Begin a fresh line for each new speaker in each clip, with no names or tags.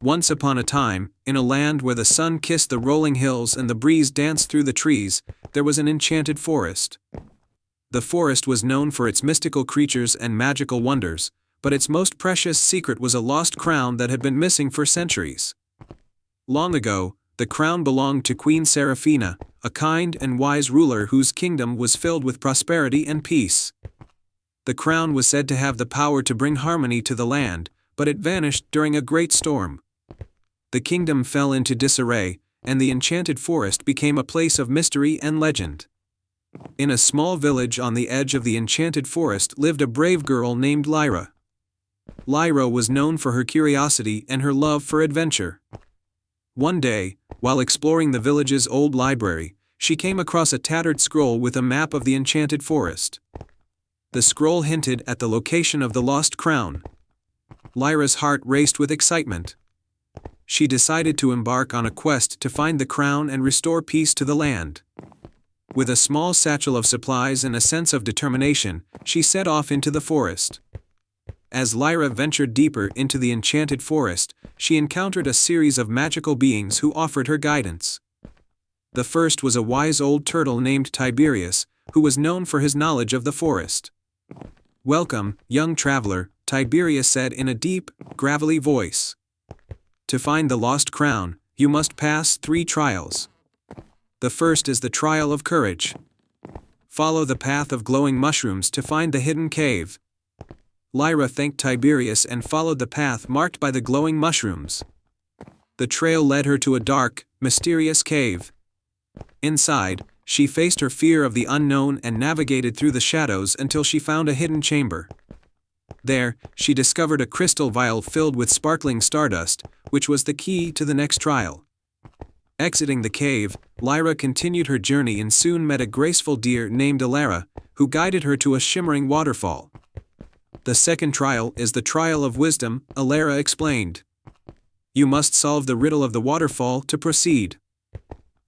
Once upon a time, in a land where the sun kissed the rolling hills and the breeze danced through the trees, there was an enchanted forest. The forest was known for its mystical creatures and magical wonders, but its most precious secret was a lost crown that had been missing for centuries. Long ago, the crown belonged to Queen Seraphina, a kind and wise ruler whose kingdom was filled with prosperity and peace. The crown was said to have the power to bring harmony to the land, but it vanished during a great storm. The kingdom fell into disarray, and the enchanted forest became a place of mystery and legend. In a small village on the edge of the enchanted forest lived a brave girl named Lyra. Lyra was known for her curiosity and her love for adventure. One day, while exploring the village's old library, she came across a tattered scroll with a map of the enchanted forest. The scroll hinted at the location of the lost crown. Lyra's heart raced with excitement. She decided to embark on a quest to find the crown and restore peace to the land. With a small satchel of supplies and a sense of determination, she set off into the forest. As Lyra ventured deeper into the enchanted forest, she encountered a series of magical beings who offered her guidance. The first was a wise old turtle named Tiberius, who was known for his knowledge of the forest. "Welcome, young traveler," Tiberius said in a deep, gravelly voice. "To find the lost crown, you must pass 3 trials. The first is the trial of courage. Follow the path of glowing mushrooms to find the hidden cave." Lyra thanked Tiberius and followed the path marked by the glowing mushrooms. The trail led her to a dark, mysterious cave. Inside, she faced her fear of the unknown and navigated through the shadows until she found a hidden chamber. There, she discovered a crystal vial filled with sparkling stardust, which was the key to the next trial. Exiting the cave, Lyra continued her journey and soon met a graceful deer named Alara, who guided her to a shimmering waterfall. "The second trial is the trial of wisdom," Alara explained. "You must solve the riddle of the waterfall to proceed."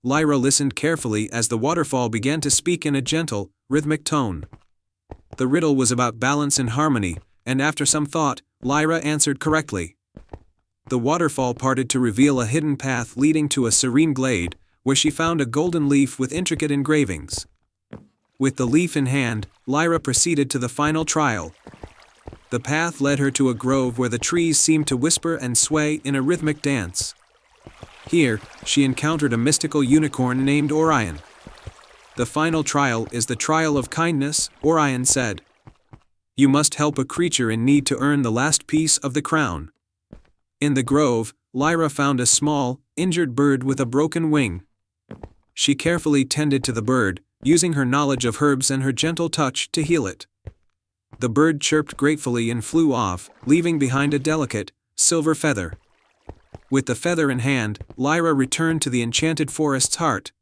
Lyra listened carefully as the waterfall began to speak in a gentle, rhythmic tone. The riddle was about balance and harmony, and after some thought, Lyra answered correctly. The waterfall parted to reveal a hidden path leading to a serene glade, where she found a golden leaf with intricate engravings. With the leaf in hand, Lyra proceeded to the final trial. The path led her to a grove where the trees seemed to whisper and sway in a rhythmic dance. Here, she encountered a mystical unicorn named Orion. "The final trial is the trial of kindness," Orion said. "You must help a creature in need to earn the last piece of the crown." In the grove, Lyra found a small, injured bird with a broken wing. She carefully tended to the bird, using her knowledge of herbs and her gentle touch to heal it. The bird chirped gratefully and flew off, leaving behind a delicate, silver feather. With the feather in hand, Lyra returned to the enchanted forest's heart,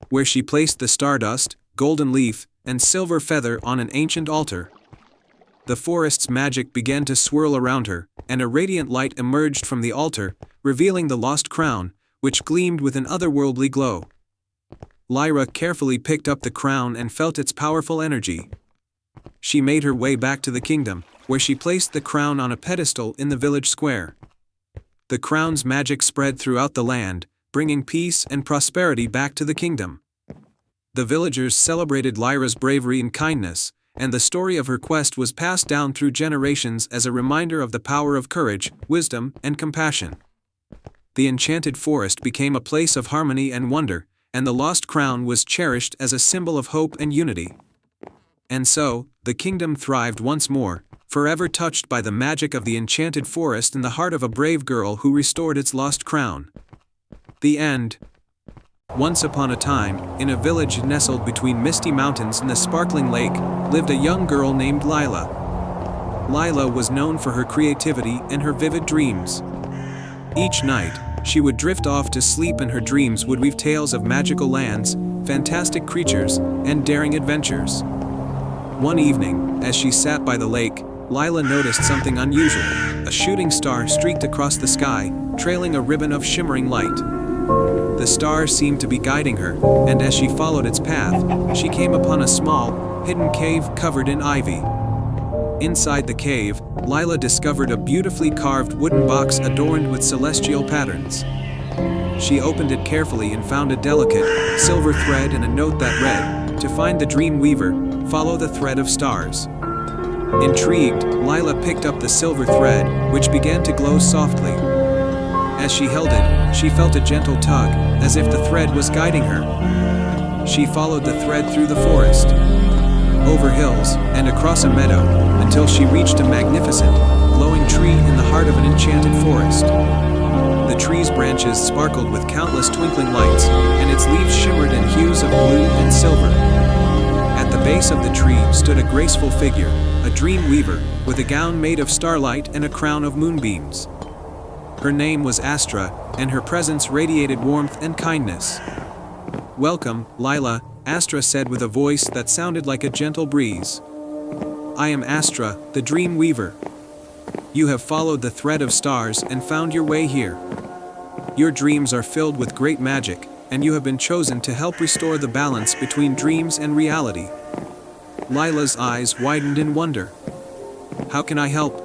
where she placed the stardust, golden leaf, and silver feather on an ancient altar. The forest's magic began to swirl around her, and a radiant light emerged from the altar, revealing the lost crown, which gleamed with an otherworldly glow. Lyra carefully picked up the crown and felt its powerful energy. She made her way back to the kingdom, where she placed the crown on a pedestal in the village square. The crown's magic spread throughout the land, bringing peace and prosperity back to the kingdom. The villagers celebrated Lyra's bravery and kindness, and the story of her quest was passed down through generations as a reminder of the power of courage, wisdom, and compassion. The enchanted forest became a place of harmony and wonder, and the lost crown was cherished as a symbol of hope and unity. And so, the kingdom thrived once more, forever touched by the magic of the enchanted forest in the heart of a brave girl who restored its lost crown. The end. Once upon a time, in a village nestled between misty mountains and the sparkling lake, lived a young girl named Lila. Lila was known for her creativity and her vivid dreams. Each night, she would drift off to sleep and her dreams would weave tales of magical lands, fantastic creatures, and daring adventures. One evening, as she sat by the lake, Lila noticed something unusual. A shooting star streaked across the sky, trailing a ribbon of shimmering light. The star seemed to be guiding her, and as she followed its path, she came upon a small, hidden cave covered in ivy. Inside the cave, Lila discovered a beautifully carved wooden box adorned with celestial patterns. She opened it carefully and found a delicate, silver thread and a note that read, "To find the dream weaver, follow the thread of stars." Intrigued, Lila picked up the silver thread, which began to glow softly. As she held it, she felt a gentle tug, as if the thread was guiding her. She followed the thread through the forest, over hills, and across a meadow, until she reached a magnificent, glowing tree in the heart of an enchanted forest. The tree's branches sparkled with countless twinkling lights, and its leaves shimmered in hues of blue and silver. At the base of the tree stood a graceful figure, a dream weaver, with a gown made of starlight and a crown of moonbeams. Her name was Astra, and her presence radiated warmth and kindness. "Welcome, Lila," Astra said with a voice that sounded like a gentle breeze. "I am Astra, the dream weaver. You have followed the thread of stars and found your way here. Your dreams are filled with great magic, and you have been chosen to help restore the balance between dreams and reality." Lila's eyes widened in wonder. "How can I help?"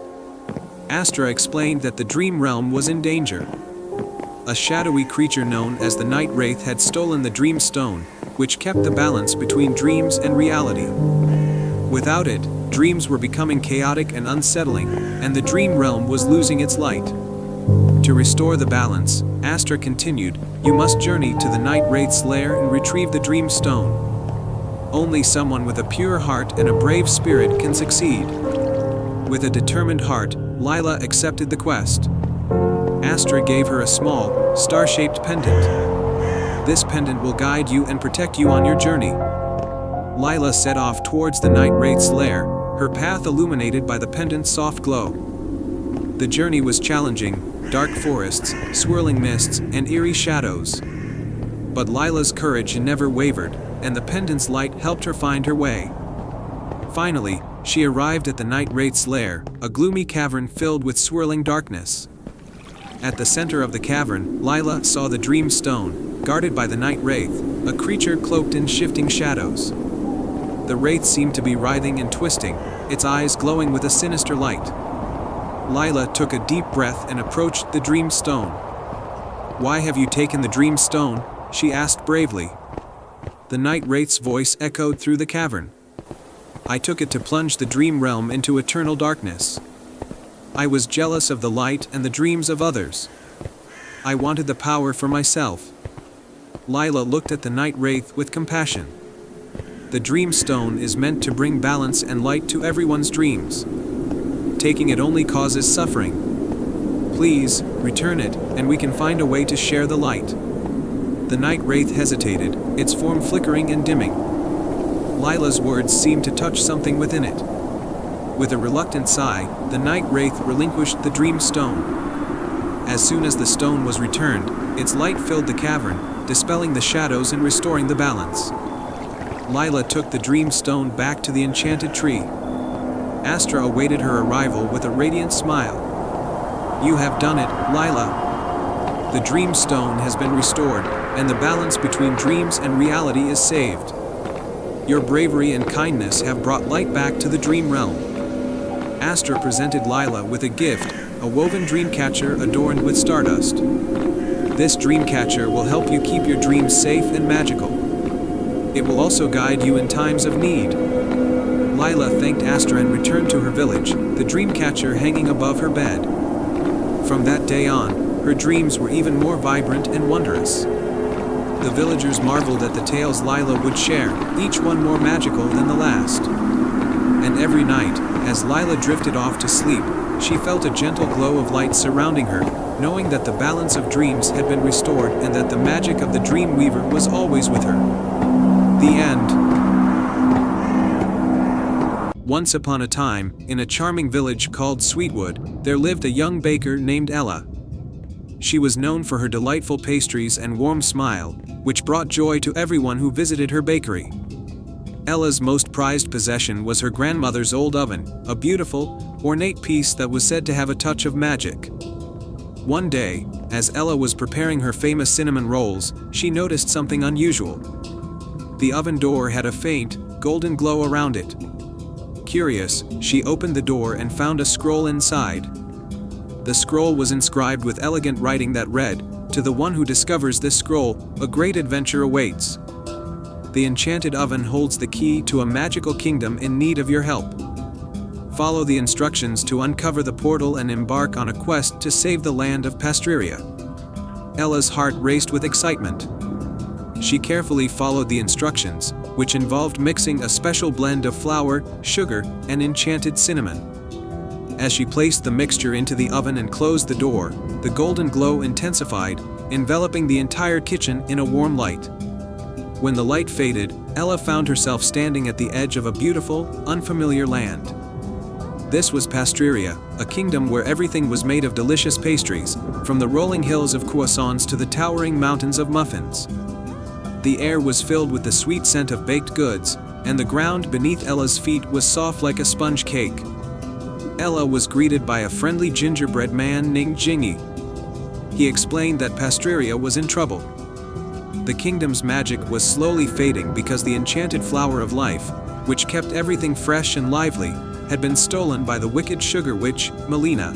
Astra explained that the dream realm was in danger. A shadowy creature known as the Night Wraith had stolen the Dream Stone, which kept the balance between dreams and reality. Without it, dreams were becoming chaotic and unsettling, and the dream realm was losing its light. To restore the balance, Astra continued, "You must journey to the Night Wraith's lair and retrieve the Dream Stone. Only someone with a pure heart and a brave spirit can succeed." With a determined heart, Lila accepted the quest. Astra gave her a small, star-shaped pendant. "This pendant will guide you and protect you on your journey." Lila set off towards the Night Wraith's lair, her path illuminated by the pendant's soft glow. The journey was challenging, dark forests, swirling mists, and eerie shadows. But Lila's courage never wavered, and the pendant's light helped her find her way. Finally, she arrived at the Night Wraith's lair, a gloomy cavern filled with swirling darkness. At the center of the cavern, Lila saw the Dream Stone, guarded by the Night Wraith, a creature cloaked in shifting shadows. The wraith seemed to be writhing and twisting, its eyes glowing with a sinister light. Lila took a deep breath and approached the Dream Stone. "Why have you taken the Dream Stone?" she asked bravely. The Night Wraith's voice echoed through the cavern. "I took it to plunge the dream realm into eternal darkness. I was jealous of the light and the dreams of others. I wanted the power for myself." Lila looked at the Night Wraith with compassion. "The Dream Stone is meant to bring balance and light to everyone's dreams. Taking it only causes suffering. Please, return it, and we can find a way to share the light." The Night Wraith hesitated, its form flickering and dimming. Lila's words seemed to touch something within it. With a reluctant sigh, the Night Wraith relinquished the Dream Stone. As soon as the stone was returned, its light filled the cavern, dispelling the shadows and restoring the balance. Lila took the Dream Stone back to the enchanted tree. Astra awaited her arrival with a radiant smile. "You have done it, Lila. The Dream Stone has been restored, and the balance between dreams and reality is saved. Your bravery and kindness have brought light back to the dream realm." Astra presented Lila with a gift, a woven dream catcher adorned with stardust. "This dream catcher will help you keep your dreams safe and magical. It will also guide you in times of need." Lila thanked Astra and returned to her village, the dream catcher hanging above her bed. From that day on, her dreams were even more vibrant and wondrous. The villagers marveled at the tales Lila would share, each one more magical than the last. And every night, as Lila drifted off to sleep, she felt a gentle glow of light surrounding her, knowing that the balance of dreams had been restored and that the magic of the Dream Weaver was always with her. The end. Once upon a time, in a charming village called Sweetwood, there lived a young baker named Ella. She was known for her delightful pastries and warm smile, which brought joy to everyone who visited her bakery. Ella's most prized possession was her grandmother's old oven, a beautiful, ornate piece that was said to have a touch of magic. One day, as Ella was preparing her famous cinnamon rolls, she noticed something unusual. The oven door had a faint, golden glow around it. Curious, she opened the door and found a scroll inside. The scroll was inscribed with elegant writing that read, "To the one who discovers this scroll, a great adventure awaits. The enchanted oven holds the key to a magical kingdom in need of your help. Follow the instructions to uncover the portal and embark on a quest to save the land of Pastreria." Ella's heart raced with excitement. She carefully followed the instructions, which involved mixing a special blend of flour, sugar, and enchanted cinnamon. As she placed the mixture into the oven and closed the door, the golden glow intensified, enveloping the entire kitchen in a warm light. When the light faded, Ella found herself standing at the edge of a beautiful, unfamiliar land. This was Pastreria, a kingdom where everything was made of delicious pastries, from the rolling hills of croissants to the towering mountains of muffins. The air was filled with the sweet scent of baked goods, and the ground beneath Ella's feet was soft like a sponge cake. Ella was greeted by a friendly gingerbread man named Jingy. He explained that Pastreria was in trouble. The kingdom's magic was slowly fading because the enchanted flower of life, which kept everything fresh and lively, had been stolen by the wicked sugar witch, Melina.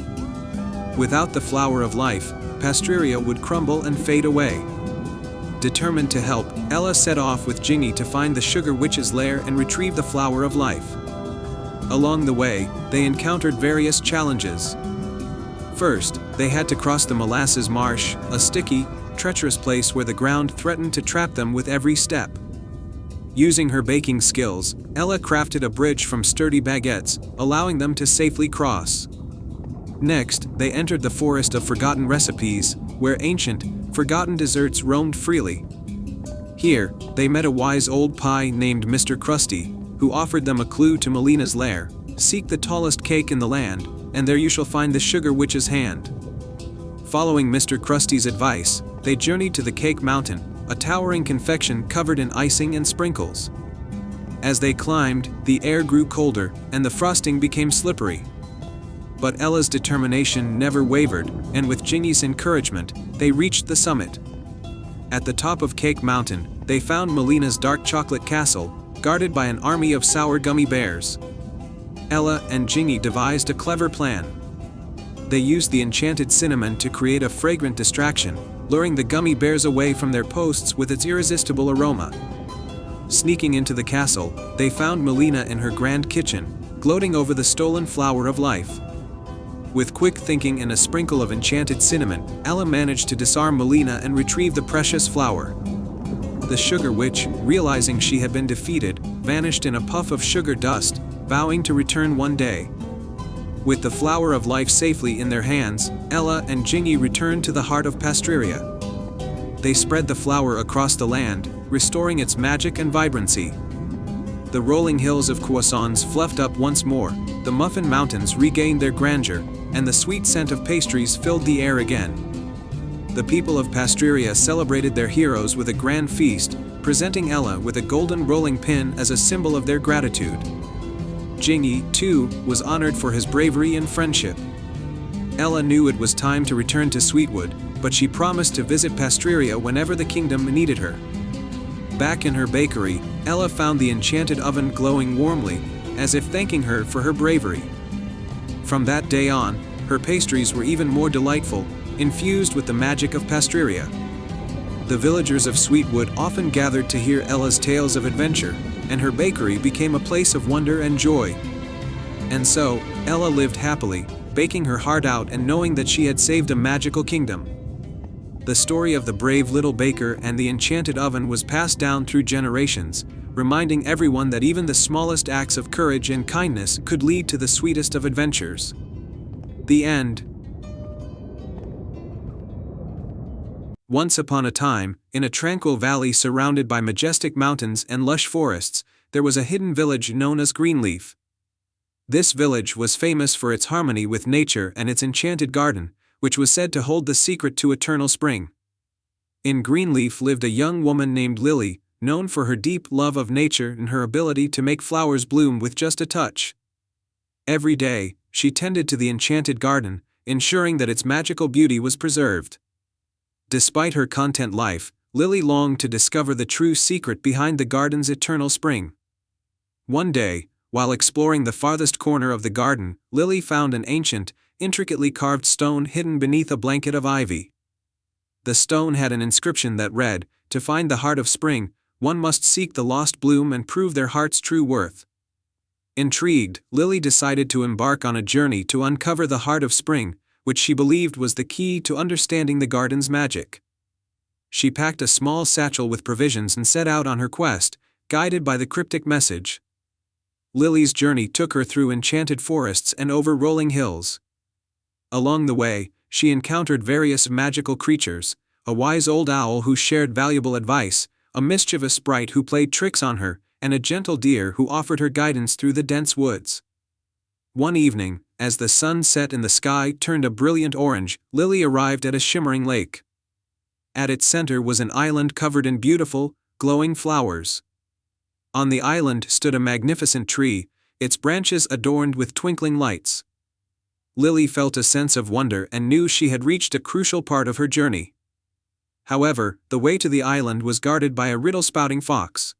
Without the flower of life, Pastreria would crumble and fade away. Determined to help, Ella set off with Jingy to find the sugar witch's lair and retrieve the flower of life. Along the way, they encountered various challenges. First, they had to cross the molasses marsh, a sticky, treacherous place where the ground threatened to trap them with every step. Using her baking skills, Ella crafted a bridge from sturdy baguettes, allowing them to safely cross. Next, they entered the forest of forgotten recipes, where ancient, forgotten desserts roamed freely. Here, they met a wise old pie named Mr. Krusty, who offered them a clue to Melina's lair: "Seek the tallest cake in the land, and there you shall find the sugar witch's hand." Following Mr. Krusty's advice, they journeyed to the Cake Mountain, a towering confection covered in icing and sprinkles. As they climbed, the air grew colder, and the frosting became slippery. But Ella's determination never wavered, and with Jingy's encouragement, they reached the summit. At the top of Cake Mountain, they found Melina's dark chocolate castle, guarded by an army of sour gummy bears. Ella and Jingy devised a clever plan. They used the enchanted cinnamon to create a fragrant distraction, luring the gummy bears away from their posts with its irresistible aroma. Sneaking into the castle, they found Melina in her grand kitchen, gloating over the stolen flower of life. With quick thinking and a sprinkle of enchanted cinnamon, Ella managed to disarm Melina and retrieve the precious flower. The sugar witch, realizing she had been defeated, vanished in a puff of sugar dust, vowing to return one day. With the flower of life safely in their hands, Ella and Jingy returned to the heart of Pastreria. They spread the flower across the land, restoring its magic and vibrancy. The rolling hills of croissants fluffed up once more, the muffin mountains regained their grandeur, and the sweet scent of pastries filled the air again. The people of Pastreria celebrated their heroes with a grand feast, presenting Ella with a golden rolling pin as a symbol of their gratitude. Jingy, too, was honored for his bravery and friendship. Ella knew it was time to return to Sweetwood, but she promised to visit Pastreria whenever the kingdom needed her. Back in her bakery, Ella found the enchanted oven glowing warmly, as if thanking her for her bravery. From that day on, her pastries were even more delightful, infused with the magic of Pastreria. The villagers of Sweetwood often gathered to hear Ella's tales of adventure, and her bakery became a place of wonder and joy. And so, Ella lived happily, baking her heart out and knowing that she had saved a magical kingdom. The story of the brave little baker and the enchanted oven was passed down through generations, reminding everyone that even the smallest acts of courage and kindness could lead to the sweetest of adventures. The end. Once upon a time, in a tranquil valley surrounded by majestic mountains and lush forests, there was a hidden village known as Greenleaf. This village was famous for its harmony with nature and its enchanted garden, which was said to hold the secret to eternal spring. In Greenleaf lived a young woman named Lily, known for her deep love of nature and her ability to make flowers bloom with just a touch. Every day, she tended to the enchanted garden, ensuring that its magical beauty was preserved. Despite her content life, Lily longed to discover the true secret behind the garden's eternal spring. One day, While exploring the farthest corner of the garden, Lily found an ancient, intricately carved stone hidden beneath a blanket of ivy. The stone had an inscription that read, "To find the heart of spring, one must seek the lost bloom and prove their heart's true worth." Intrigued, Lily decided to embark on a journey to uncover the heart of spring, which she believed was the key to understanding the garden's magic. She packed a small satchel with provisions and set out on her quest, guided by the cryptic message. Lily's journey took her through enchanted forests and over rolling hills. Along the way, she encountered various magical creatures, a wise old owl who shared valuable advice, a mischievous sprite who played tricks on her, and a gentle deer who offered her guidance through the dense woods. One evening, as the sun set and the sky turned a brilliant orange, Lily arrived at a shimmering lake. At its center was an island covered in beautiful, glowing flowers. On the island stood a magnificent tree, its branches adorned with twinkling lights. Lily felt a sense of wonder and knew she had reached a crucial part of her journey. However, the way to the island was guarded by a riddle-spouting fox.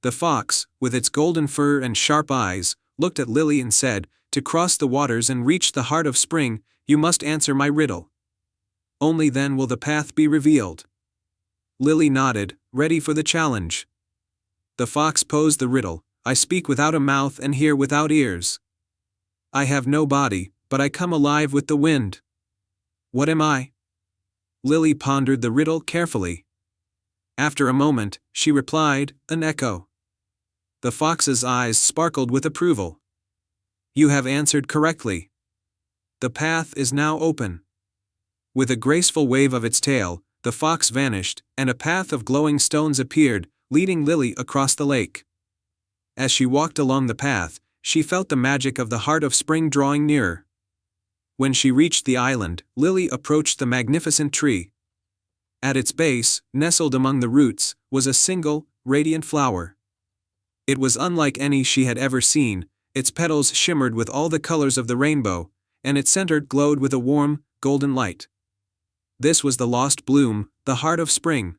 The fox, with its golden fur and sharp eyes, looked at Lily and said, "To cross the waters and reach the heart of spring, you must answer my riddle. Only then will the path be revealed." Lily nodded, ready for the challenge. The fox posed the riddle, "I speak without a mouth and hear without ears. I have no body, but I come alive with the wind. What am I?" Lily pondered the riddle carefully. After a moment, she replied, "An echo." The fox's eyes sparkled with approval. "You have answered correctly. The path is now open." With a graceful wave of its tail, the fox vanished, and a path of glowing stones appeared, leading Lily across the lake. As she walked along the path, she felt the magic of the heart of spring drawing nearer. When she reached the island, Lily approached the magnificent tree. At its base, nestled among the roots, was a single, radiant flower. It was unlike any she had ever seen, its petals shimmered with all the colors of the rainbow, and its center glowed with a warm, golden light. This was the lost bloom, the heart of spring.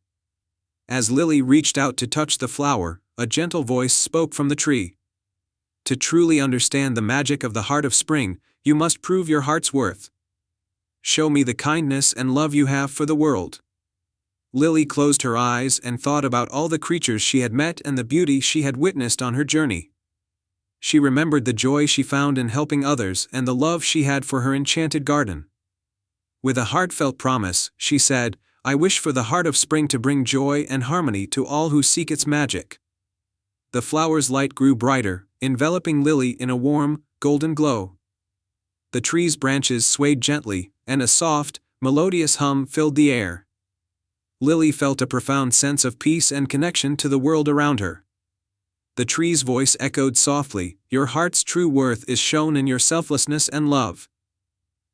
As Lily reached out to touch the flower, a gentle voice spoke from the tree. "To truly understand the magic of the heart of spring, you must prove your heart's worth. Show me the kindness and love you have for the world." Lily closed her eyes and thought about all the creatures she had met and the beauty she had witnessed on her journey. She remembered the joy she found in helping others and the love she had for her enchanted garden. With a heartfelt promise, she said, "I wish for the heart of spring to bring joy and harmony to all who seek its magic." The flower's light grew brighter, enveloping Lily in a warm, golden glow. The tree's branches swayed gently, and a soft, melodious hum filled the air. Lily felt a profound sense of peace and connection to the world around her. The tree's voice echoed softly, "Your heart's true worth is shown in your selflessness and love.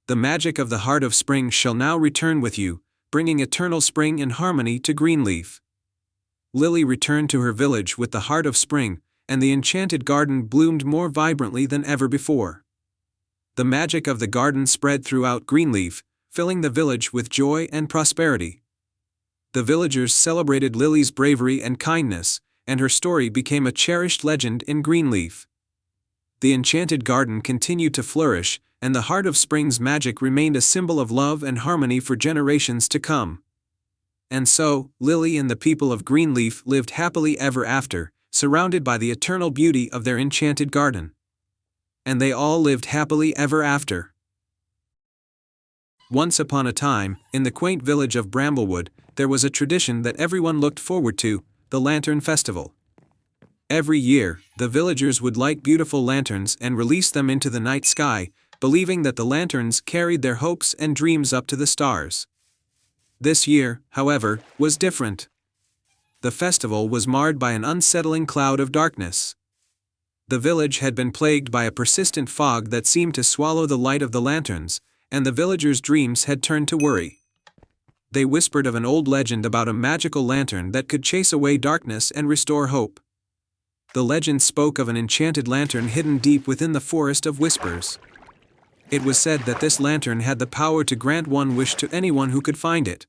The magic of the heart of spring shall now return with you, bringing eternal spring and harmony to Greenleaf." Lily returned to her village with the heart of spring, and the enchanted garden bloomed more vibrantly than ever before. The magic of the garden spread throughout Greenleaf, filling the village with joy and prosperity. The villagers celebrated Lily's bravery and kindness, and her story became a cherished legend in Greenleaf. The enchanted garden continued to flourish, and the heart of spring's magic remained a symbol of love and harmony for generations to come. And so, Lily and the people of Greenleaf lived happily ever after, surrounded by the eternal beauty of their enchanted garden. And they all lived happily ever after. Once upon a time, in the quaint village of Bramblewood, there was a tradition that everyone looked forward to, the Lantern Festival. Every year, the villagers would light beautiful lanterns and release them into the night sky, believing that the lanterns carried their hopes and dreams up to the stars. This year, however, was different. The festival was marred by an unsettling cloud of darkness. The village had been plagued by a persistent fog that seemed to swallow the light of the lanterns, and the villagers' dreams had turned to worry. They whispered of an old legend about a magical lantern that could chase away darkness and restore hope. The legend spoke of an enchanted lantern hidden deep within the Forest of Whispers. It was said that this lantern had the power to grant one wish to anyone who could find it.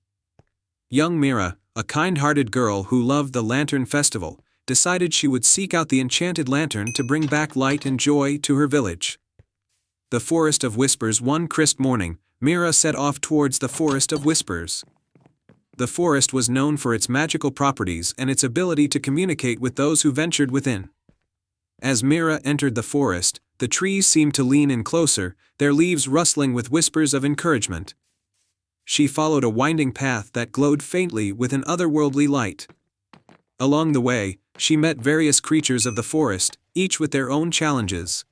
Young Mira, a kind-hearted girl who loved the Lantern Festival, decided she would seek out the enchanted lantern to bring back light and joy to her village. The Forest of Whispers. One crisp morning, Mira set off towards the Forest of Whispers. The forest was known for its magical properties and its ability to communicate with those who ventured within. As Mira entered the forest, the trees seemed to lean in closer, their leaves rustling with whispers of encouragement. She followed a winding path that glowed faintly with an otherworldly light. Along the way, she met various creatures of the forest, each with their own challenges.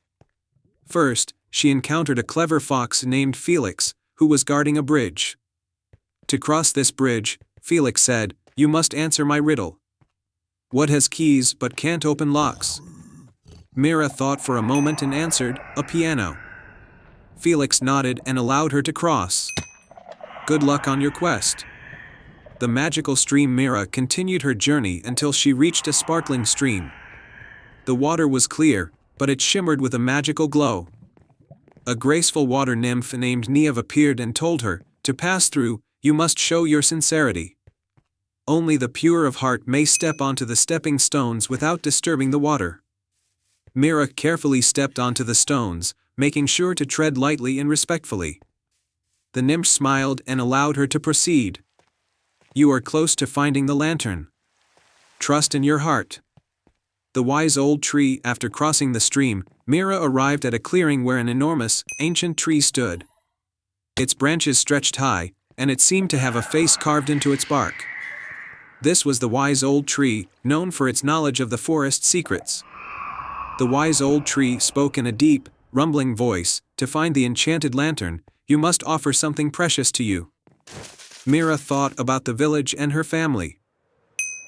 First, she encountered a clever fox named Felix, who was guarding a bridge. To cross this bridge, Felix said, "You must answer my riddle. What has keys but can't open locks?" Mira thought for a moment and answered, "A piano." Felix nodded and allowed her to cross. "Good luck on your quest." The magical stream. Mira continued her journey until she reached a sparkling stream. The water was clear, but it shimmered with a magical glow. A graceful water nymph named Niamh appeared and told her, "To pass through, you must show your sincerity. Only the pure of heart may step onto the stepping stones without disturbing the water." Mira carefully stepped onto the stones, making sure to tread lightly and respectfully. The nymph smiled and allowed her to proceed. "You are close to finding the lantern. Trust in your heart." The wise old tree. After crossing the stream, Mira arrived at a clearing where an enormous, ancient tree stood. Its branches stretched high, and it seemed to have a face carved into its bark. This was the wise old tree, known for its knowledge of the forest's secrets. The wise old tree spoke in a deep, rumbling voice, "To find the enchanted lantern, you must offer something precious to you." Mira thought about the village and her family.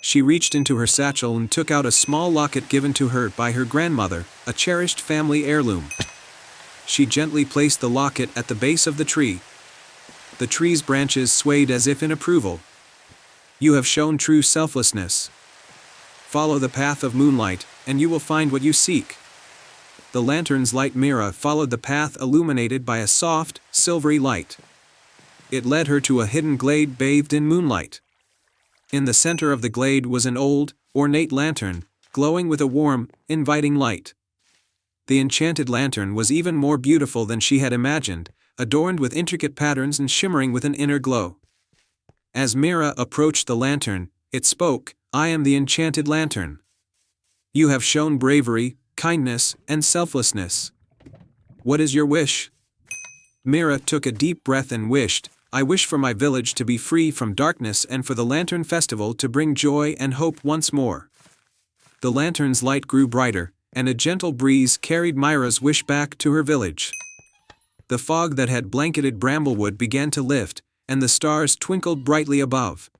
She reached into her satchel and took out a small locket given to her by her grandmother, a cherished family heirloom. She gently placed the locket at the base of the tree. The tree's branches swayed as if in approval. "You have shown true selflessness. Follow the path of moonlight, and you will find what you seek." The lantern's light. Mira followed the path illuminated by a soft, silvery light. It led her to a hidden glade bathed in moonlight. In the center of the glade was an old, ornate lantern, glowing with a warm, inviting light. The enchanted lantern was even more beautiful than she had imagined, adorned with intricate patterns and shimmering with an inner glow. As Mira approached the lantern, it spoke, "I am the enchanted lantern. You have shown bravery, kindness, and selflessness. What is your wish?" Mira took a deep breath and wished, "I wish for my village to be free from darkness and for the Lantern Festival to bring joy and hope once more." The lantern's light grew brighter, and a gentle breeze carried Mira's wish back to her village. The fog that had blanketed Bramblewood began to lift, and the stars twinkled brightly above.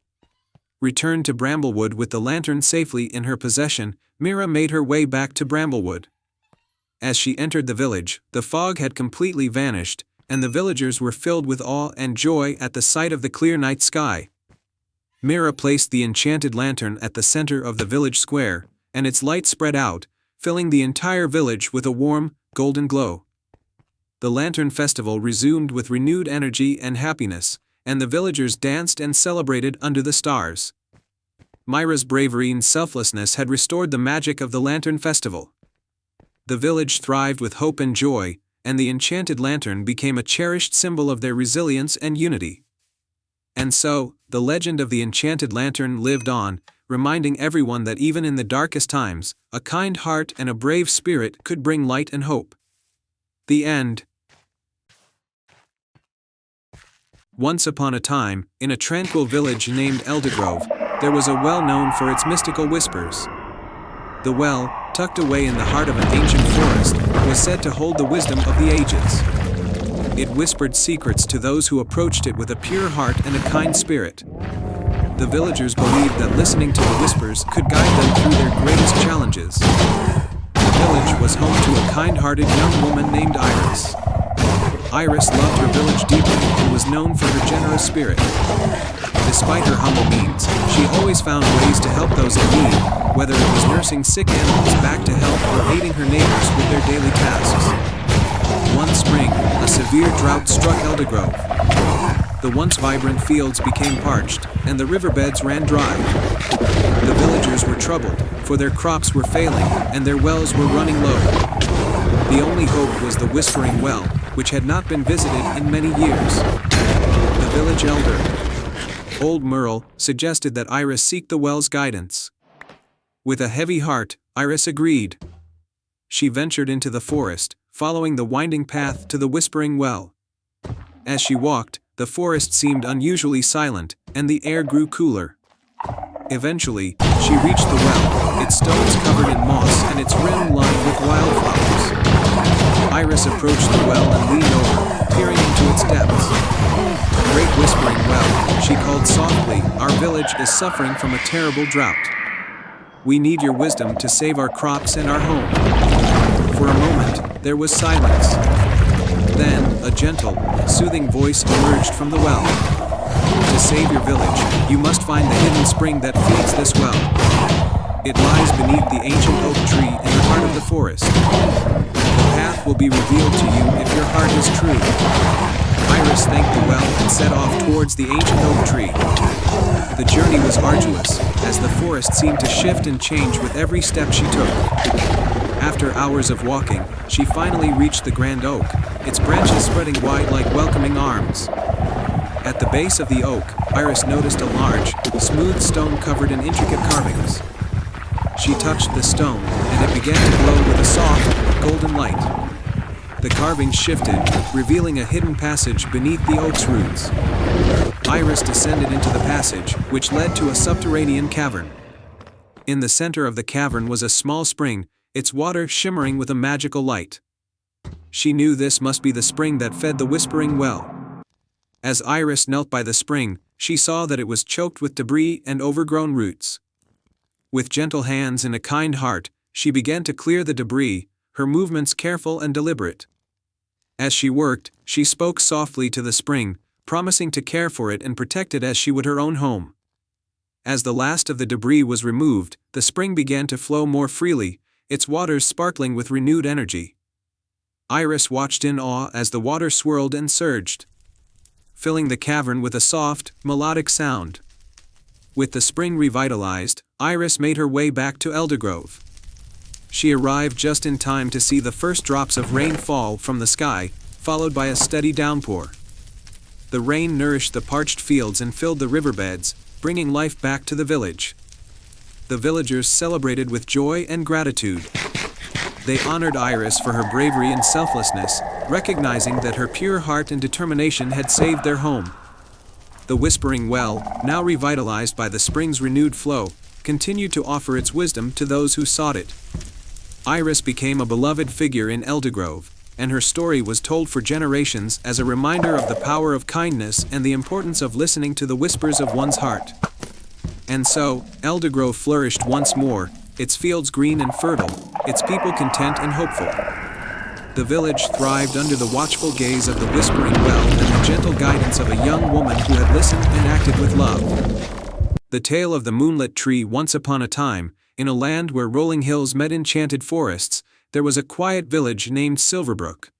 Returned to Bramblewood with the lantern safely in her possession, Mira made her way back to Bramblewood. As she entered the village, the fog had completely vanished, and the villagers were filled with awe and joy at the sight of the clear night sky. Mira placed the enchanted lantern at the center of the village square, and its light spread out, filling the entire village with a warm, golden glow. The Lantern Festival resumed with renewed energy and happiness, and the villagers danced and celebrated under the stars. Mira's bravery and selflessness had restored the magic of the Lantern Festival. The village thrived with hope and joy, and the enchanted lantern became a cherished symbol of their resilience and unity. And so, the legend of the enchanted lantern lived on, reminding everyone that even in the darkest times, a kind heart and a brave spirit could bring light and hope. The end. Once upon a time, in a tranquil village named Eldegrove, there was a well known for its mystical whispers. The well, tucked away in the heart of an ancient forest, was said to hold the wisdom of the ages. It whispered secrets to those who approached it with a pure heart and a kind spirit. The villagers believed that listening to the whispers could guide them through their greatest challenges. The village was home to a kind-hearted young woman named Iris. Iris loved her village deeply and was known for her generous spirit. Despite her humble means, she always found ways to help those in need, whether it was nursing sick animals back to health or aiding her neighbors with their daily tasks. One spring, a severe drought struck Eldegrove. The once vibrant fields became parched, and the riverbeds ran dry. The villagers were troubled, for their crops were failing, and their wells were running low. The only hope was the Whispering Well, which had not been visited in many years. The village elder, Old Merle, suggested that Iris seek the well's guidance. With a heavy heart, Iris agreed. She ventured into the forest, following the winding path to the Whispering Well. As she walked, the forest seemed unusually silent, and the air grew cooler. Eventually, she reached the well, its stones covered in moss and its rim lined with wildflowers. Iris approached the well and leaned over, peering into its depths. "Great Whispering Well," she called softly, "our village is suffering from a terrible drought. We need your wisdom to save our crops and our home." For a moment, there was silence. Then, a gentle, soothing voice emerged from the well. "To save your village, you must find the hidden spring that feeds this well. It lies beneath the ancient oak tree in the heart of the forest. The path will be revealed to you if your heart is true." Iris thanked the well and set off towards the ancient oak tree. The journey was arduous, as the forest seemed to shift and change with every step she took. After hours of walking, she finally reached the grand oak, its branches spreading wide like welcoming arms. At the base of the oak, Iris noticed a large, smooth stone covered in intricate carvings. She touched the stone, and it began to glow with a soft, golden light. The carving shifted, revealing a hidden passage beneath the oak's roots. Iris descended into the passage, which led to a subterranean cavern. In the center of the cavern was a small spring, its water shimmering with a magical light. She knew this must be the spring that fed the Whispering Well. As Iris knelt by the spring, she saw that it was choked with debris and overgrown roots. With gentle hands and a kind heart, she began to clear the debris, her movements careful and deliberate. As she worked, she spoke softly to the spring, promising to care for it and protect it as she would her own home. As the last of the debris was removed, the spring began to flow more freely, its waters sparkling with renewed energy. Iris watched in awe as the water swirled and surged, filling the cavern with a soft, melodic sound. With the spring revitalized, Iris made her way back to Eldergrove. She arrived just in time to see the first drops of rain fall from the sky, followed by a steady downpour. The rain nourished the parched fields and filled the riverbeds, bringing life back to the village. The villagers celebrated with joy and gratitude. They honored Iris for her bravery and selflessness, recognizing that her pure heart and determination had saved their home. The Whispering Well, now revitalized by the spring's renewed flow, continued to offer its wisdom to those who sought it. Iris became a beloved figure in Eldergrove, and her story was told for generations as a reminder of the power of kindness and the importance of listening to the whispers of one's heart. And so, Eldergrove flourished once more, its fields green and fertile, its people content and hopeful. The village thrived under the watchful gaze of the Whispering Well and the gentle guidance of a young woman who had listened and acted with love. The tale of the moonlit tree. Once upon a time, in a land where rolling hills met enchanted forests, there was a quiet village named Silverbrook.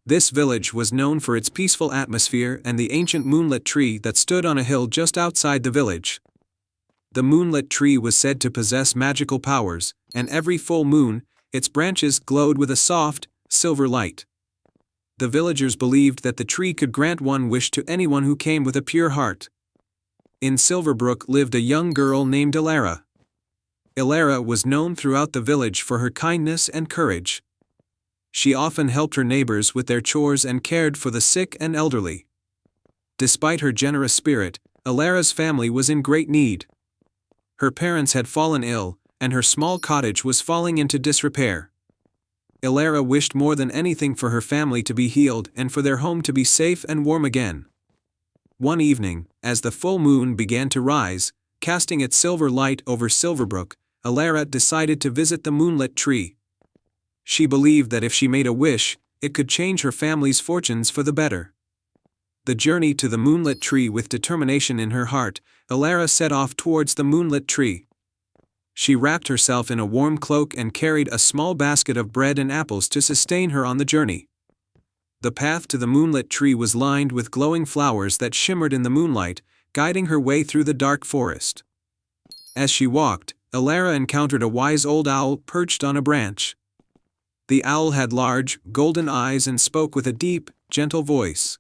This village was known for its peaceful atmosphere and the ancient moonlit tree that stood on a hill just outside the village. The moonlit tree was said to possess magical powers, and every full moon, its branches glowed with a soft, silver light. The villagers believed that the tree could grant one wish to anyone who came with a pure heart. In Silverbrook lived a young girl named Elara. Elara was known throughout the village for her kindness and courage. She often helped her neighbors with their chores and cared for the sick and elderly. Despite her generous spirit, Elara's family was in great need. Her parents had fallen ill, and her small cottage was falling into disrepair. Elara wished more than anything for her family to be healed and for their home to be safe and warm again. One evening, as the full moon began to rise, casting its silver light over Silverbrook, Elara decided to visit the moonlit tree. She believed that if she made a wish, it could change her family's fortunes for the better. The journey to the moonlit tree. With determination in her heart, Elara set off towards the moonlit tree. She wrapped herself in a warm cloak and carried a small basket of bread and apples to sustain her on the journey. The path to the moonlit tree was lined with glowing flowers that shimmered in the moonlight, guiding her way through the dark forest. As she walked, Elara encountered a wise old owl perched on a branch. The owl had large, golden eyes and spoke with a deep, gentle voice.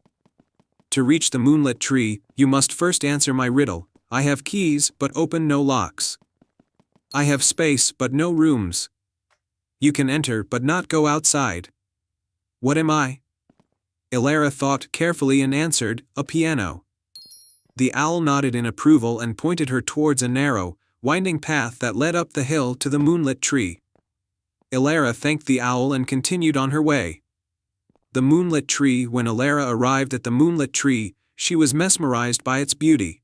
"To reach the moonlit tree, you must first answer my riddle. I have keys, but open no locks. I have space, but no rooms. You can enter, but not go outside. What am I?" Elara thought carefully and answered, "A piano." The owl nodded in approval and pointed her towards a narrow, winding path that led up the hill to the moonlit tree. Elara thanked the owl and continued on her way. The moonlit tree. When Elara arrived at the moonlit tree, she was mesmerized by its beauty.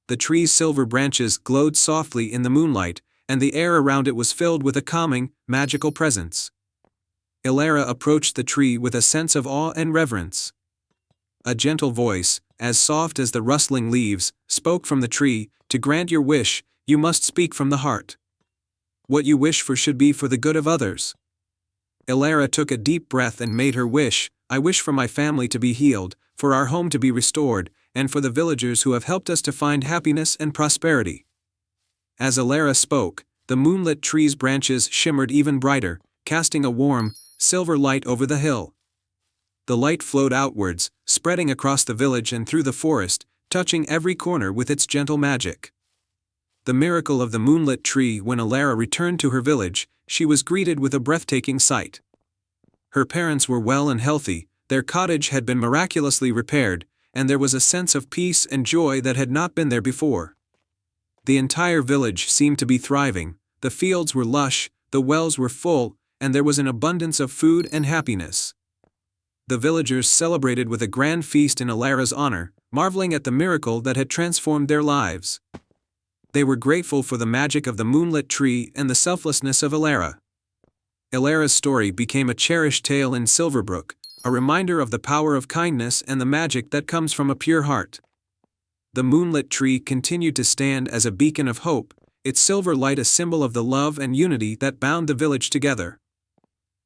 The tree's silver branches glowed softly in the moonlight, and the air around it was filled with a calming, magical presence. Elara approached the tree with a sense of awe and reverence. A gentle voice, as soft as the rustling leaves, spoke from the tree. "To grant your wish, you must speak from the heart. What you wish for should be for the good of others." Elara took a deep breath and made her wish. "I wish for my family to be healed, for our home to be restored, and for the villagers who have helped us to find happiness and prosperity." As Elara spoke, the moonlit tree's branches shimmered even brighter, casting a warm, silver light over the hill. The light flowed outwards, spreading across the village and through the forest, touching every corner with its gentle magic. The miracle of the moonlit tree. When Elara returned to her village, she was greeted with a breathtaking sight. Her parents were well and healthy, their cottage had been miraculously repaired, and there was a sense of peace and joy that had not been there before. The entire village seemed to be thriving, the fields were lush, the wells were full, and there was an abundance of food and happiness. The villagers celebrated with a grand feast in Elara's honor, marveling at the miracle that had transformed their lives. They were grateful for the magic of the moonlit tree and the selflessness of Elara. Elara's story became a cherished tale in Silverbrook, a reminder of the power of kindness and the magic that comes from a pure heart. The moonlit tree continued to stand as a beacon of hope, its silver light a symbol of the love and unity that bound the village together.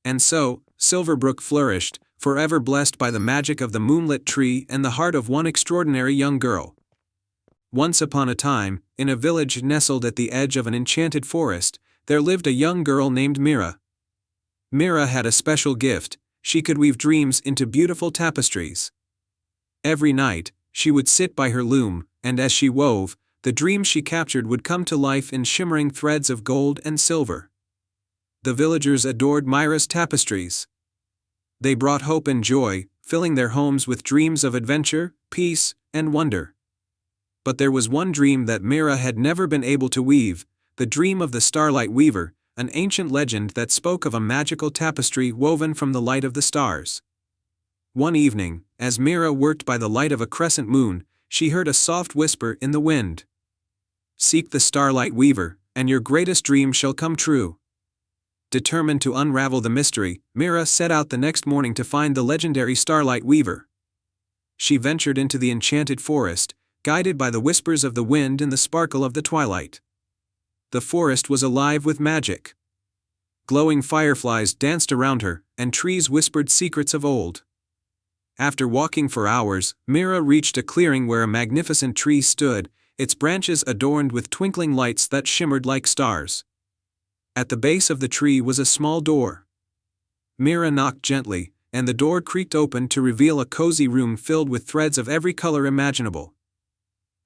And so, Silverbrook flourished, forever blessed by the magic of the moonlit tree and the heart of one extraordinary young girl. Once upon a time, in a village nestled at the edge of an enchanted forest, there lived a young girl named Mira. Mira had a special gift. She could weave dreams into beautiful tapestries. Every night, she would sit by her loom, and as she wove, the dreams she captured would come to life in shimmering threads of gold and silver. The villagers adored Mira's tapestries. They brought hope and joy, filling their homes with dreams of adventure, peace, and wonder. But there was one dream that Mira had never been able to weave, the dream of the Starlight Weaver, an ancient legend that spoke of a magical tapestry woven from the light of the stars. One evening, as Mira worked by the light of a crescent moon, she heard a soft whisper in the wind. "Seek the Starlight Weaver, and your greatest dream shall come true." Determined to unravel the mystery, Mira set out the next morning to find the legendary Starlight Weaver. She ventured into the enchanted forest, guided by the whispers of the wind and the sparkle of the twilight. The forest was alive with magic. Glowing fireflies danced around her, and trees whispered secrets of old. After walking for hours, Mira reached a clearing where a magnificent tree stood, its branches adorned with twinkling lights that shimmered like stars. At the base of the tree was a small door. Mira knocked gently, and the door creaked open to reveal a cozy room filled with threads of every color imaginable.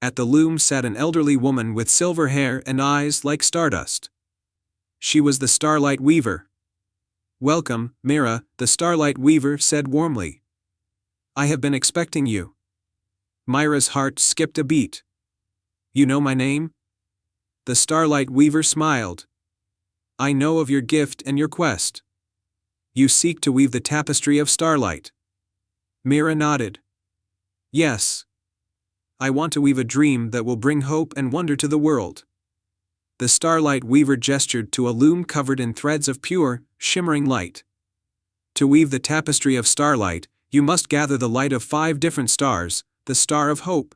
At the loom sat an elderly woman with silver hair and eyes like stardust. She was the Starlight Weaver. "Welcome, Mira," the Starlight Weaver said warmly. "I have been expecting you." Mira's heart skipped a beat. "You know my name?" The Starlight Weaver smiled. "I know of your gift and your quest. You seek to weave the tapestry of starlight." Mira nodded. "Yes. I want to weave a dream that will bring hope and wonder to the world." The Starlight Weaver gestured to a loom covered in threads of pure, shimmering light. "To weave the tapestry of starlight, you must gather the light of 5 different stars: the star of hope,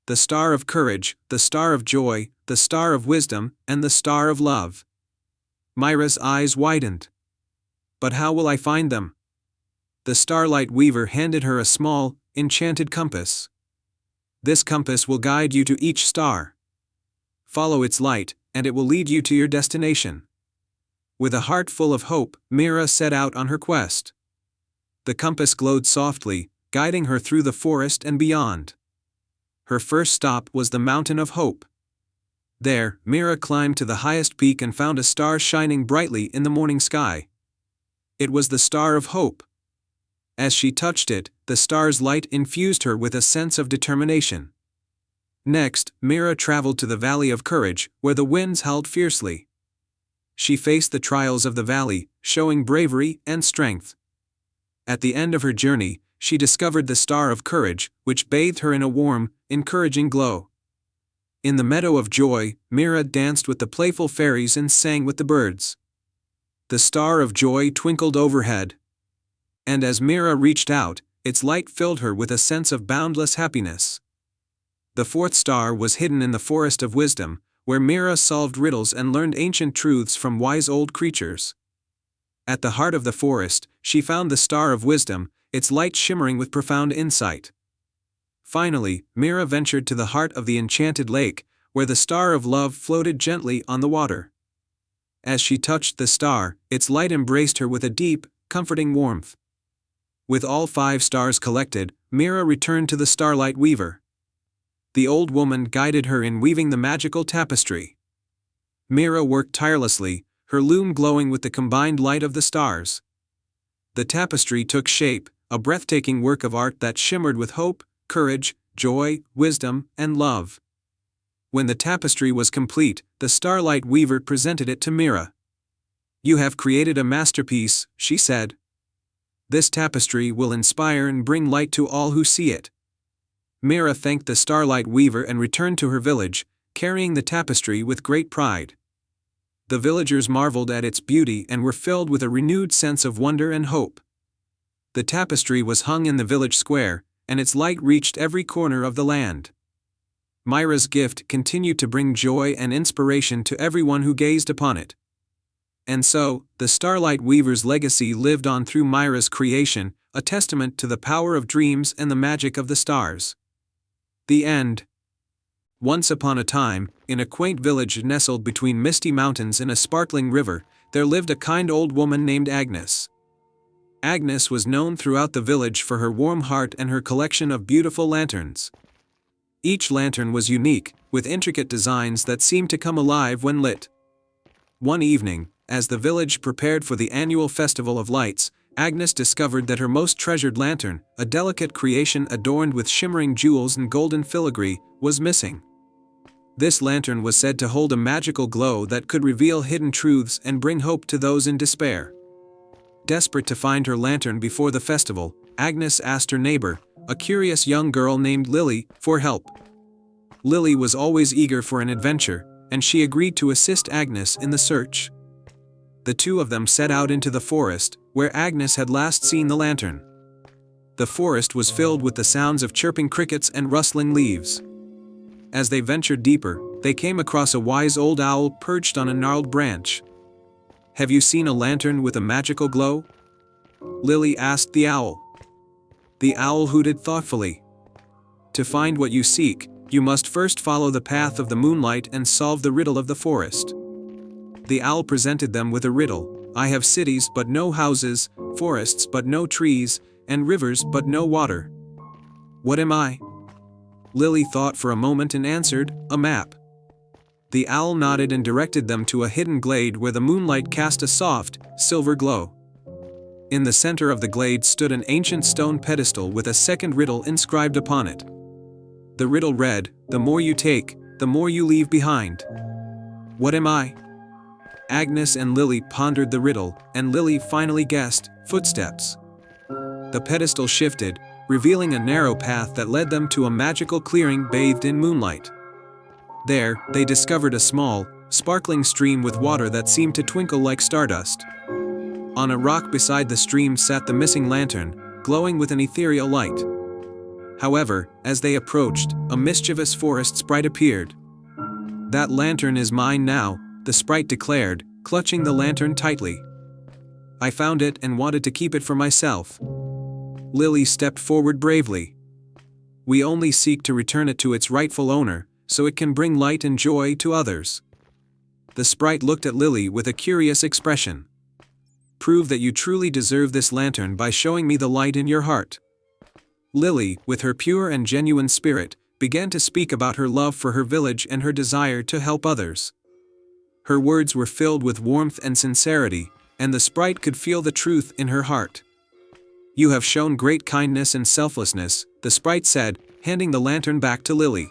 the star of courage, the star of joy, the star of wisdom, and the star of love." Mira's eyes widened. "But how will I find them?" The Starlight Weaver handed her a small, enchanted compass. "This compass will guide you to each star. follow its light, and it will lead you to your destination. With a heart full of hope, Mira set out on her quest. The compass glowed softly, guiding her through the forest and beyond. Her first stop was the Mountain of Hope. There, Mira climbed to the highest peak and found a star shining brightly in the morning sky. It was the Star of Hope. As she touched it, the star's light infused her with a sense of determination. Next, Mira traveled to the Valley of Courage, where the winds howled fiercely. She faced the trials of the valley, showing bravery and strength. At the end of her journey, she discovered the Star of Courage, which bathed her in a warm, encouraging glow. In the Meadow of Joy, Mira danced with the playful fairies and sang with the birds. The Star of Joy twinkled overhead. And as Mira reached out, its light filled her with a sense of boundless happiness. The fourth star was hidden in the Forest of Wisdom, where Mira solved riddles and learned ancient truths from wise old creatures. At the heart of the forest, she found the Star of Wisdom, its light shimmering with profound insight. Finally, Mira ventured to the heart of the enchanted lake, where the Star of Love floated gently on the water. As she touched the star, its light embraced her with a deep, comforting warmth. With all 5 stars collected, Mira returned to the Starlight Weaver. The old woman guided her in weaving the magical tapestry. Mira worked tirelessly, her loom glowing with the combined light of the stars. The tapestry took shape, a breathtaking work of art that shimmered with hope, courage, joy, wisdom, and love. When the tapestry was complete, the Starlight Weaver presented it to Mira. "You have created a masterpiece," she said. "This tapestry will inspire and bring light to all who see it." Mira thanked the Starlight Weaver and returned to her village, carrying the tapestry with great pride. The villagers marveled at its beauty and were filled with a renewed sense of wonder and hope. The tapestry was hung in the village square, and its light reached every corner of the land. Mira's gift continued to bring joy and inspiration to everyone who gazed upon it. And so, the Starlight Weaver's legacy lived on through Mira's creation, a testament to the power of dreams and the magic of the stars. The end. Once upon a time, in a quaint village nestled between misty mountains and a sparkling river, there lived a kind old woman named Agnes. Agnes was known throughout the village for her warm heart and her collection of beautiful lanterns. Each lantern was unique, with intricate designs that seemed to come alive when lit. One evening, as the village prepared for the annual Festival of Lights, Agnes discovered that her most treasured lantern, a delicate creation adorned with shimmering jewels and golden filigree, was missing. This lantern was said to hold a magical glow that could reveal hidden truths and bring hope to those in despair. Desperate to find her lantern before the festival, Agnes asked her neighbor, a curious young girl named Lily, for help. Lily was always eager for an adventure, and she agreed to assist Agnes in the search. The two of them set out into the forest, where Agnes had last seen the lantern. The forest was filled with the sounds of chirping crickets and rustling leaves. As they ventured deeper, they came across a wise old owl perched on a gnarled branch. "Have you seen a lantern with a magical glow?" Lily asked the owl. The owl hooted thoughtfully. "To find what you seek, you must first follow the path of the moonlight and solve the riddle of the forest." The owl presented them with a riddle. "I have cities but no houses, forests but no trees, and rivers but no water. What am I?" Lily thought for a moment and answered, "A map." The owl nodded and directed them to a hidden glade where the moonlight cast a soft, silver glow. In the center of the glade stood an ancient stone pedestal with a second riddle inscribed upon it. The riddle read, "The more you take, the more you leave behind. What am I?" Agnes and Lily pondered the riddle, and Lily finally guessed, "Footsteps." The pedestal shifted, revealing a narrow path that led them to a magical clearing bathed in moonlight. There, they discovered a small, sparkling stream with water that seemed to twinkle like stardust. On a rock beside the stream sat the missing lantern, glowing with an ethereal light. However, as they approached, a mischievous forest sprite appeared. "That lantern is mine now," the sprite declared, clutching the lantern tightly. "I found it and wanted to keep it for myself." Lily stepped forward bravely. "We only seek to return it to its rightful owner, so it can bring light and joy to others. The sprite looked at Lily with a curious expression. Prove that you truly deserve this lantern by showing me the light in your heart. Lily, with her pure and genuine spirit, began to speak about her love for her village and her desire to help others. Her words were filled with warmth and sincerity, and the sprite could feel the truth in her heart. You have shown great kindness and selflessness, the sprite said, handing the lantern back to Lily.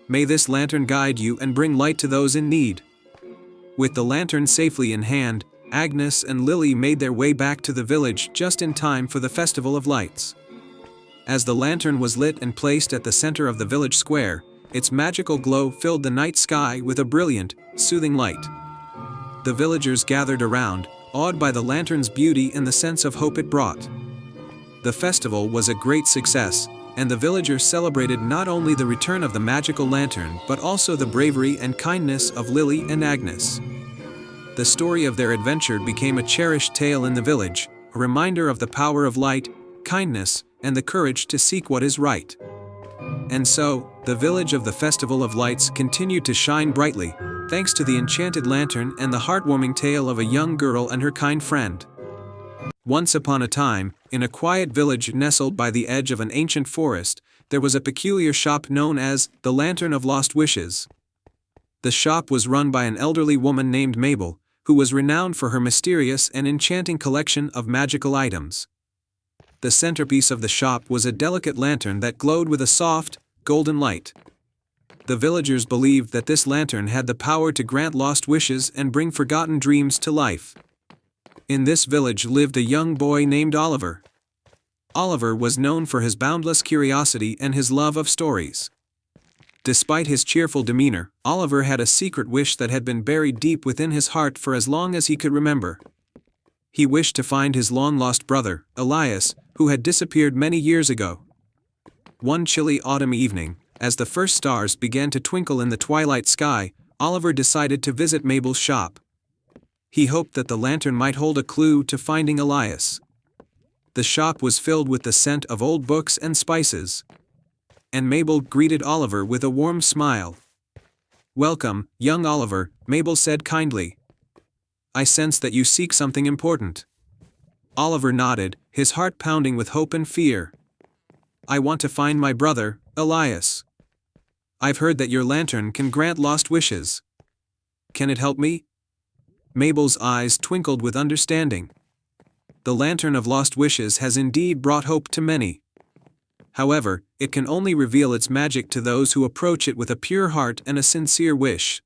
May this lantern guide you and bring light to those in need. With the lantern safely in hand, Agnes and Lily made their way back to the village just in time for the Festival of Lights. As the lantern was lit and placed at the center of the village square, its magical glow filled the night sky with a brilliant, soothing light. The villagers gathered around, awed by the lantern's beauty and the sense of hope it brought. The festival was a great success, and the villagers celebrated not only the return of the magical lantern but also the bravery and kindness of Lily and Agnes. The story of their adventure became a cherished tale in the village, a reminder of the power of light, kindness, and the courage to seek what is right. And so, the village of the Festival of Lights continued to shine brightly, thanks to the enchanted lantern and the heartwarming tale of a young girl and her kind friend. Once upon a time, in a quiet village nestled by the edge of an ancient forest, there was a peculiar shop known as the Lantern of Lost Wishes. The shop was run by an elderly woman named Mabel, who was renowned for her mysterious and enchanting collection of magical items. The centerpiece of the shop was a delicate lantern that glowed with a soft, golden light. The villagers believed that this lantern had the power to grant lost wishes and bring forgotten dreams to life. In this village lived a young boy named Oliver. Oliver was known for his boundless curiosity and his love of stories. Despite his cheerful demeanor, Oliver had a secret wish that had been buried deep within his heart for as long as he could remember. He wished to find his long-lost brother, Elias, who had disappeared many years ago. One chilly autumn evening, as the first stars began to twinkle in the twilight sky, Oliver decided to visit Mabel's shop. He hoped that the lantern might hold a clue to finding Elias. The shop was filled with the scent of old books and spices. And Mabel greeted Oliver with a warm smile. "Welcome, young Oliver," Mabel said kindly. "I sense that you seek something important." Oliver nodded, his heart pounding with hope and fear. "I want to find my brother, Elias. I've heard that your lantern can grant lost wishes. Can it help me?" Mabel's eyes twinkled with understanding. The Lantern of Lost Wishes has indeed brought hope to many. However, it can only reveal its magic to those who approach it with a pure heart and a sincere wish.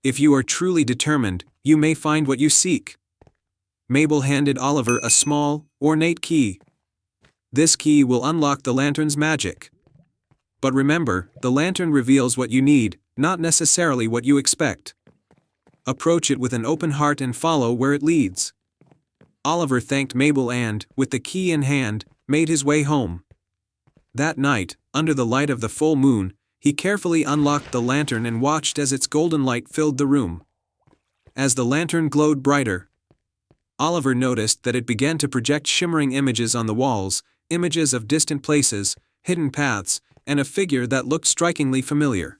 If you are truly determined, you may find what you seek. Mabel handed Oliver a small, ornate key. This key will unlock the lantern's magic. But remember, the lantern reveals what you need, not necessarily what you expect. Approach it with an open heart and follow where it leads. Oliver thanked Mabel and, with the key in hand, made his way home. That night, under the light of the full moon, he carefully unlocked the lantern and watched as its golden light filled the room. As the lantern glowed brighter, Oliver noticed that it began to project shimmering images on the walls, images of distant places, hidden paths, and a figure that looked strikingly familiar.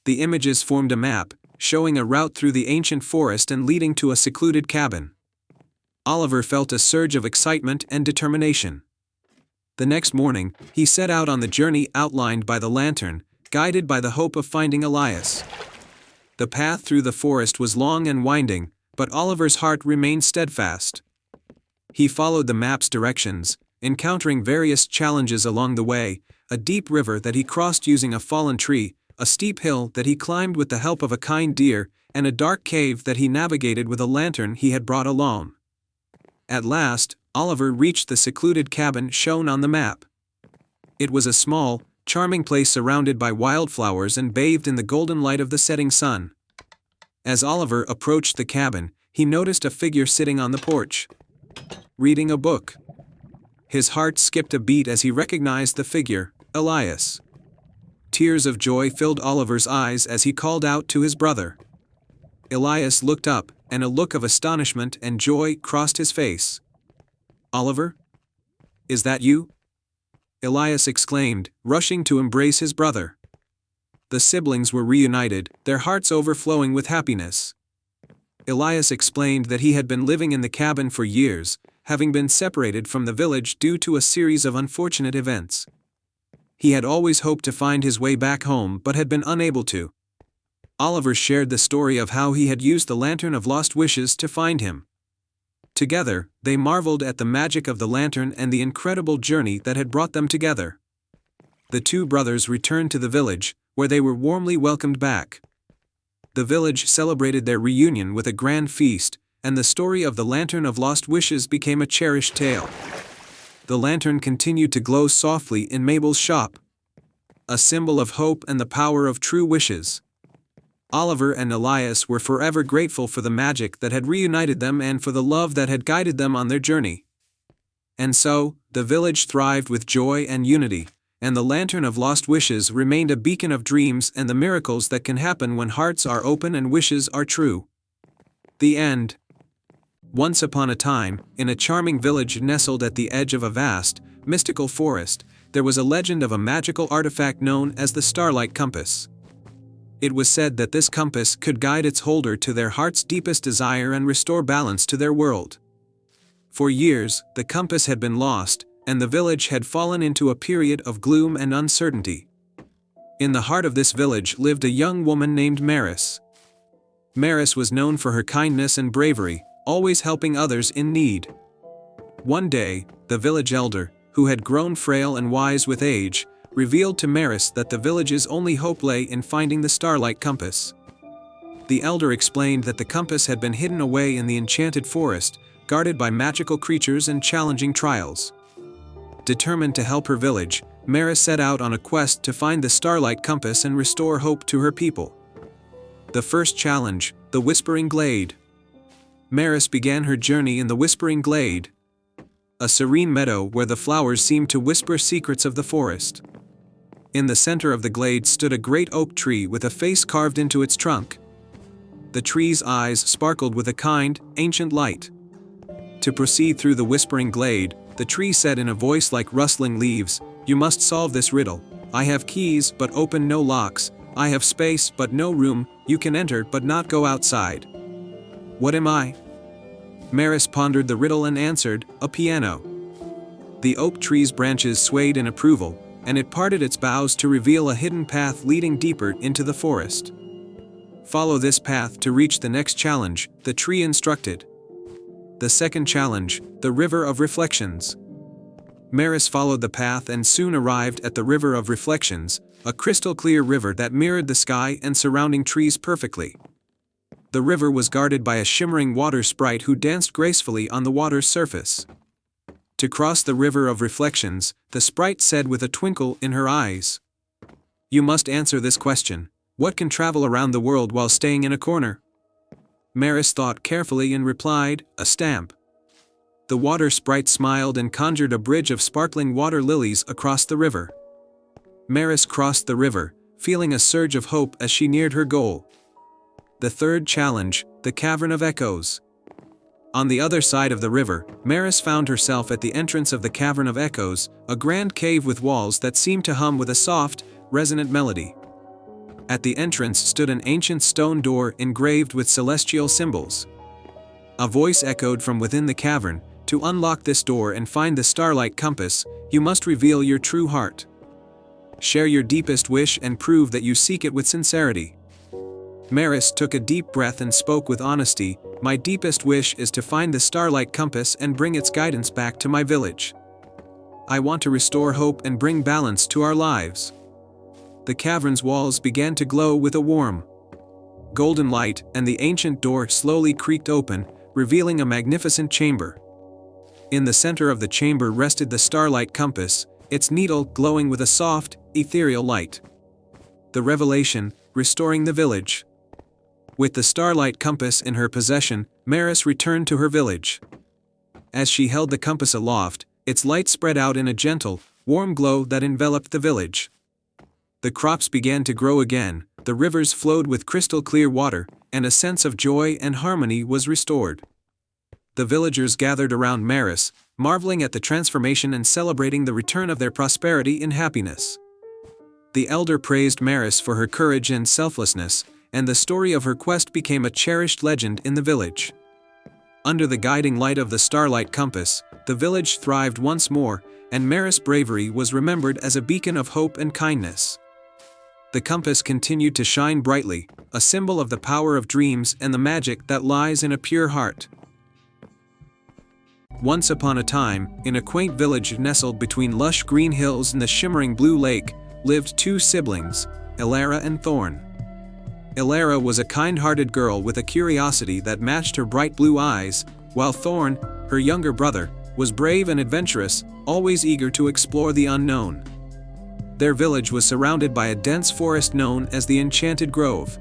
The images formed a map, showing a route through the ancient forest and leading to a secluded cabin. Oliver felt a surge of excitement and determination. The next morning, he set out on the journey outlined by the lantern, guided by the hope of finding Elias. The path through the forest was long and winding, but Oliver's heart remained steadfast. He followed the map's directions, encountering various challenges along the way: a deep river that he crossed using a fallen tree, a steep hill that he climbed with the help of a kind deer, and a dark cave that he navigated with a lantern he had brought along. At last, Oliver reached the secluded cabin shown on the map. It was a small, charming place surrounded by wildflowers and bathed in the golden light of the setting sun. As Oliver approached the cabin, he noticed a figure sitting on the porch, reading a book. His heart skipped a beat as he recognized the figure, Elias. Tears of joy filled Oliver's eyes as he called out to his brother. Elias looked up, and a look of astonishment and joy crossed his face. "Oliver? Is that you?" Elias exclaimed, rushing to embrace his brother. The siblings were reunited, their hearts overflowing with happiness. Elias explained that he had been living in the cabin for years, having been separated from the village due to a series of unfortunate events. He had always hoped to find his way back home but had been unable to. Oliver shared the story of how he had used the Lantern of Lost Wishes to find him. Together, they marveled at the magic of the lantern and the incredible journey that had brought them together. The two brothers returned to the village, where they were warmly welcomed back. The village celebrated their reunion with a grand feast, and the story of the Lantern of Lost Wishes became a cherished tale. The lantern continued to glow softly in Mabel's shop, a symbol of hope and the power of true wishes. Oliver and Elias were forever grateful for the magic that had reunited them and for the love that had guided them on their journey. And so, the village thrived with joy and unity, and the Lantern of Lost Wishes remained a beacon of dreams and the miracles that can happen when hearts are open and wishes are true. The end. Once upon a time, in a charming village nestled at the edge of a vast, mystical forest, there was a legend of a magical artifact known as the Starlight Compass. It was said that this compass could guide its holder to their heart's deepest desire and restore balance to their world. For years, the compass had been lost, and the village had fallen into a period of gloom and uncertainty. In the heart of this village lived a young woman named Maris. Maris was known for her kindness and bravery, always helping others in need. One day, the village elder, who had grown frail and wise with age, revealed to Maris that the village's only hope lay in finding the Starlight Compass. The elder explained that the compass had been hidden away in the enchanted forest, guarded by magical creatures and challenging trials. Determined to help her village, Maris set out on a quest to find the Starlight Compass and restore hope to her people. The first challenge, the Whispering Glade. Maris began her journey in the Whispering Glade, a serene meadow where the flowers seemed to whisper secrets of the forest. In the center of the glade stood a great oak tree with a face carved into its trunk. The tree's eyes sparkled with a kind, ancient light. To proceed through the Whispering Glade, the tree said in a voice like rustling leaves, "You must solve this riddle. I have keys but open no locks. I have space but no room. You can enter but not go outside." What am I? Maris pondered the riddle and answered, "A piano." The oak tree's branches swayed in approval, and it parted its boughs to reveal a hidden path leading deeper into the forest. Follow this path to reach the next challenge, the tree instructed. The second challenge, the River of Reflections. Maris followed the path and soon arrived at the River of Reflections, a crystal-clear river that mirrored the sky and surrounding trees perfectly. The river was guarded by a shimmering water sprite who danced gracefully on the water's surface. To cross the River of Reflections, the sprite said with a twinkle in her eyes, "You must answer this question. What can travel around the world while staying in a corner?" Maris thought carefully and replied, "A stamp." The water sprite smiled and conjured a bridge of sparkling water lilies across the river. Maris crossed the river, feeling a surge of hope as she neared her goal. The third challenge, the Cavern of Echoes. On the other side of the river, Maris found herself at the entrance of the Cavern of Echoes, a grand cave with walls that seemed to hum with a soft, resonant melody. At the entrance stood an ancient stone door engraved with celestial symbols. A voice echoed from within the cavern, "To unlock this door and find the Starlight Compass, you must reveal your true heart. Share your deepest wish and prove that you seek it with sincerity." Maris took a deep breath and spoke with honesty, "My deepest wish is to find the Starlight Compass and bring its guidance back to my village. I want to restore hope and bring balance to our lives." The cavern's walls began to glow with a warm, golden light, and the ancient door slowly creaked open, revealing a magnificent chamber. In the center of the chamber rested the Starlight Compass, its needle glowing with a soft, ethereal light. The revelation, restoring the village. With the Starlight Compass in her possession, Maris returned to her village. As she held the compass aloft, its light spread out in a gentle, warm glow that enveloped the village. The crops began to grow again, the rivers flowed with crystal-clear water, and a sense of joy and harmony was restored. The villagers gathered around Maris, marveling at the transformation and celebrating the return of their prosperity and happiness. The elder praised Maris for her courage and selflessness, and the story of her quest became a cherished legend in the village. Under the guiding light of the starlight compass, the village thrived once more, and Maris' bravery was remembered as a beacon of hope and kindness. The compass continued to shine brightly, a symbol of the power of dreams and the magic that lies in a pure heart. Once upon a time, in a quaint village nestled between lush green hills and the shimmering blue lake, lived two siblings, Elara and Thorn. Elara was a kind-hearted girl with a curiosity that matched her bright blue eyes, while Thorn, her younger brother, was brave and adventurous, always eager to explore the unknown. Their village was surrounded by a dense forest known as the Enchanted Grove.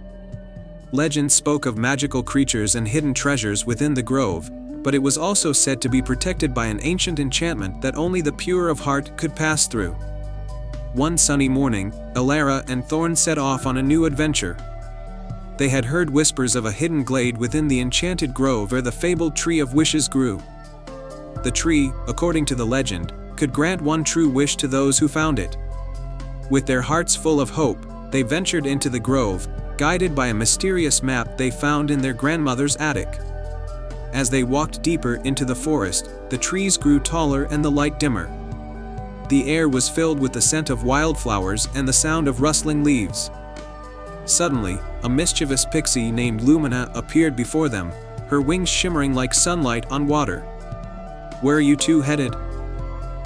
Legends spoke of magical creatures and hidden treasures within the grove, but it was also said to be protected by an ancient enchantment that only the pure of heart could pass through. One sunny morning, Elara and Thorn set off on a new adventure. They had heard whispers of a hidden glade within the Enchanted Grove where the fabled Tree of Wishes grew. The tree, according to the legend, could grant one true wish to those who found it. With their hearts full of hope, they ventured into the grove, guided by a mysterious map they found in their grandmother's attic. As they walked deeper into the forest, the trees grew taller and the light dimmer. The air was filled with the scent of wildflowers and the sound of rustling leaves. Suddenly, a mischievous pixie named Lumina appeared before them, her wings shimmering like sunlight on water. "Where are you two headed?"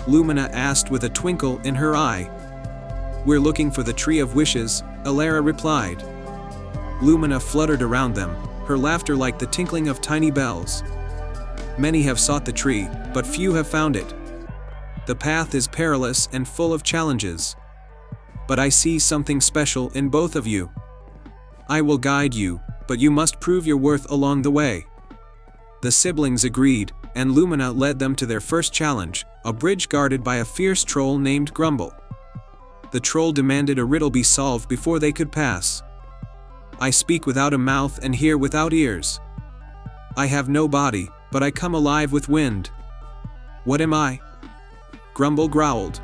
Lumina asked with a twinkle in her eye. "We're looking for the Tree of Wishes," Elara replied. Lumina fluttered around them, her laughter like the tinkling of tiny bells. "Many have sought the tree, but few have found it. The path is perilous and full of challenges. But I see something special in both of you. I will guide you, but you must prove your worth along the way." The siblings agreed, and Lumina led them to their first challenge, a bridge guarded by a fierce troll named Grumble. The troll demanded a riddle be solved before they could pass. "I speak without a mouth and hear without ears. I have no body, but I come alive with wind. What am I?" Grumble growled.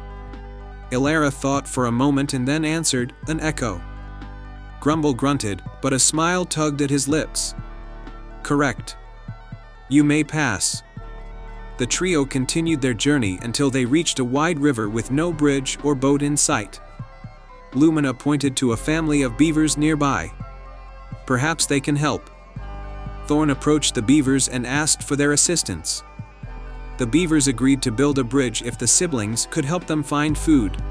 Elara thought for a moment and then answered, "An echo." Grumble grunted, but a smile tugged at his lips. "Correct. You may pass." The trio continued their journey until they reached a wide river with no bridge or boat in sight. Lumina pointed to a family of beavers nearby. "Perhaps they can help." Thorn approached the beavers and asked for their assistance. The beavers agreed to build a bridge if the siblings could help them find food.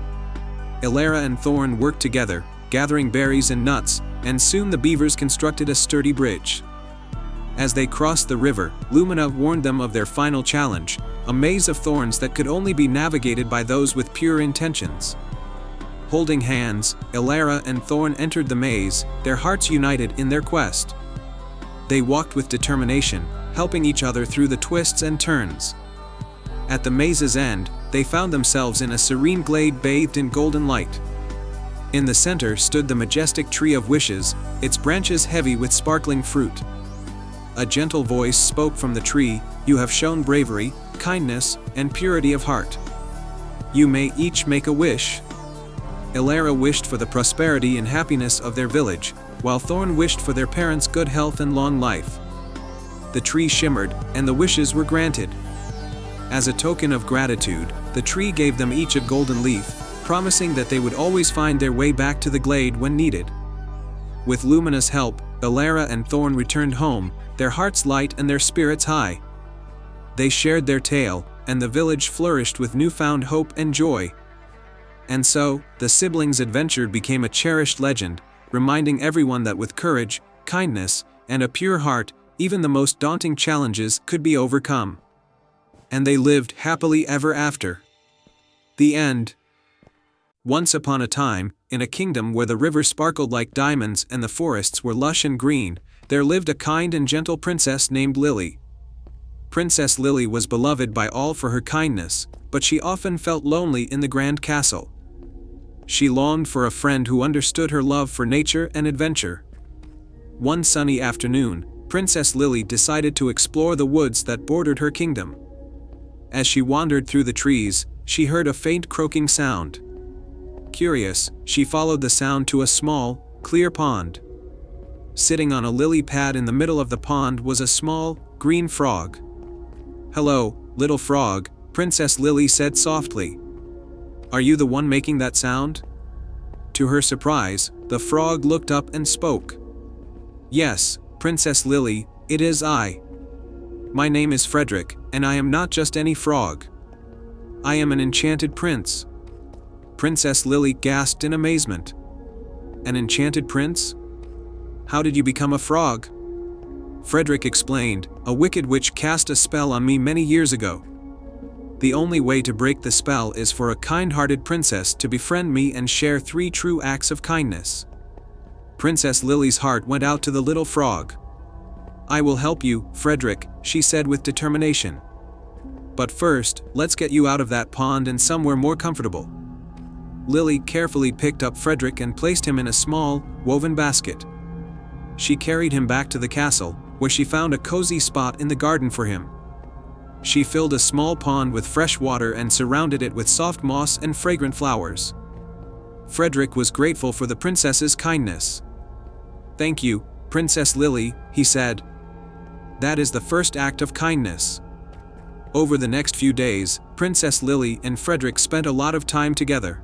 Elara and Thorn worked together, gathering berries and nuts, and soon the beavers constructed a sturdy bridge. As they crossed the river, Lumina warned them of their final challenge, a maze of thorns that could only be navigated by those with pure intentions. Holding hands, Elara and Thorn entered the maze, their hearts united in their quest. They walked with determination, helping each other through the twists and turns. At the maze's end, they found themselves in a serene glade bathed in golden light. In the center stood the majestic Tree of Wishes, its branches heavy with sparkling fruit. A gentle voice spoke from the tree, "You have shown bravery, kindness, and purity of heart. You may each make a wish." Elara wished for the prosperity and happiness of their village, while Thorn wished for their parents' good health and long life. The tree shimmered, and the wishes were granted. As a token of gratitude, the tree gave them each a golden leaf, promising that they would always find their way back to the glade when needed. With Lumina's help, Elara and Thorn returned home, their hearts light and their spirits high. They shared their tale, and the village flourished with newfound hope and joy. And so, the siblings' adventure became a cherished legend, reminding everyone that with courage, kindness, and a pure heart, even the most daunting challenges could be overcome. And they lived happily ever after. The end. Once upon a time, in a kingdom where the river sparkled like diamonds and the forests were lush and green, there lived a kind and gentle princess named Lily. Princess Lily was beloved by all for her kindness, but she often felt lonely in the grand castle. She longed for a friend who understood her love for nature and adventure. One sunny afternoon, Princess Lily decided to explore the woods that bordered her kingdom. As she wandered through the trees, she heard a faint croaking sound. Curious, she followed the sound to a small, clear pond. Sitting on a lily pad in the middle of the pond was a small, green frog. "Hello, little frog," Princess Lily said softly. "Are you the one making that sound?" To her surprise, the frog looked up and spoke. "Yes, Princess Lily, it is I. My name is Frederick, and I am not just any frog. I am an enchanted prince." Princess Lily gasped in amazement. "An enchanted prince? How did you become a frog?" Frederick explained, "A wicked witch cast a spell on me many years ago. The only way to break the spell is for a kind-hearted princess to befriend me and share 3 true acts of kindness." Princess Lily's heart went out to the little frog. "I will help you, Frederick," she said with determination. "But first, let's get you out of that pond and somewhere more comfortable." Lily carefully picked up Frederick and placed him in a small, woven basket. She carried him back to the castle, where she found a cozy spot in the garden for him. She filled a small pond with fresh water and surrounded it with soft moss and fragrant flowers. Frederick was grateful for the princess's kindness. "Thank you, Princess Lily," he said. "That is the first act of kindness." Over the next few days, Princess Lily and Frederick spent a lot of time together.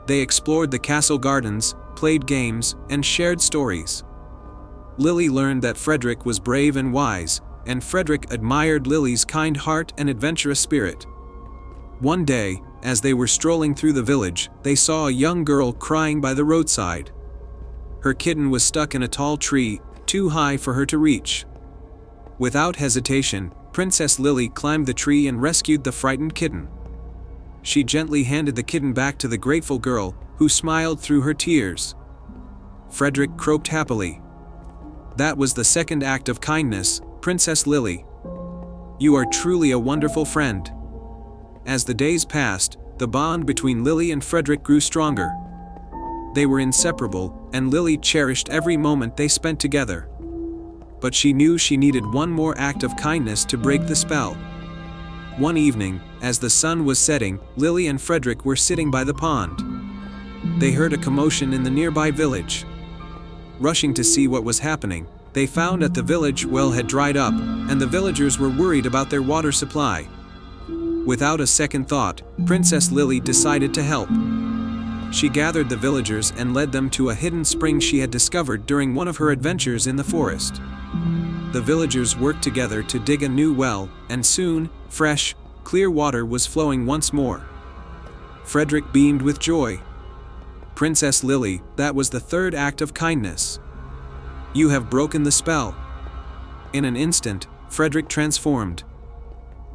They explored the castle gardens, played games, and shared stories. Lily learned that Frederick was brave and wise, and Frederick admired Lily's kind heart and adventurous spirit. One day, as they were strolling through the village, they saw a young girl crying by the roadside. Her kitten was stuck in a tall tree, too high for her to reach. Without hesitation, Princess Lily climbed the tree and rescued the frightened kitten. She gently handed the kitten back to the grateful girl, who smiled through her tears. Frederick croaked happily. "That was the second act of kindness, Princess Lily. You are truly a wonderful friend." As the days passed, the bond between Lily and Frederick grew stronger. They were inseparable, and Lily cherished every moment they spent together. But she knew she needed one more act of kindness to break the spell. One evening, as the sun was setting, Lily and Frederick were sitting by the pond. They heard a commotion in the nearby village. Rushing to see what was happening, they found that the village well had dried up, and the villagers were worried about their water supply. Without a second thought, Princess Lily decided to help. She gathered the villagers and led them to a hidden spring she had discovered during one of her adventures in the forest. The villagers worked together to dig a new well, and soon, fresh, clear water was flowing once more. Frederick beamed with joy. "Princess Lily, that was the third act of kindness. You have broken the spell." In an instant, Frederick transformed.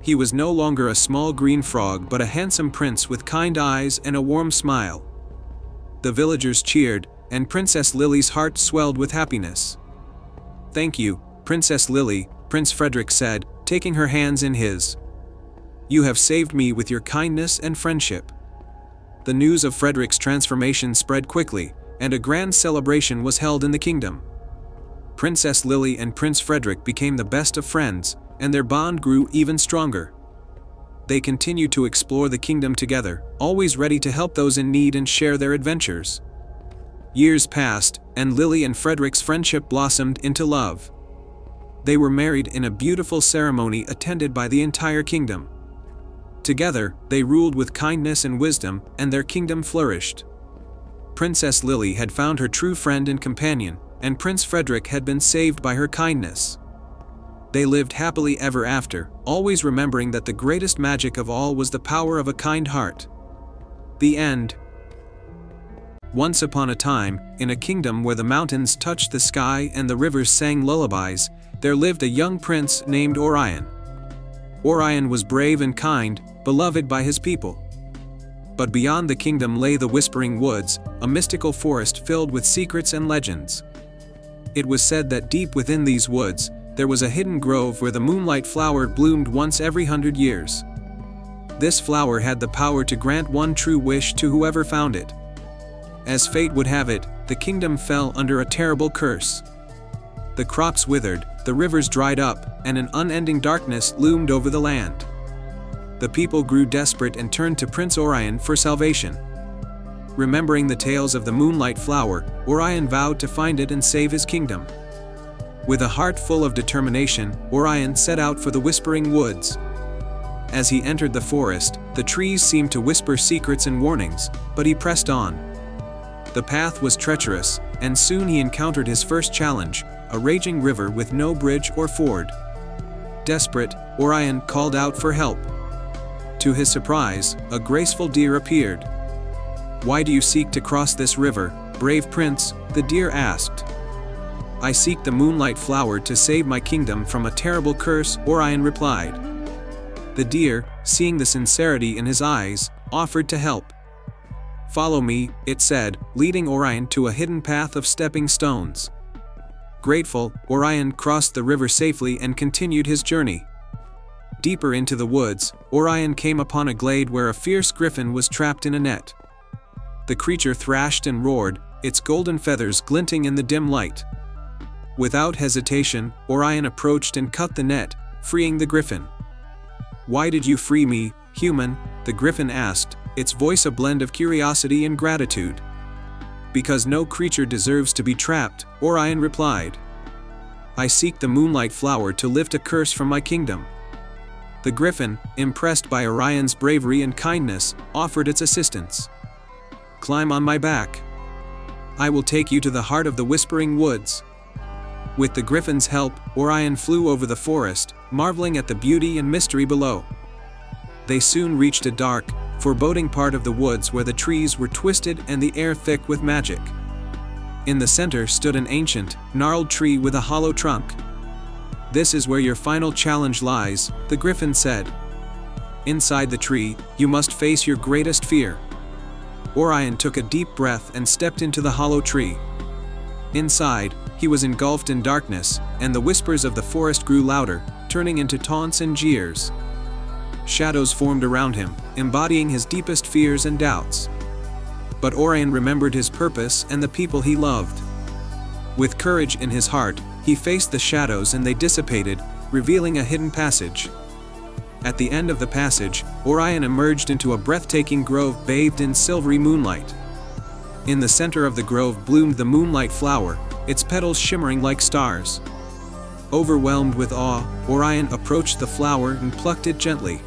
He was no longer a small green frog but a handsome prince with kind eyes and a warm smile. The villagers cheered, and Princess Lily's heart swelled with happiness. "Thank you, Princess Lily," Prince Frederick said, taking her hands in his. "You have saved me with your kindness and friendship." The news of Frederick's transformation spread quickly, and a grand celebration was held in the kingdom. Princess Lily and Prince Frederick became the best of friends, and their bond grew even stronger. They continued to explore the kingdom together, always ready to help those in need and share their adventures. Years passed, and Lily and Frederick's friendship blossomed into love. They were married in a beautiful ceremony attended by the entire kingdom. Together, they ruled with kindness and wisdom, and their kingdom flourished. Princess Lily had found her true friend and companion, and Prince Frederick had been saved by her kindness. They lived happily ever after, always remembering that the greatest magic of all was the power of a kind heart. The end. Once upon a time, in a kingdom where the mountains touched the sky and the rivers sang lullabies, there lived a young prince named Orion. Orion was brave and kind, beloved by his people. But beyond the kingdom lay the Whispering Woods, a mystical forest filled with secrets and legends. It was said that deep within these woods, there was a hidden grove where the moonlight flower bloomed once every 100 years. This flower had the power to grant one true wish to whoever found it. As fate would have it, the kingdom fell under a terrible curse. The crops withered, the rivers dried up, and an unending darkness loomed over the land. The people grew desperate and turned to Prince Orion for salvation. remembering the tales of the moonlight flower, Orion vowed to find it and save his kingdom. With a heart full of determination, Orion set out for the Whispering Woods. As he entered the forest, the trees seemed to whisper secrets and warnings, but he pressed on. The path was treacherous, and soon he encountered his first challenge, a raging river with no bridge or ford. Desperate, Orion called out for help. To his surprise, a graceful deer appeared. "Why do you seek to cross this river, brave prince?" the deer asked. "I seek the moonlight flower to save my kingdom from a terrible curse," Orion replied. The deer, seeing the sincerity in his eyes, offered to help. "Follow me," it said, leading Orion to a hidden path of stepping stones. Grateful, Orion crossed the river safely and continued his journey. Deeper into the woods, Orion came upon a glade where a fierce griffin was trapped in a net. The creature thrashed and roared, its golden feathers glinting in the dim light. Without hesitation, Orion approached and cut the net, freeing the griffin. "Why did you free me, human?" the griffin asked, its voice a blend of curiosity and gratitude. "Because no creature deserves to be trapped," Orion replied. "I seek the moonlight flower to lift a curse from my kingdom." The griffin, impressed by Orion's bravery and kindness, offered its assistance. "Climb on my back. I will take you to the heart of the Whispering Woods." With the griffin's help, Orion flew over the forest, marveling at the beauty and mystery below. They soon reached a dark, foreboding part of the woods where the trees were twisted and the air thick with magic. In the center stood an ancient, gnarled tree with a hollow trunk. "This is where your final challenge lies," the griffin said. "Inside the tree, you must face your greatest fear." Orion took a deep breath and stepped into the hollow tree. Inside, he was engulfed in darkness, and the whispers of the forest grew louder, turning into taunts and jeers. Shadows formed around him, embodying his deepest fears and doubts. But Orion remembered his purpose and the people he loved. With courage in his heart, he faced the shadows and they dissipated, revealing a hidden passage. At the end of the passage, Orion emerged into a breathtaking grove bathed in silvery moonlight. In the center of the grove bloomed the moonlight flower, its petals shimmering like stars. Overwhelmed with awe, Orion approached the flower and plucked it gently.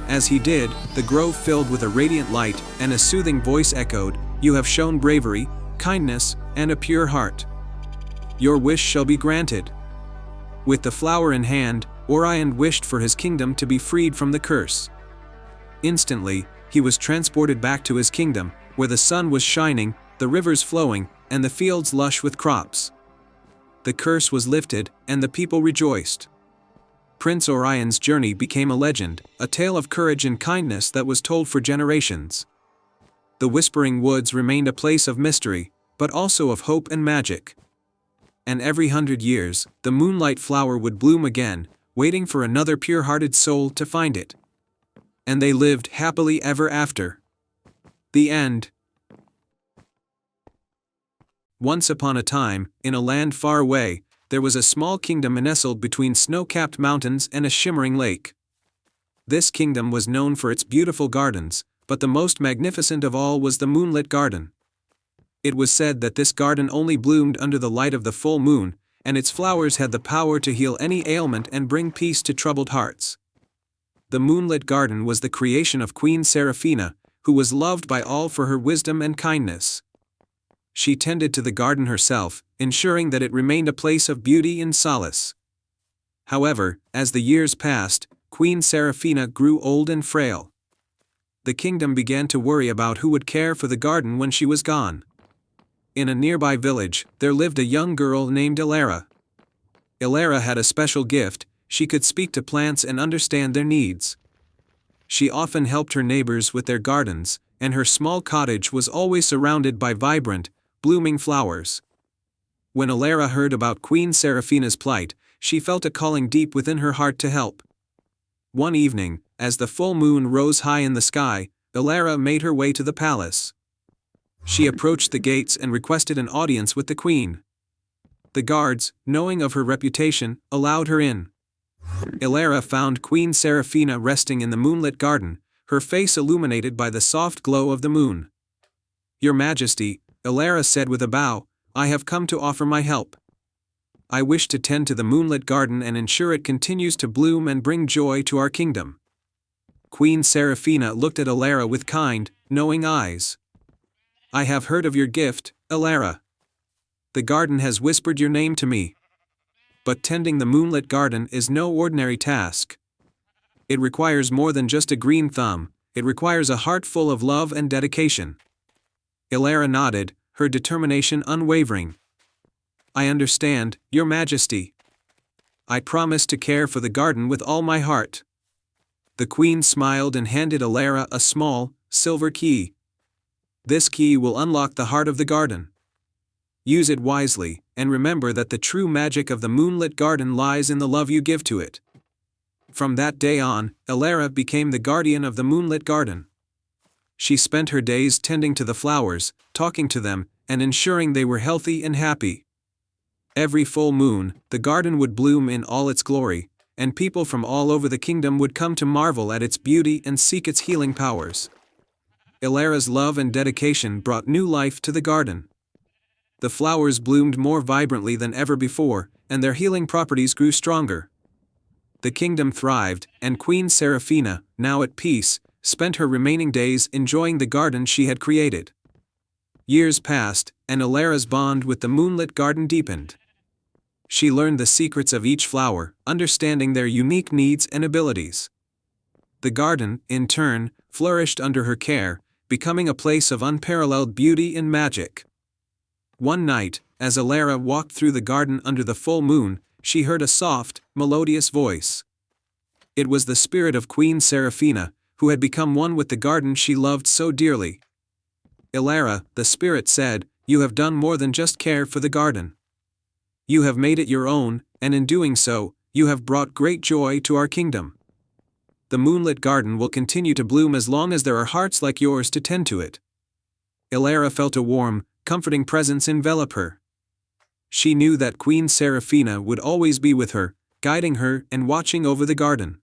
As he did, the grove filled with a radiant light, and a soothing voice echoed, "You have shown bravery, kindness, and a pure heart. Your wish shall be granted." With the flower in hand, Orion wished for his kingdom to be freed from the curse. Instantly, he was transported back to his kingdom, where the sun was shining, the rivers flowing, and the fields lush with crops. The curse was lifted, and the people rejoiced. Prince Orion's journey became a legend, a tale of courage and kindness that was told for generations. The Whispering Woods remained a place of mystery, but also of hope and magic. And every 100 years, the moonlight flower would bloom again, waiting for another pure-hearted soul to find it. And they lived happily ever after. The end. Once upon a time, in a land far away, there was a small kingdom nestled between snow-capped mountains and a shimmering lake. This kingdom was known for its beautiful gardens, but the most magnificent of all was the moonlit garden. It was said that this garden only bloomed under the light of the full moon, and its flowers had the power to heal any ailment and bring peace to troubled hearts. The moonlit garden was the creation of Queen Seraphina, who was loved by all for her wisdom and kindness. She tended to the garden herself, ensuring that it remained a place of beauty and solace. However, as the years passed, Queen Seraphina grew old and frail. The kingdom began to worry about who would care for the garden when she was gone. In a nearby village, there lived a young girl named Elara. Elara had a special gift: she could speak to plants and understand their needs. She often helped her neighbors with their gardens, and her small cottage was always surrounded by vibrant, blooming flowers. When Elara heard about Queen Seraphina's plight, she felt a calling deep within her heart to help. One evening, as the full moon rose high in the sky, Elara made her way to the palace. She approached the gates and requested an audience with the queen. The guards, knowing of her reputation, allowed her in. Elara found Queen Seraphina resting in the moonlit garden, her face illuminated by the soft glow of the moon. "Your Majesty," Elara said with a bow, "I have come to offer my help. I wish to tend to the moonlit garden and ensure it continues to bloom and bring joy to our kingdom." Queen Seraphina looked at Elara with kind, knowing eyes. "I have heard of your gift, Elara. The garden has whispered your name to me. But tending the moonlit garden is no ordinary task. It requires more than just a green thumb, it requires a heart full of love and dedication." Elara nodded, her determination unwavering. "I understand, Your Majesty. I promise to care for the garden with all my heart." The queen smiled and handed Elara a small, silver key. "This key will unlock the heart of the garden. Use it wisely, and remember that the true magic of the moonlit garden lies in the love you give to it." From that day on, Elara became the guardian of the moonlit garden. She spent her days tending to the flowers, talking to them, and ensuring they were healthy and happy. Every full moon, the garden would bloom in all its glory, and people from all over the kingdom would come to marvel at its beauty and seek its healing powers. Elara's love and dedication brought new life to the garden. The flowers bloomed more vibrantly than ever before, and their healing properties grew stronger. The kingdom thrived, and Queen Seraphina, now at peace, spent her remaining days enjoying the garden she had created. Years passed, and Elara's bond with the moonlit garden deepened. She learned the secrets of each flower, understanding their unique needs and abilities. The garden, in turn, flourished under her care, becoming a place of unparalleled beauty and magic. One night, as Elara walked through the garden under the full moon, she heard a soft, melodious voice. It was the spirit of Queen Seraphina, who had become one with the garden she loved so dearly. "Elara," the spirit said, "you have done more than just care for the garden. You have made it your own, and in doing so, you have brought great joy to our kingdom. The moonlit garden will continue to bloom as long as there are hearts like yours to tend to it." Elara felt a warm, comforting presence envelop her. She knew that Queen Seraphina would always be with her, guiding her and watching over the garden.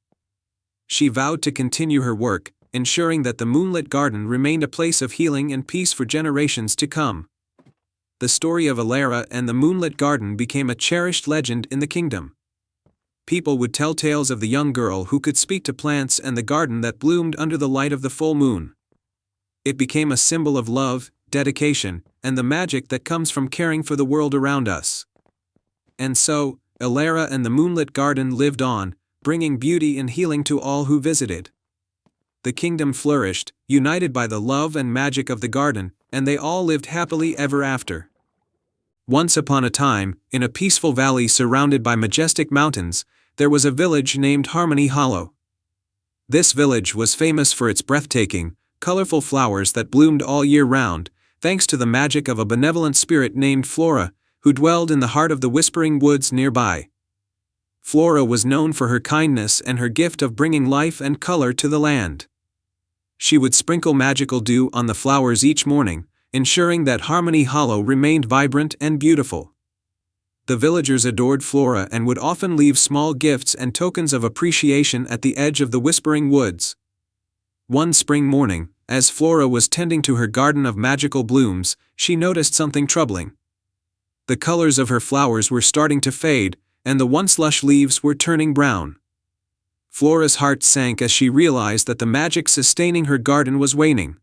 She vowed to continue her work, ensuring that the moonlit garden remained a place of healing and peace for generations to come. The story of Elara and the moonlit garden became a cherished legend in the kingdom. People would tell tales of the young girl who could speak to plants and the garden that bloomed under the light of the full moon. It became a symbol of love, dedication, and the magic that comes from caring for the world around us. And so, Elara and the moonlit garden lived on, bringing beauty and healing to all who visited. The kingdom flourished, united by the love and magic of the garden, and they all lived happily ever after. Once upon a time, in a peaceful valley surrounded by majestic mountains, there was a village named Harmony Hollow. This village was famous for its breathtaking, colorful flowers that bloomed all year round, thanks to the magic of a benevolent spirit named Flora, who dwelled in the heart of the Whispering Woods nearby. Flora was known for her kindness and her gift of bringing life and color to the land. She would sprinkle magical dew on the flowers each morning, ensuring that Harmony Hollow remained vibrant and beautiful. The villagers adored Flora and would often leave small gifts and tokens of appreciation at the edge of the Whispering Woods. One spring morning, as Flora was tending to her garden of magical blooms, she noticed something troubling. The colors of her flowers were starting to fade, and the once lush leaves were turning brown. Flora's heart sank as she realized that the magic sustaining her garden was waning.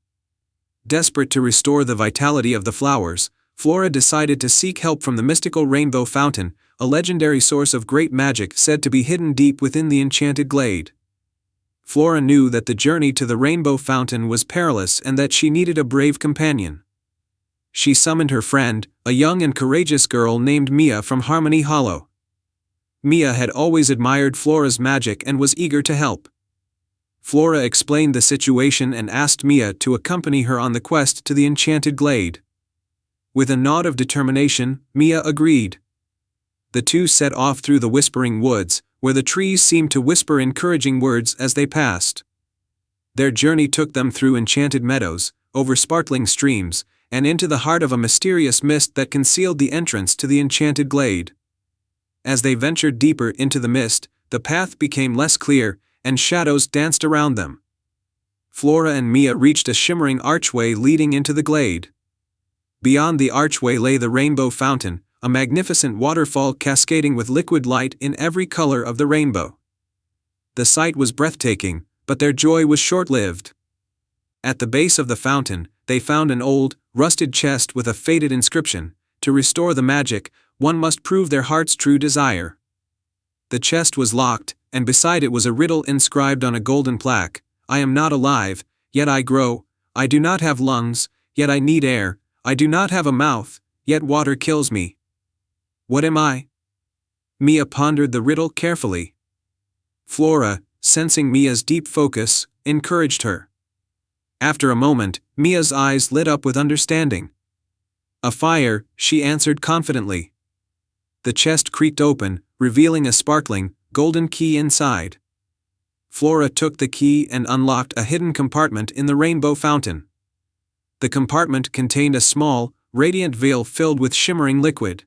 Desperate to restore the vitality of the flowers, Flora decided to seek help from the mystical Rainbow Fountain, a legendary source of great magic said to be hidden deep within the enchanted glade. Flora knew that the journey to the Rainbow Fountain was perilous and that she needed a brave companion. She summoned her friend, a young and courageous girl named Mia from Harmony Hollow. Mia had always admired Flora's magic and was eager to help. Flora explained the situation and asked Mia to accompany her on the quest to the enchanted glade. With a nod of determination, Mia agreed. The two set off through the Whispering Woods, where the trees seemed to whisper encouraging words as they passed. Their journey took them through enchanted meadows, over sparkling streams, and into the heart of a mysterious mist that concealed the entrance to the enchanted glade. As they ventured deeper into the mist, the path became less clear, and shadows danced around them. Flora and Mia reached a shimmering archway leading into the glade. Beyond the archway lay the rainbow fountain, a magnificent waterfall cascading with liquid light in every color of the rainbow. The sight was breathtaking, but their joy was short-lived. At the base of the fountain, they found an old, rusted chest with a faded inscription: "To restore the magic, one must prove their heart's true desire." The chest was locked, and beside it was a riddle inscribed on a golden plaque: "I am not alive, yet I grow. I do not have lungs, yet I need air. I do not have a mouth, yet water kills me. What am I?" Mia pondered the riddle carefully. Flora, sensing Mia's deep focus, encouraged her. After a moment, Mia's eyes lit up with understanding. "A fire," she answered confidently. The chest creaked open, revealing a sparkling, golden key inside. Flora took the key and unlocked a hidden compartment in the rainbow fountain. The compartment contained a small, radiant vial filled with shimmering liquid.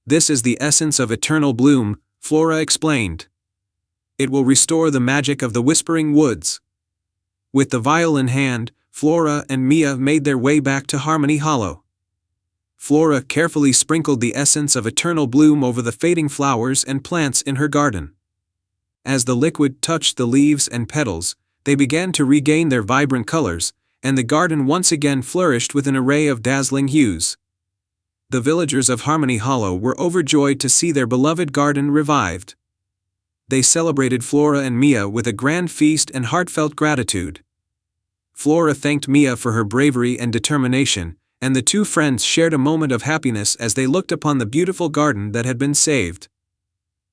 "This is the essence of eternal bloom," Flora explained. "It will restore the magic of the Whispering Woods." With the vial in hand, Flora and Mia made their way back to Harmony Hollow. Flora carefully sprinkled the essence of eternal bloom over the fading flowers and plants in her garden. As the liquid touched the leaves and petals, they began to regain their vibrant colors, and the garden once again flourished with an array of dazzling hues. The villagers of Harmony Hollow were overjoyed to see their beloved garden revived. They celebrated Flora and Mia with a grand feast and heartfelt gratitude. Flora thanked Mia for her bravery and determination, and the two friends shared a moment of happiness as they looked upon the beautiful garden that had been saved.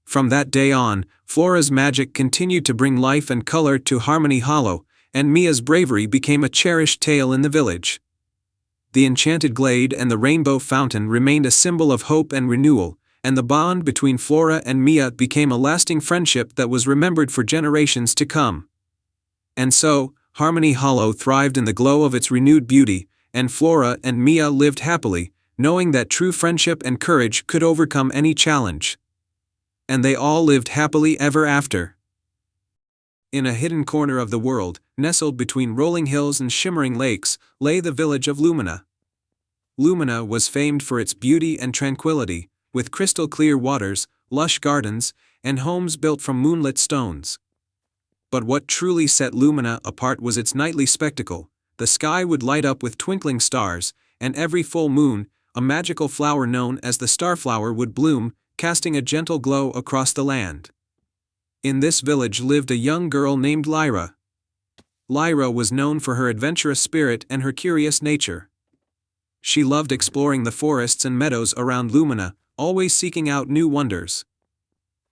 From that day on, Flora's magic continued to bring life and color to Harmony Hollow, and Mia's bravery became a cherished tale in the village. The enchanted glade and the rainbow fountain remained a symbol of hope and renewal, and the bond between Flora and Mia became a lasting friendship that was remembered for generations to come. And so, Harmony Hollow thrived in the glow of its renewed beauty, and Flora and Mia lived happily, knowing that true friendship and courage could overcome any challenge. And they all lived happily ever after. In a hidden corner of the world, nestled between rolling hills and shimmering lakes, lay the village of Lumina. Lumina was famed for its beauty and tranquility, with crystal-clear waters, lush gardens, and homes built from moonlit stones. But what truly set Lumina apart was its nightly spectacle. The sky would light up with twinkling stars, and every full moon, a magical flower known as the starflower would bloom, casting a gentle glow across the land. In this village lived a young girl named Lyra. Lyra was known for her adventurous spirit and her curious nature. She loved exploring the forests and meadows around Lumina, always seeking out new wonders.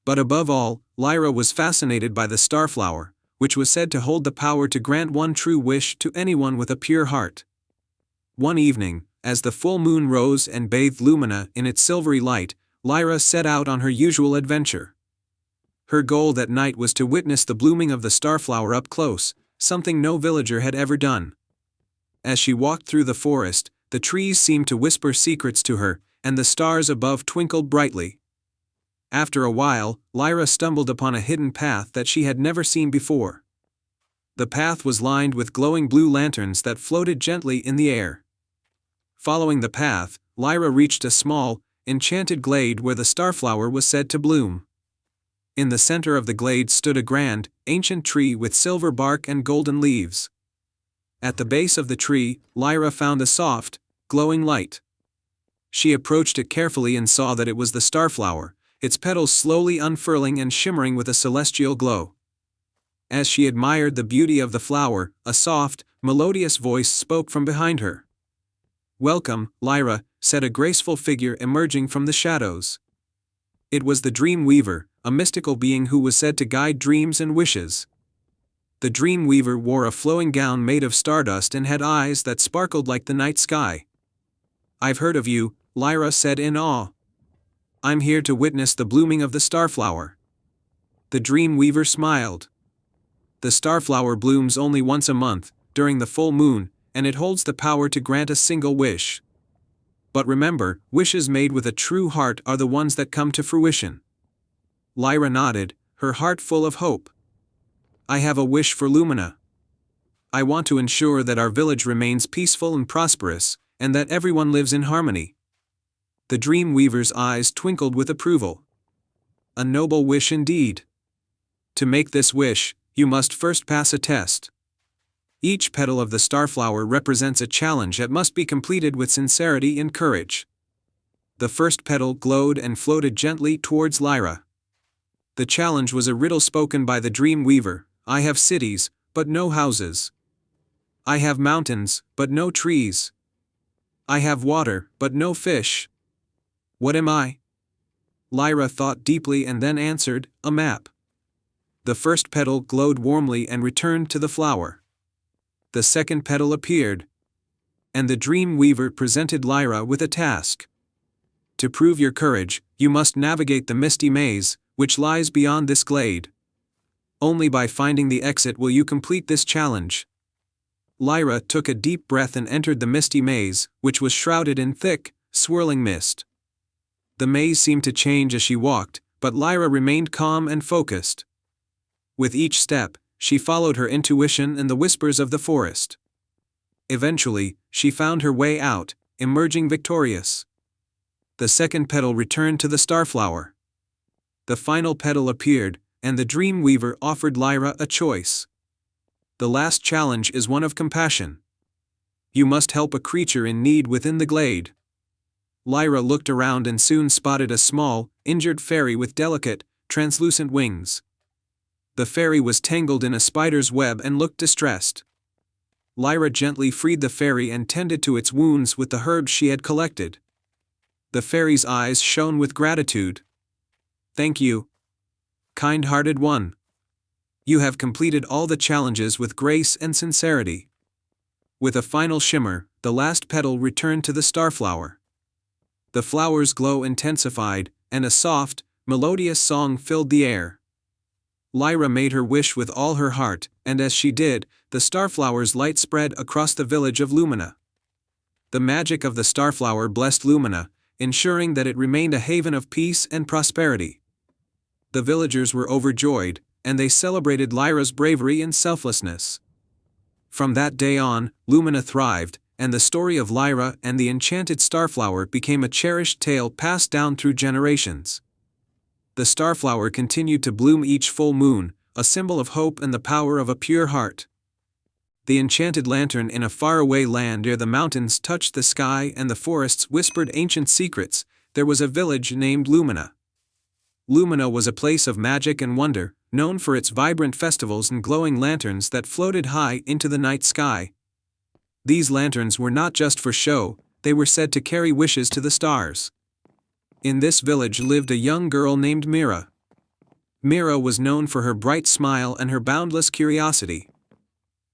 But above all, Lyra was fascinated by the starflower, which was said to hold the power to grant one true wish to anyone with a pure heart. One evening, as the full moon rose and bathed Lumina in its silvery light, Lyra set out on her usual adventure. Her goal that night was to witness the blooming of the starflower up close, something no villager had ever done. As she walked through the forest, the trees seemed to whisper secrets to her, and the stars above twinkled brightly. After a while, Lyra stumbled upon a hidden path that she had never seen before. The path was lined with glowing blue lanterns that floated gently in the air. Following the path, Lyra reached a small, enchanted glade where the starflower was said to bloom. In the center of the glade stood a grand, ancient tree with silver bark and golden leaves. At the base of the tree, Lyra found a soft, glowing light. She approached it carefully and saw that it was the starflower, its petals slowly unfurling and shimmering with a celestial glow. As she admired the beauty of the flower, a soft, melodious voice spoke from behind her. "Welcome, Lyra," said a graceful figure emerging from the shadows. It was the Dream Weaver, a mystical being who was said to guide dreams and wishes. The Dream Weaver wore a flowing gown made of stardust and had eyes that sparkled like the night sky. "I've heard of you," Lyra said in awe. "I'm here to witness the blooming of the starflower." The Dream Weaver smiled. "The starflower blooms only once a month, during the full moon, and it holds the power to grant a single wish. But remember, wishes made with a true heart are the ones that come to fruition." Lyra nodded, her heart full of hope. "I have a wish for Lumina. I want to ensure that our village remains peaceful and prosperous, and that everyone lives in harmony. The dream weaver's eyes twinkled with approval. A noble wish indeed. To make this wish, you must first pass a test. Each petal of the starflower represents a challenge that must be completed with sincerity and courage. The first petal glowed and floated gently towards Lyra. The challenge was a riddle spoken by the dream weaver. I have cities, but no houses. I have mountains, but no trees. I have water, but no fish. What am I? Lyra thought deeply and then answered, a map. The first petal glowed warmly and returned to the flower. The second petal appeared, and the dream weaver presented Lyra with a task. To prove your courage, you must navigate the misty maze, which lies beyond this glade. Only by finding the exit will you complete this challenge. Lyra took a deep breath and entered the misty maze, which was shrouded in thick, swirling mist. The maze seemed to change as she walked, but Lyra remained calm and focused. With each step, she followed her intuition and the whispers of the forest. Eventually, she found her way out, emerging victorious. The second petal returned to the starflower. The final petal appeared, and the dream weaver offered Lyra a choice. The last challenge is one of compassion. You must help a creature in need within the glade. Lyra looked around and soon spotted a small, injured fairy with delicate, translucent wings. The fairy was tangled in a spider's web and looked distressed. Lyra gently freed the fairy and tended to its wounds with the herbs she had collected. The fairy's eyes shone with gratitude. Thank you, kind-hearted one. You have completed all the challenges with grace and sincerity. With a final shimmer, the last petal returned to the starflower. The flower's glow intensified, and a soft, melodious song filled the air. Lyra made her wish with all her heart, and as she did, the starflower's light spread across the village of Lumina. The magic of the starflower blessed Lumina, ensuring that it remained a haven of peace and prosperity. The villagers were overjoyed, and they celebrated Lyra's bravery and selflessness. From that day on, Lumina thrived, and the story of Lyra and the enchanted starflower became a cherished tale passed down through generations. The starflower continued to bloom each full moon, a symbol of hope and the power of a pure heart. The enchanted lantern in a faraway land near the mountains touched the sky and the forests whispered ancient secrets. There was a village named Lumina. Lumina was a place of magic and wonder, known for its vibrant festivals and glowing lanterns that floated high into the night sky. These lanterns were not just for show, they were said to carry wishes to the stars. In this village lived a young girl named Mira. Mira was known for her bright smile and her boundless curiosity.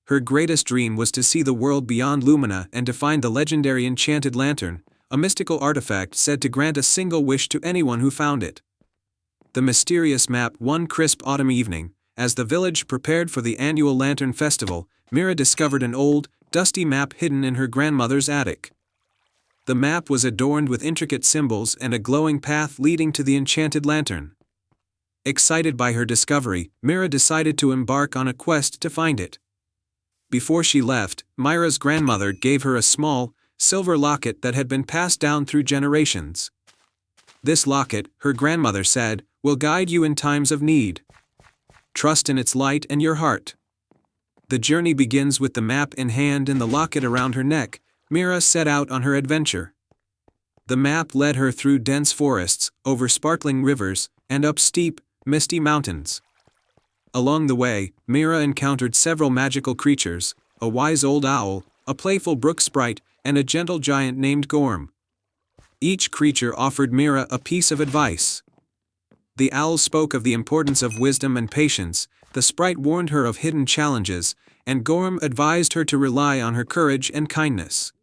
Her greatest dream was to see the world beyond Lumina and to find the legendary enchanted lantern, a mystical artifact said to grant a single wish to anyone who found it. The mysterious map. One crisp autumn evening, as the village prepared for the annual Lantern Festival, Mira discovered an old, dusty map hidden in her grandmother's attic. The map was adorned with intricate symbols and a glowing path leading to the enchanted lantern. Excited by her discovery, Mira decided to embark on a quest to find it. Before she left, Mira's grandmother gave her a small, silver locket that had been passed down through generations. This locket, her grandmother said, will guide you in times of need. Trust in its light and your heart. The journey begins with the map in hand and the locket around her neck. Mira set out on her adventure. The map led her through dense forests, over sparkling rivers, and up steep, misty mountains. Along the way, Mira encountered several magical creatures, a wise old owl, a playful brook sprite, and a gentle giant named Gorm. Each creature offered Mira a piece of advice. The owl spoke of the importance of wisdom and patience, the sprite warned her of hidden challenges, and Gorm advised her to rely on her courage and kindness.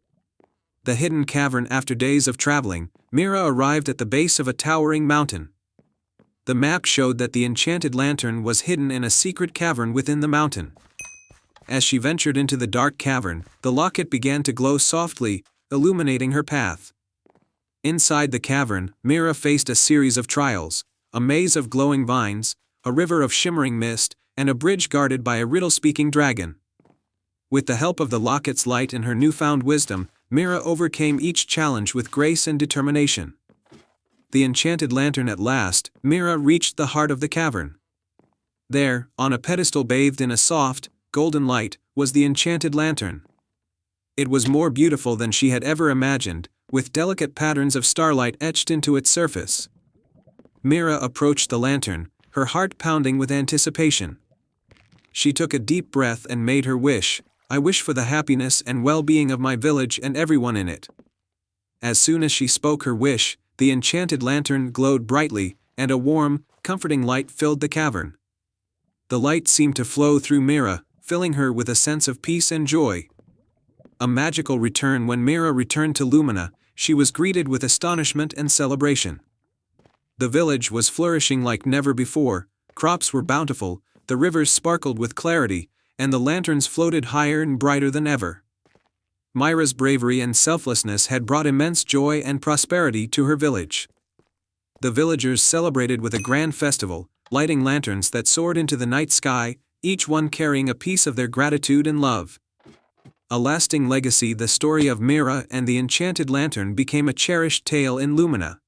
The hidden cavern. After days of traveling, Mira arrived at the base of a towering mountain. The map showed that the enchanted lantern was hidden in a secret cavern within the mountain. As she ventured into the dark cavern, the locket began to glow softly, illuminating her path. Inside the cavern, Mira faced a series of trials, a maze of glowing vines, a river of shimmering mist, and a bridge guarded by a riddle-speaking dragon. With the help of the locket's light and her newfound wisdom, Mira overcame each challenge with grace and determination. The enchanted lantern at last, Mira reached the heart of the cavern. There, on a pedestal bathed in a soft, golden light, was the enchanted lantern. It was more beautiful than she had ever imagined, with delicate patterns of starlight etched into its surface. Mira approached the lantern, her heart pounding with anticipation. She took a deep breath and made her wish. I wish for the happiness and well-being of my village and everyone in it. As soon as she spoke her wish, the enchanted lantern glowed brightly, and a warm, comforting light filled the cavern. The light seemed to flow through Mira, filling her with a sense of peace and joy. A magical return. When Mira returned to Lumina, she was greeted with astonishment and celebration. The village was flourishing like never before, crops were bountiful, the rivers sparkled with clarity, and the lanterns floated higher and brighter than ever. Mira's bravery and selflessness had brought immense joy and prosperity to her village. The villagers celebrated with a grand festival, lighting lanterns that soared into the night sky, each one carrying a piece of their gratitude and love. A lasting legacy. The story of Mira and the enchanted lantern became a cherished tale in Lumina.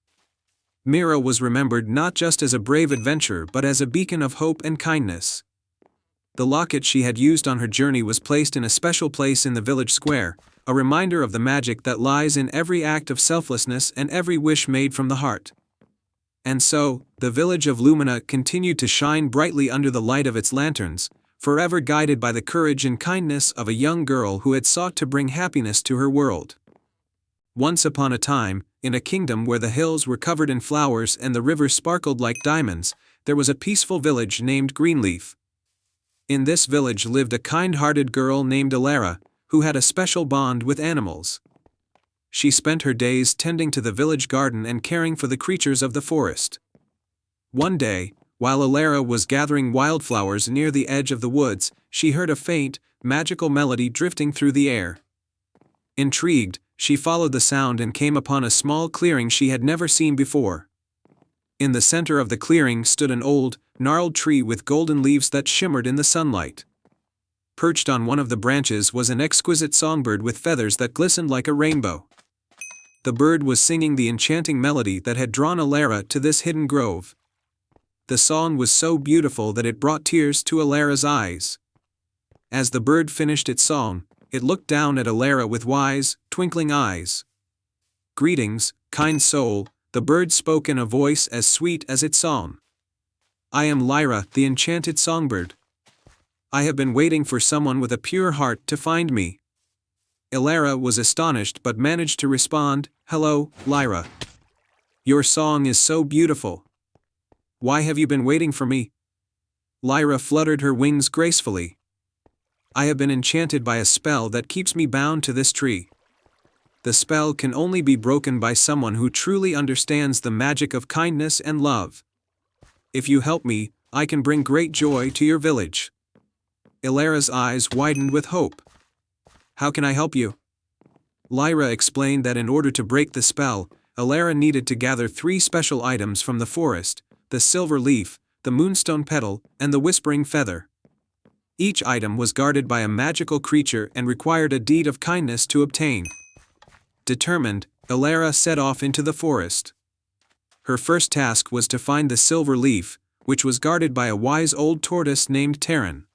Mira was remembered not just as a brave adventurer but as a beacon of hope and kindness. The locket she had used on her journey was placed in a special place in the village square, a reminder of the magic that lies in every act of selflessness and every wish made from the heart. And so, the village of Lumina continued to shine brightly under the light of its lanterns, forever guided by the courage and kindness of a young girl who had sought to bring happiness to her world. Once upon a time, in a kingdom where the hills were covered in flowers and the rivers sparkled like diamonds, there was a peaceful village named Greenleaf. In this village lived a kind-hearted girl named Alara, who had a special bond with animals. She spent her days tending to the village garden and caring for the creatures of the forest. One day, while Alara was gathering wildflowers near the edge of the woods, she heard a faint, magical melody drifting through the air. Intrigued, she followed the sound and came upon a small clearing she had never seen before. In the center of the clearing stood an old, gnarled tree with golden leaves that shimmered in the sunlight. Perched on one of the branches was an exquisite songbird with feathers that glistened like a rainbow. The bird was singing the enchanting melody that had drawn Alara to this hidden grove. The song was so beautiful that it brought tears to Alara's eyes. As the bird finished its song, it looked down at Alara with wise, twinkling eyes. "Greetings, kind soul," the bird spoke in a voice as sweet as its song. "I am Lyra, the enchanted songbird. I have been waiting for someone with a pure heart to find me." Alara was astonished but managed to respond, "Hello, Lyra. Your song is so beautiful. Why have you been waiting for me?" Lyra fluttered her wings gracefully. "I have been enchanted by a spell that keeps me bound to this tree. The spell can only be broken by someone who truly understands the magic of kindness and love. If you help me, I can bring great joy to your village." Alara's eyes widened with hope. "How can I help you?" Lyra explained that in order to break the spell, Alara needed to gather 3 special items from the forest: the silver leaf, the moonstone petal, and the whispering feather. Each item was guarded by a magical creature and required a deed of kindness to obtain. Determined, Alara set off into the forest. Her first task was to find the silver leaf, which was guarded by a wise old tortoise named Terran.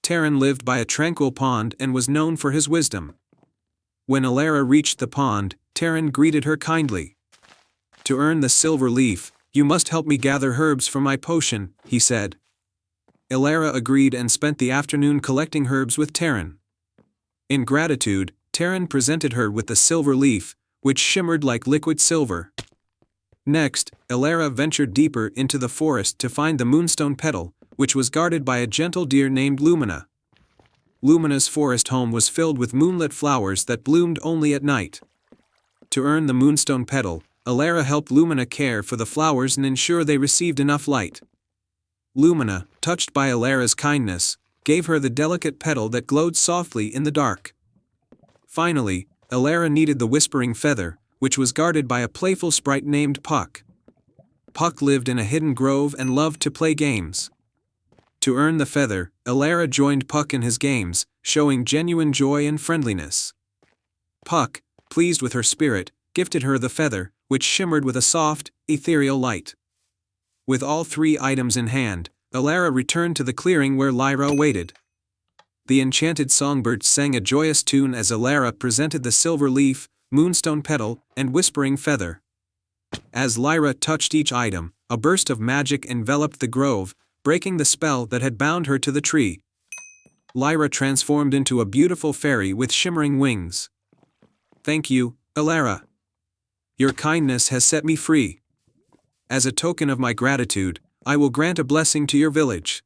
Terran lived by a tranquil pond and was known for his wisdom. When Alara reached the pond, Terran greeted her kindly. "To earn the silver leaf, you must help me gather herbs for my potion," he said. Alara agreed and spent the afternoon collecting herbs with Terran. In gratitude, Terran presented her with the silver leaf, which shimmered like liquid silver. Next, Alara ventured deeper into the forest to find the moonstone petal, which was guarded by a gentle deer named Lumina. Lumina's forest home was filled with moonlit flowers that bloomed only at night. To earn the moonstone petal, Alara helped Lumina care for the flowers and ensure they received enough light. Lumina, touched by Alara's kindness, gave her the delicate petal that glowed softly in the dark. Finally, Alara needed the whispering feather, which was guarded by a playful sprite named Puck. Puck lived in a hidden grove and loved to play games. To earn the feather, Alara joined Puck in his games, showing genuine joy and friendliness. Puck, pleased with her spirit, gifted her the feather, which shimmered with a soft, ethereal light. With all 3 items in hand, Elara returned to the clearing where Lyra waited. The enchanted songbird sang a joyous tune as Elara presented the silver leaf, moonstone petal, and whispering feather. As Lyra touched each item, a burst of magic enveloped the grove, breaking the spell that had bound her to the tree. Lyra transformed into a beautiful fairy with shimmering wings. "Thank you, Elara. Your kindness has set me free. As a token of my gratitude, I will grant a blessing to your village."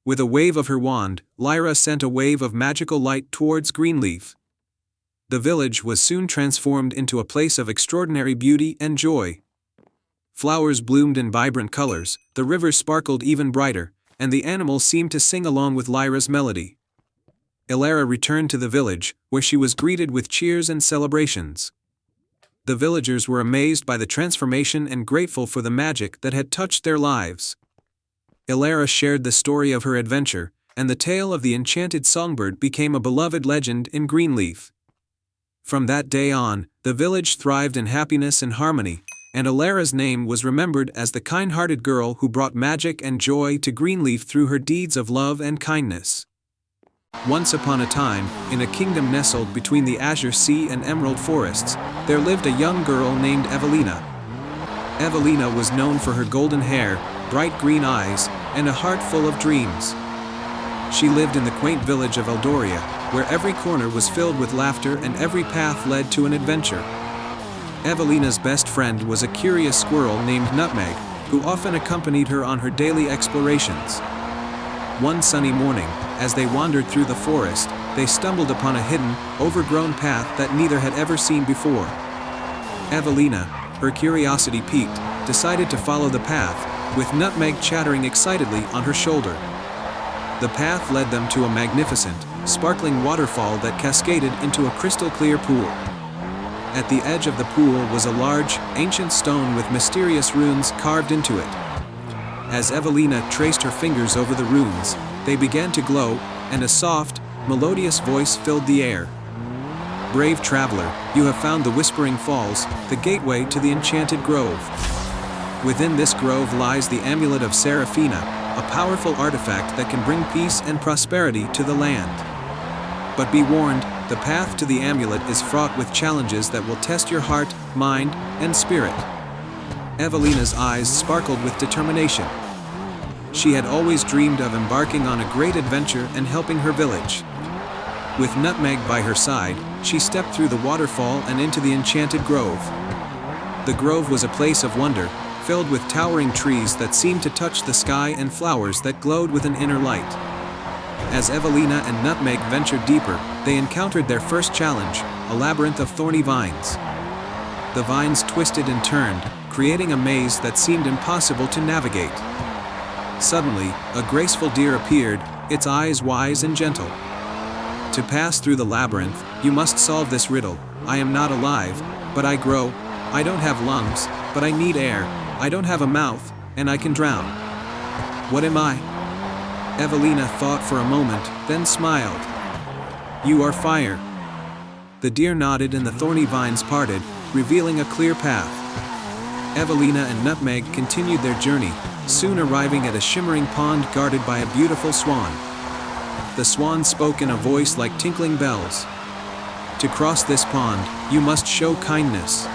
With a wave of her wand, Lyra sent a wave of magical light towards Greenleaf. The village was soon transformed into a place of extraordinary beauty and joy. Flowers bloomed in vibrant colors, the river sparkled even brighter, and the animals seemed to sing along with Lyra's melody. Elara returned to the village, where she was greeted with cheers and celebrations. The villagers were amazed by the transformation and grateful for the magic that had touched their lives. Elara shared the story of her adventure, and the tale of the enchanted songbird became a beloved legend in Greenleaf. From that day on, the village thrived in happiness and harmony, and Elara's name was remembered as the kind-hearted girl who brought magic and joy to Greenleaf through her deeds of love and kindness. Once upon a time, in a kingdom nestled between the Azure Sea and Emerald Forests, there lived a young girl named Evelina. Evelina was known for her golden hair, bright green eyes, and a heart full of dreams. She lived in the quaint village of Eldoria, where every corner was filled with laughter and every path led to an adventure. Evelina's best friend was a curious squirrel named Nutmeg, who often accompanied her on her daily explorations. One sunny morning, as they wandered through the forest, they stumbled upon a hidden, overgrown path that neither had ever seen before. Evelina, her curiosity piqued, decided to follow the path, with Nutmeg chattering excitedly on her shoulder. The path led them to a magnificent, sparkling waterfall that cascaded into a crystal-clear pool. At the edge of the pool was a large, ancient stone with mysterious runes carved into it. As Evelina traced her fingers over the runes, they began to glow, and a soft, melodious voice filled the air. "Brave traveler, you have found the Whispering Falls, the gateway to the Enchanted Grove. Within this grove lies the Amulet of Seraphina, a powerful artifact that can bring peace and prosperity to the land. But be warned, the path to the amulet is fraught with challenges that will test your heart, mind, and spirit." Evelina's eyes sparkled with determination. She had always dreamed of embarking on a great adventure and helping her village. With Nutmeg by her side, she stepped through the waterfall and into the Enchanted Grove. The grove was a place of wonder, filled with towering trees that seemed to touch the sky and flowers that glowed with an inner light. As Evelina and Nutmeg ventured deeper, they encountered their first challenge, a labyrinth of thorny vines. The vines twisted and turned, creating a maze that seemed impossible to navigate. Suddenly, a graceful deer appeared, its eyes wise and gentle. "To pass through the labyrinth, you must solve this riddle. I am not alive, but I grow. I don't have lungs, but I need air. I don't have a mouth, and I can drown. What am I?" Evelina thought for a moment, then smiled. "You are fire." The deer nodded and the thorny vines parted, revealing a clear path. Evelina and Nutmeg continued their journey, soon arriving at a shimmering pond guarded by a beautiful swan. The swan spoke in a voice like tinkling bells. "To cross this pond, you must show kindness.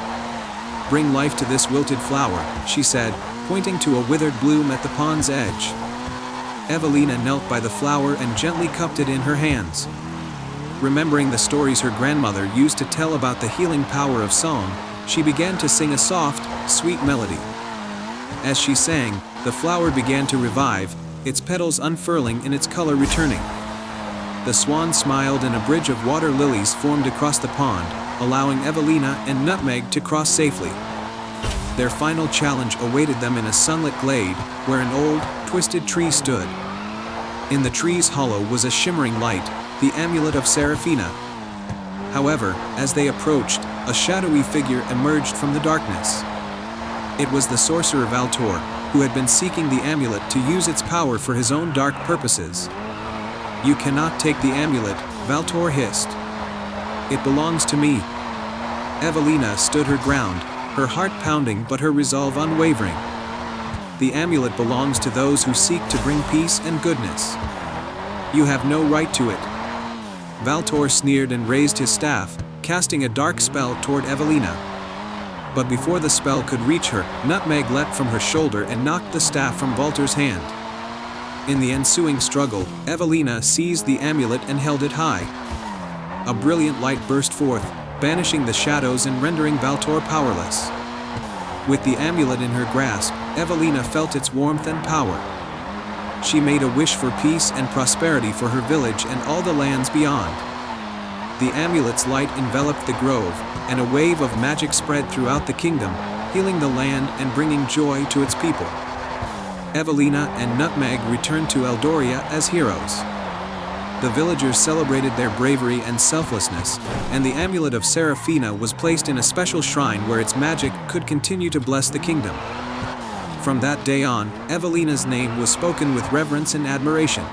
Bring life to this wilted flower," she said, pointing to a withered bloom at the pond's edge. Evelina knelt by the flower and gently cupped it in her hands. Remembering the stories her grandmother used to tell about the healing power of song, she began to sing a soft, sweet melody. As she sang, the flower began to revive, its petals unfurling and its color returning. The swan smiled and a bridge of water lilies formed across the pond, allowing Evelina and Nutmeg to cross safely. Their final challenge awaited them in a sunlit glade, where an old, twisted tree stood. In the tree's hollow was a shimmering light, the Amulet of Seraphina. However, as they approached, a shadowy figure emerged from the darkness. It was the sorcerer Valtor, who had been seeking the amulet to use its power for his own dark purposes. "You cannot take the amulet," Valtor hissed. It belongs to me. Evelina stood her ground, her heart pounding but her resolve unwavering. The amulet belongs to those who seek to bring peace and goodness. You have no right to it. Valtor sneered and raised his staff, casting a dark spell toward Evelina. But before the spell could reach her, Nutmeg leapt from her shoulder and knocked the staff from Valtor's hand. In the ensuing struggle, Evelina seized the amulet and held it high. A brilliant light burst forth, banishing the shadows and rendering Valtor powerless. With the amulet in her grasp, Evelina felt its warmth and power. She made a wish for peace and prosperity for her village and all the lands beyond. The amulet's light enveloped the grove, and a wave of magic spread throughout the kingdom, healing the land and bringing joy to its people. Evelina and Nutmeg returned to Eldoria as heroes. The villagers celebrated their bravery and selflessness, and the amulet of Serafina was placed in a special shrine where its magic could continue to bless the kingdom. From that day on, Evelina's name was spoken with reverence and admiration.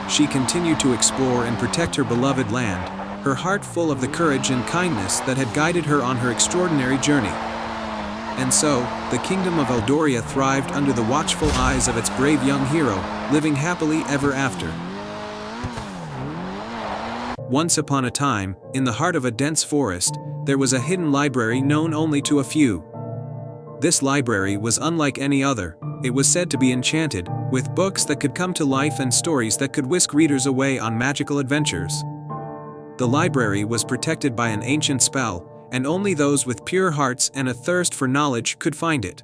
She continued to explore and protect her beloved land, her heart full of the courage and kindness that had guided her on her extraordinary journey. And so, the kingdom of Eldoria thrived under the watchful eyes of its brave young hero, living happily ever after. Once upon a time, in the heart of a dense forest, there was a hidden library known only to a few. This library was unlike any other. It was said to be enchanted, with books that could come to life and stories that could whisk readers away on magical adventures. The library was protected by an ancient spell, and only those with pure hearts and a thirst for knowledge could find it.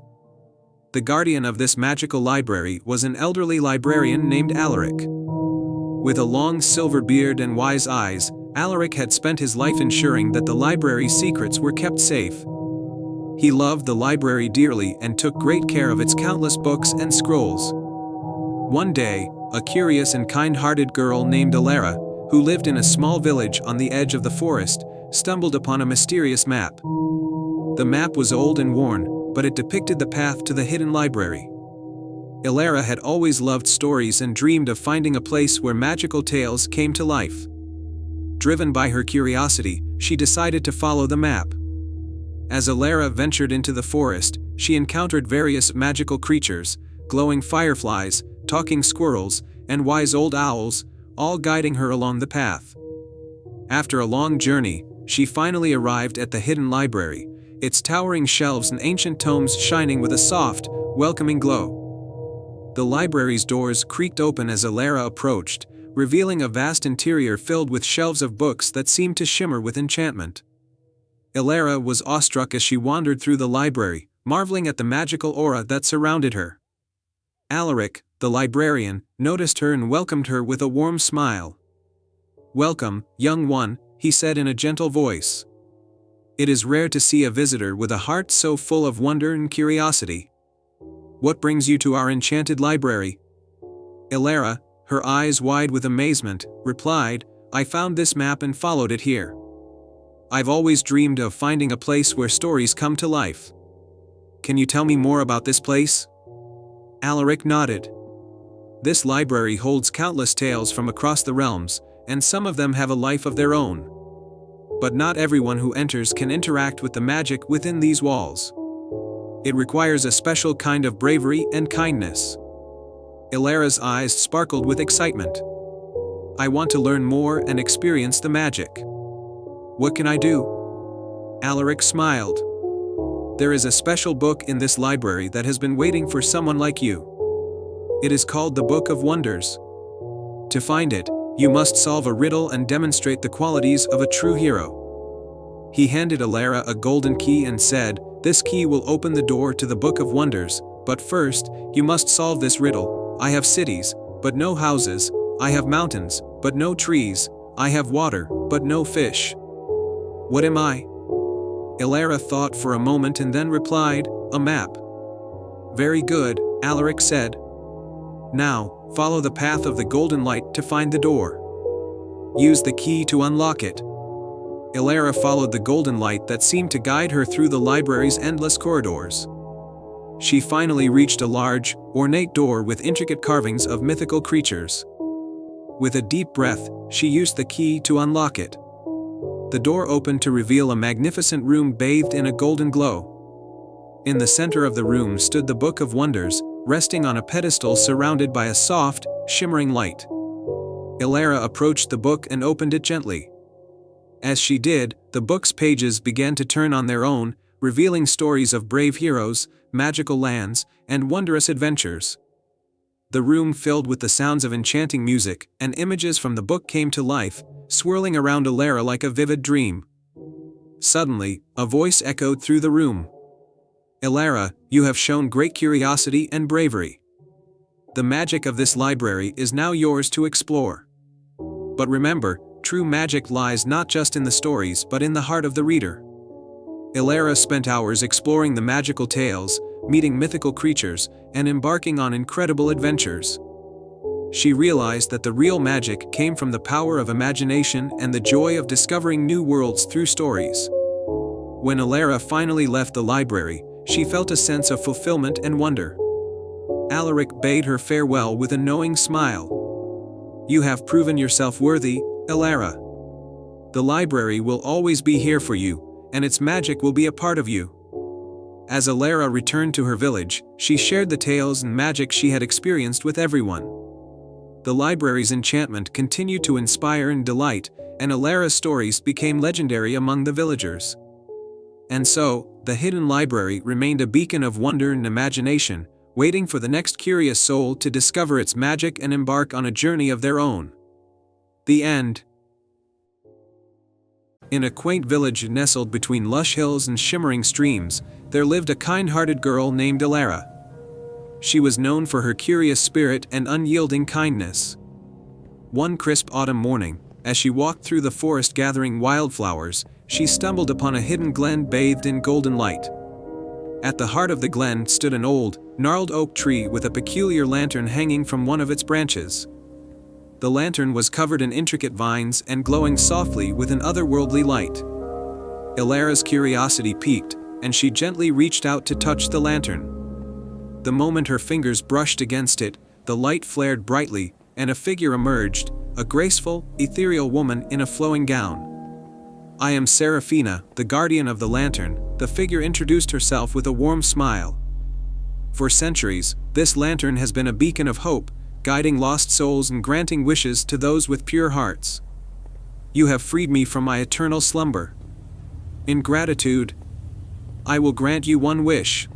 The guardian of this magical library was an elderly librarian named Alaric. With a long silver beard and wise eyes, Alaric had spent his life ensuring that the library's secrets were kept safe. He loved the library dearly and took great care of its countless books and scrolls. One day, a curious and kind-hearted girl named Alara, who lived in a small village on the edge of the forest, stumbled upon a mysterious map. The map was old and worn, but it depicted the path to the hidden library. Alara had always loved stories and dreamed of finding a place where magical tales came to life. Driven by her curiosity, she decided to follow the map. As Alara ventured into the forest, she encountered various magical creatures, glowing fireflies, talking squirrels, and wise old owls, all guiding her along the path. After a long journey, she finally arrived at the hidden library, its towering shelves and ancient tomes shining with a soft, welcoming glow. The library's doors creaked open as Alara approached, revealing a vast interior filled with shelves of books that seemed to shimmer with enchantment. Alara was awestruck as she wandered through the library, marveling at the magical aura that surrounded her. Alaric, the librarian, noticed her and welcomed her with a warm smile. "Welcome, young one," he said in a gentle voice. "It is rare to see a visitor with a heart so full of wonder and curiosity. What brings you to our enchanted library?" Alara, her eyes wide with amazement, replied, "I found this map and followed it here. I've always dreamed of finding a place where stories come to life. Can you tell me more about this place?" Alaric nodded. "This library holds countless tales from across the realms, and some of them have a life of their own. But not everyone who enters can interact with the magic within these walls. It requires a special kind of bravery and kindness." Alara's eyes sparkled with excitement. "I want to learn more and experience the magic. What can I do?" Alaric smiled. "There is a special book in this library that has been waiting for someone like you. It is called the Book of Wonders. To find it, you must solve a riddle and demonstrate the qualities of a true hero." He handed Alara a golden key and said, "This key will open the door to the Book of Wonders, but first, you must solve this riddle. I have cities, but no houses. I have mountains, but no trees. I have water, but no fish. What am I?" Alara thought for a moment and then replied, "A map." "Very good," Alaric said. "Now, follow the path of the golden light to find the door. Use the key to unlock it." Alara followed the golden light that seemed to guide her through the library's endless corridors. She finally reached a large, ornate door with intricate carvings of mythical creatures. With a deep breath, she used the key to unlock it. The door opened to reveal a magnificent room bathed in a golden glow. In the center of the room stood the Book of Wonders, resting on a pedestal surrounded by a soft, shimmering light. Elara approached the book and opened it gently. As she did, the book's pages began to turn on their own, revealing stories of brave heroes, magical lands, and wondrous adventures. The room filled with the sounds of enchanting music, and images from the book came to life, swirling around Elara like a vivid dream. Suddenly, a voice echoed through the room. "Elara, you have shown great curiosity and bravery. The magic of this library is now yours to explore. But remember, true magic lies not just in the stories but in the heart of the reader." Elara spent hours exploring the magical tales, meeting mythical creatures, and embarking on incredible adventures. She realized that the real magic came from the power of imagination and the joy of discovering new worlds through stories. When Elara finally left the library, she felt a sense of fulfillment and wonder. Alaric bade her farewell with a knowing smile. "You have proven yourself worthy, Elara. The library will always be here for you, and its magic will be a part of you." As Elara returned to her village, she shared the tales and magic she had experienced with everyone. The library's enchantment continued to inspire and delight, and Elara's stories became legendary among the villagers. And so, the hidden library remained a beacon of wonder and imagination, waiting for the next curious soul to discover its magic and embark on a journey of their own. The end. In a quaint village nestled between lush hills and shimmering streams, there lived a kind-hearted girl named Elara. She was known for her curious spirit and unyielding kindness. One crisp autumn morning, as she walked through the forest gathering wildflowers, she stumbled upon a hidden glen bathed in golden light. At the heart of the glen stood an old, gnarled oak tree with a peculiar lantern hanging from one of its branches. The lantern was covered in intricate vines and glowing softly with an otherworldly light. Elara's curiosity piqued, and she gently reached out to touch the lantern. The moment her fingers brushed against it, the light flared brightly, and a figure emerged, a graceful, ethereal woman in a flowing gown. "I am Seraphina, the guardian of the lantern," the figure introduced herself with a warm smile. "For centuries, this lantern has been a beacon of hope, guiding lost souls and granting wishes to those with pure hearts. You have freed me from my eternal slumber. In gratitude, I will grant you one wish."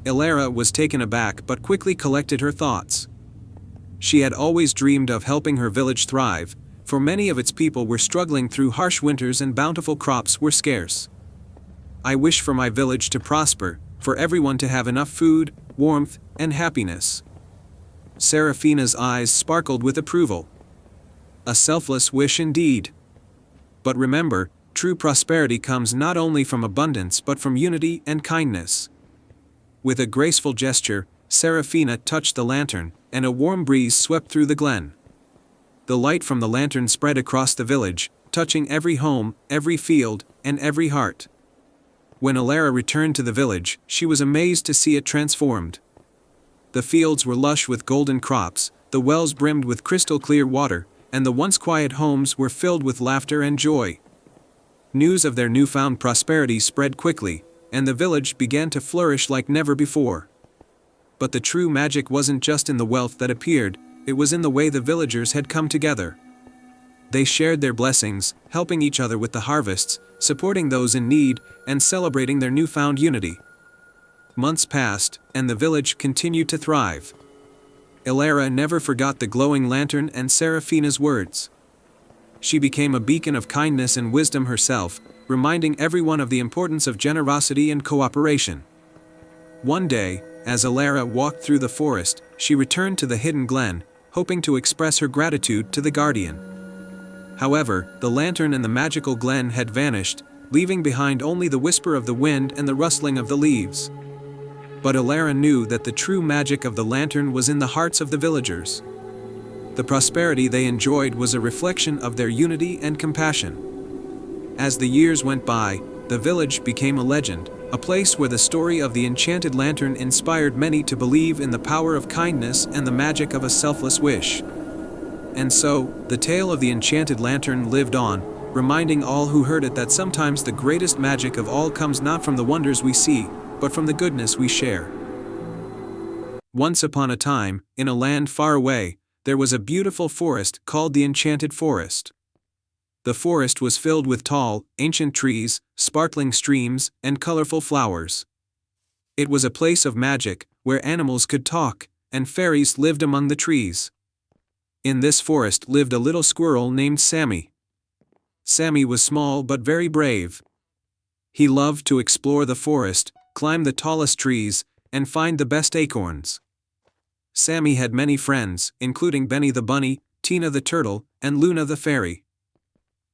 Elara was taken aback but quickly collected her thoughts. She had always dreamed of helping her village thrive, for many of its people were struggling through harsh winters and bountiful crops were scarce. "I wish for my village to prosper, for everyone to have enough food, warmth, and happiness." Seraphina's eyes sparkled with approval. "A selfless wish indeed. But remember, true prosperity comes not only from abundance but from unity and kindness." With a graceful gesture, Seraphina touched the lantern, and a warm breeze swept through the glen. The light from the lantern spread across the village, touching every home, every field, and every heart. When Elara returned to the village, she was amazed to see it transformed. The fields were lush with golden crops, the wells brimmed with crystal-clear water, and the once quiet homes were filled with laughter and joy. News of their newfound prosperity spread quickly, and the village began to flourish like never before. But the true magic wasn't just in the wealth that appeared, it was in the way the villagers had come together. They shared their blessings, helping each other with the harvests, supporting those in need, and celebrating their newfound unity. Months passed, and the village continued to thrive. Elara never forgot the glowing lantern and Seraphina's words. She became a beacon of kindness and wisdom herself, reminding everyone of the importance of generosity and cooperation. One day, as Elara walked through the forest, she returned to the hidden glen, hoping to express her gratitude to the guardian. However, the lantern and the magical glen had vanished, leaving behind only the whisper of the wind and the rustling of the leaves. But Elara knew that the true magic of the lantern was in the hearts of the villagers. The prosperity they enjoyed was a reflection of their unity and compassion. As the years went by, the village became a legend, a place where the story of the enchanted lantern inspired many to believe in the power of kindness and the magic of a selfless wish. And so, the tale of the enchanted lantern lived on, reminding all who heard it that sometimes the greatest magic of all comes not from the wonders we see, but from the goodness we share. Once upon a time, in a land far away, there was a beautiful forest called the Enchanted Forest. The forest was filled with tall, ancient trees, sparkling streams, and colorful flowers. It was a place of magic, where animals could talk, and fairies lived among the trees. In this forest lived a little squirrel named Sammy. Sammy was small but very brave. He loved to explore the forest, climb the tallest trees, and find the best acorns. Sammy had many friends, including Benny the bunny, Tina the turtle, and Luna the fairy.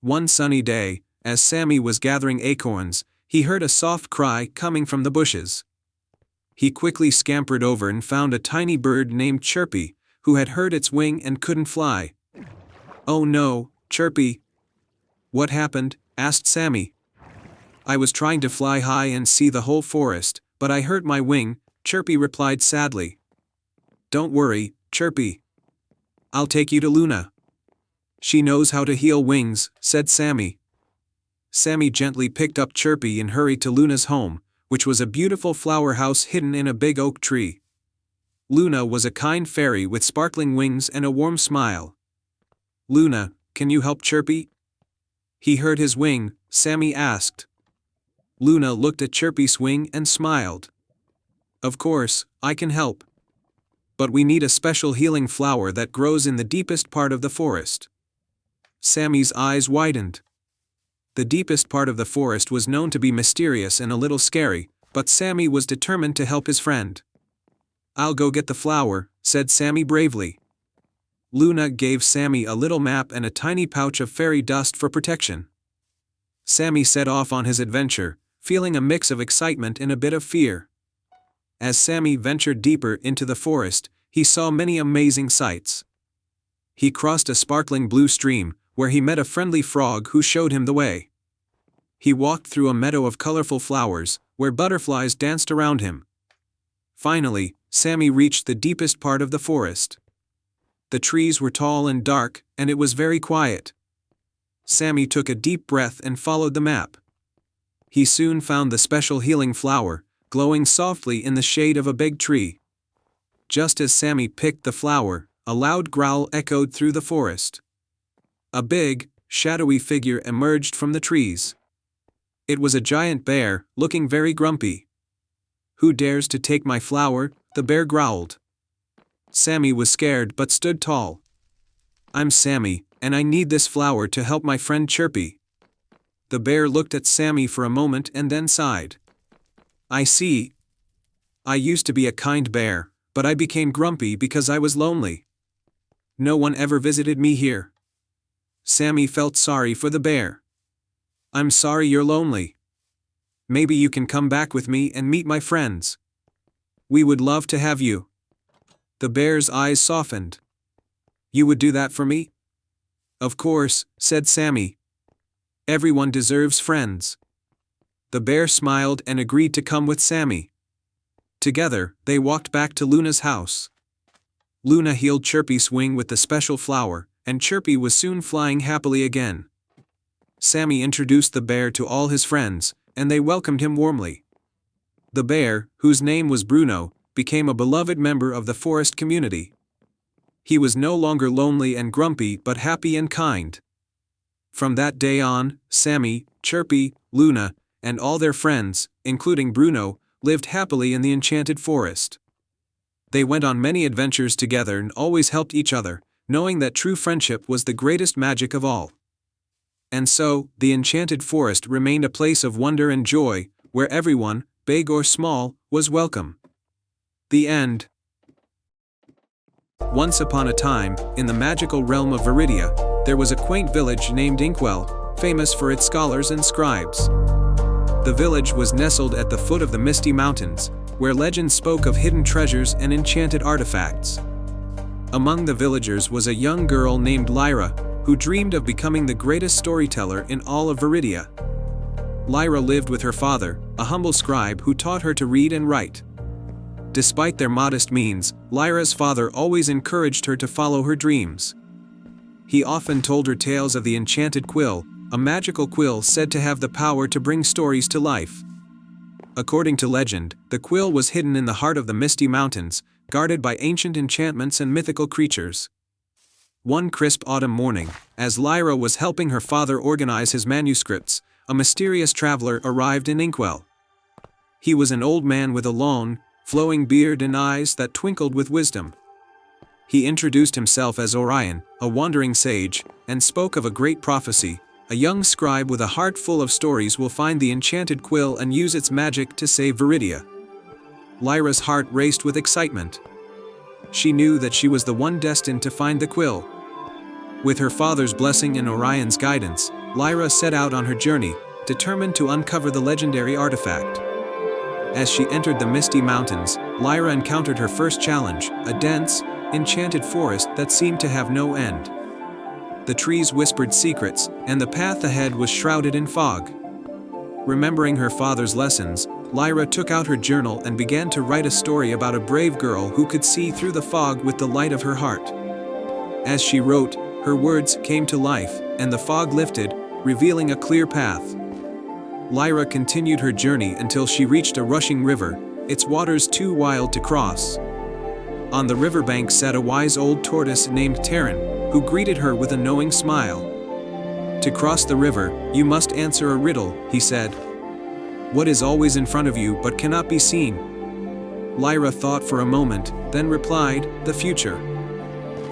One sunny day, as Sammy was gathering acorns, he heard a soft cry coming from the bushes. He quickly scampered over and found a tiny bird named Chirpy, who had hurt its wing and couldn't fly. "Oh no, Chirpy." "What happened?" asked Sammy. "I was trying to fly high and see the whole forest, but I hurt my wing," Chirpy replied sadly. "Don't worry, Chirpy. I'll take you to Luna. She knows how to heal wings," said Sammy. Sammy gently picked up Chirpy and hurried to Luna's home, which was a beautiful flower house hidden in a big oak tree. Luna was a kind fairy with sparkling wings and a warm smile. "Luna, can you help Chirpy?" "He hurt his wing," Sammy asked. Luna looked at Chirpy's wing and smiled. "Of course, I can help. But we need a special healing flower that grows in the deepest part of the forest." Sammy's eyes widened. The deepest part of the forest was known to be mysterious and a little scary, but Sammy was determined to help his friend. "I'll go get the flower," said Sammy bravely. Luna gave Sammy a little map and a tiny pouch of fairy dust for protection. Sammy set off on his adventure, feeling a mix of excitement and a bit of fear. As Sammy ventured deeper into the forest, he saw many amazing sights. He crossed a sparkling blue stream, where he met a friendly frog who showed him the way. He walked through a meadow of colorful flowers, where butterflies danced around him. Finally, Sammy reached the deepest part of the forest. The trees were tall and dark, and it was very quiet. Sammy took a deep breath and followed the map. He soon found the special healing flower, glowing softly in the shade of a big tree. Just as Sammy picked the flower, a loud growl echoed through the forest. A big, shadowy figure emerged from the trees. It was a giant bear, looking very grumpy. "Who dares to take my flower?" the bear growled. Sammy was scared but stood tall. "I'm Sammy, and I need this flower to help my friend Chirpy." The bear looked at Sammy for a moment and then sighed. "I see. I used to be a kind bear, but I became grumpy because I was lonely. No one ever visited me here." Sammy felt sorry for the bear. "I'm sorry you're lonely. Maybe you can come back with me and meet my friends. We would love to have you." The bear's eyes softened. "You would do that for me?" "Of course," said Sammy. "Everyone deserves friends." The bear smiled and agreed to come with Sammy. Together, they walked back to Luna's house. Luna healed Chirpy's wing with the special flower, and Chirpy was soon flying happily again. Sammy introduced the bear to all his friends, and they welcomed him warmly. The bear, whose name was Bruno, became a beloved member of the forest community. He was no longer lonely and grumpy but happy and kind. From that day on, Sammy, Chirpy, Luna, and all their friends, including Bruno, lived happily in the Enchanted Forest. They went on many adventures together and always helped each other, knowing that true friendship was the greatest magic of all. And so, the Enchanted Forest remained a place of wonder and joy, where everyone, big or small, was welcome. The end. Once upon a time, in the magical realm of Viridia, there was a quaint village named Inkwell, famous for its scholars and scribes. The village was nestled at the foot of the Misty Mountains, where legends spoke of hidden treasures and enchanted artifacts. Among the villagers was a young girl named Lyra, who dreamed of becoming the greatest storyteller in all of Viridia. Lyra lived with her father, a humble scribe who taught her to read and write. Despite their modest means, Lyra's father always encouraged her to follow her dreams. He often told her tales of the enchanted quill, a magical quill said to have the power to bring stories to life. According to legend, the quill was hidden in the heart of the Misty Mountains, guarded by ancient enchantments and mythical creatures. One crisp autumn morning, as Lyra was helping her father organize his manuscripts, a mysterious traveler arrived in Inkwell. He was an old man with a long, flowing beard and eyes that twinkled with wisdom. He introduced himself as Orion, a wandering sage, and spoke of a great prophecy. A young scribe with a heart full of stories will find the enchanted quill and use its magic to save Viridia. Lyra's heart raced with excitement. She knew that she was the one destined to find the quill. With her father's blessing and Orion's guidance, Lyra set out on her journey, determined to uncover the legendary artifact. As she entered the Misty Mountains, Lyra encountered her first challenge, a dense, enchanted forest that seemed to have no end. The trees whispered secrets, and the path ahead was shrouded in fog. Remembering her father's lessons, Lyra took out her journal and began to write a story about a brave girl who could see through the fog with the light of her heart. As she wrote, her words came to life, and the fog lifted, revealing a clear path. Lyra continued her journey until she reached a rushing river, its waters too wild to cross. On the riverbank sat a wise old tortoise named Terran, who greeted her with a knowing smile. "To cross the river, you must answer a riddle," he said. "What is always in front of you but cannot be seen?" Lyra thought for a moment, then replied, "The future."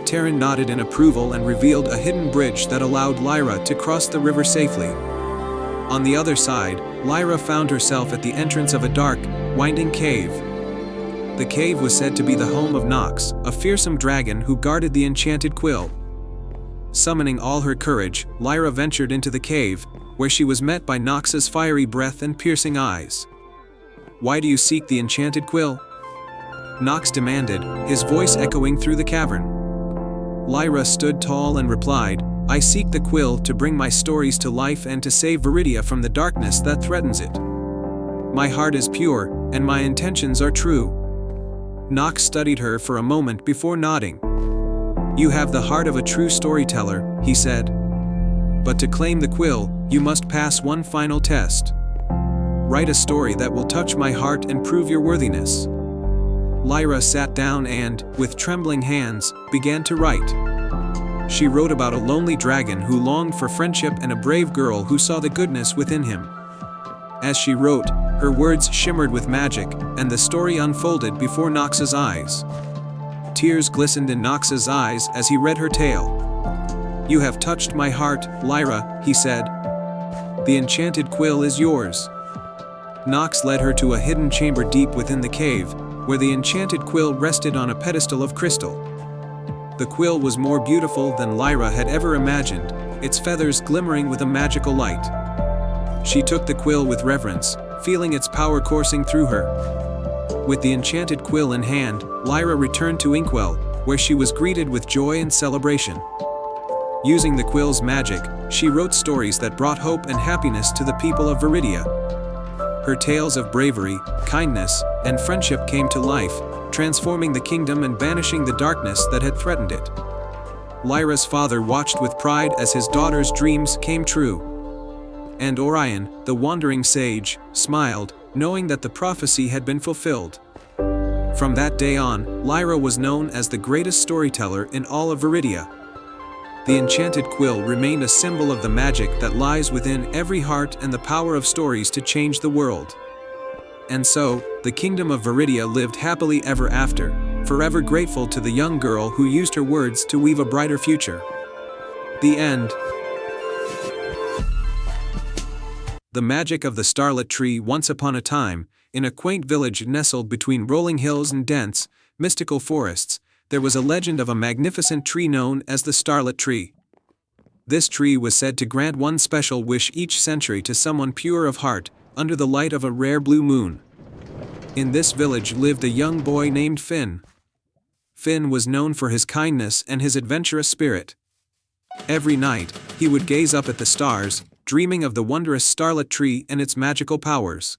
Terran nodded in approval and revealed a hidden bridge that allowed Lyra to cross the river safely. On the other side, Lyra found herself at the entrance of a dark, winding cave. The cave was said to be the home of Nox, a fearsome dragon who guarded the enchanted quill. Summoning all her courage, Lyra ventured into the cave, where she was met by Nox's fiery breath and piercing eyes. "Why do you seek the enchanted quill?" Nox demanded, his voice echoing through the cavern. Lyra stood tall and replied, "I seek the quill to bring my stories to life and to save Viridia from the darkness that threatens it. My heart is pure, and my intentions are true." Nox studied her for a moment before nodding. "You have the heart of a true storyteller," he said. "But to claim the quill, you must pass one final test. Write a story that will touch my heart and prove your worthiness." Lyra sat down and, with trembling hands, began to write. She wrote about a lonely dragon who longed for friendship and a brave girl who saw the goodness within him. As she wrote, her words shimmered with magic, and the story unfolded before Nox's eyes. Tears glistened in Nox's eyes as he read her tale. "You have touched my heart, Lyra," he said. "The enchanted quill is yours." Nox led her to a hidden chamber deep within the cave, where the enchanted quill rested on a pedestal of crystal. The quill was more beautiful than Lyra had ever imagined, its feathers glimmering with a magical light. She took the quill with reverence, feeling its power coursing through her. With the enchanted quill in hand, Lyra returned to Inkwell, where she was greeted with joy and celebration. Using the quill's magic, she wrote stories that brought hope and happiness to the people of Viridia. Her tales of bravery, kindness, and friendship came to life, transforming the kingdom and banishing the darkness that had threatened it. Lyra's father watched with pride as his daughter's dreams came true. And Orion, the wandering sage, smiled, knowing that the prophecy had been fulfilled. From that day on, Lyra was known as the greatest storyteller in all of Viridia. The enchanted quill remained a symbol of the magic that lies within every heart and the power of stories to change the world. And so, the kingdom of Viridia lived happily ever after, forever grateful to the young girl who used her words to weave a brighter future. The end. The magic of the starlit tree. Once upon a time, in a quaint village nestled between rolling hills and dense, mystical forests, there was a legend of a magnificent tree known as the Starlit Tree. This tree was said to grant one special wish each century to someone pure of heart, under the light of a rare blue moon. In this village lived a young boy named Finn. Finn was known for his kindness and his adventurous spirit. Every night, he would gaze up at the stars, dreaming of the wondrous starlit tree and its magical powers.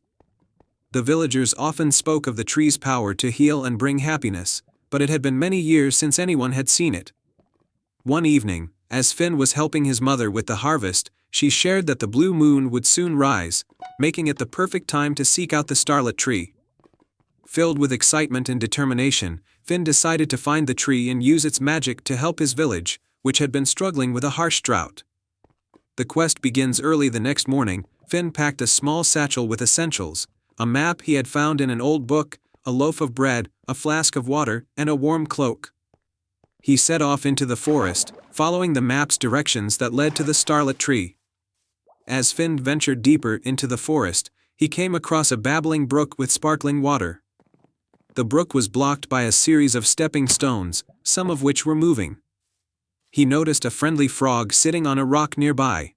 The villagers often spoke of the tree's power to heal and bring happiness, but it had been many years since anyone had seen it. One evening, as Finn was helping his mother with the harvest, she shared that the blue moon would soon rise, making it the perfect time to seek out the starlit tree. Filled with excitement and determination, Finn decided to find the tree and use its magic to help his village, which had been struggling with a harsh drought. The quest begins early the next morning. Finn packed a small satchel with essentials, a map he had found in an old book, a loaf of bread, a flask of water, and a warm cloak. He set off into the forest, following the map's directions that led to the starlit tree. As Finn ventured deeper into the forest, he came across a babbling brook with sparkling water. The brook was blocked by a series of stepping stones, some of which were moving. He noticed a friendly frog sitting on a rock nearby.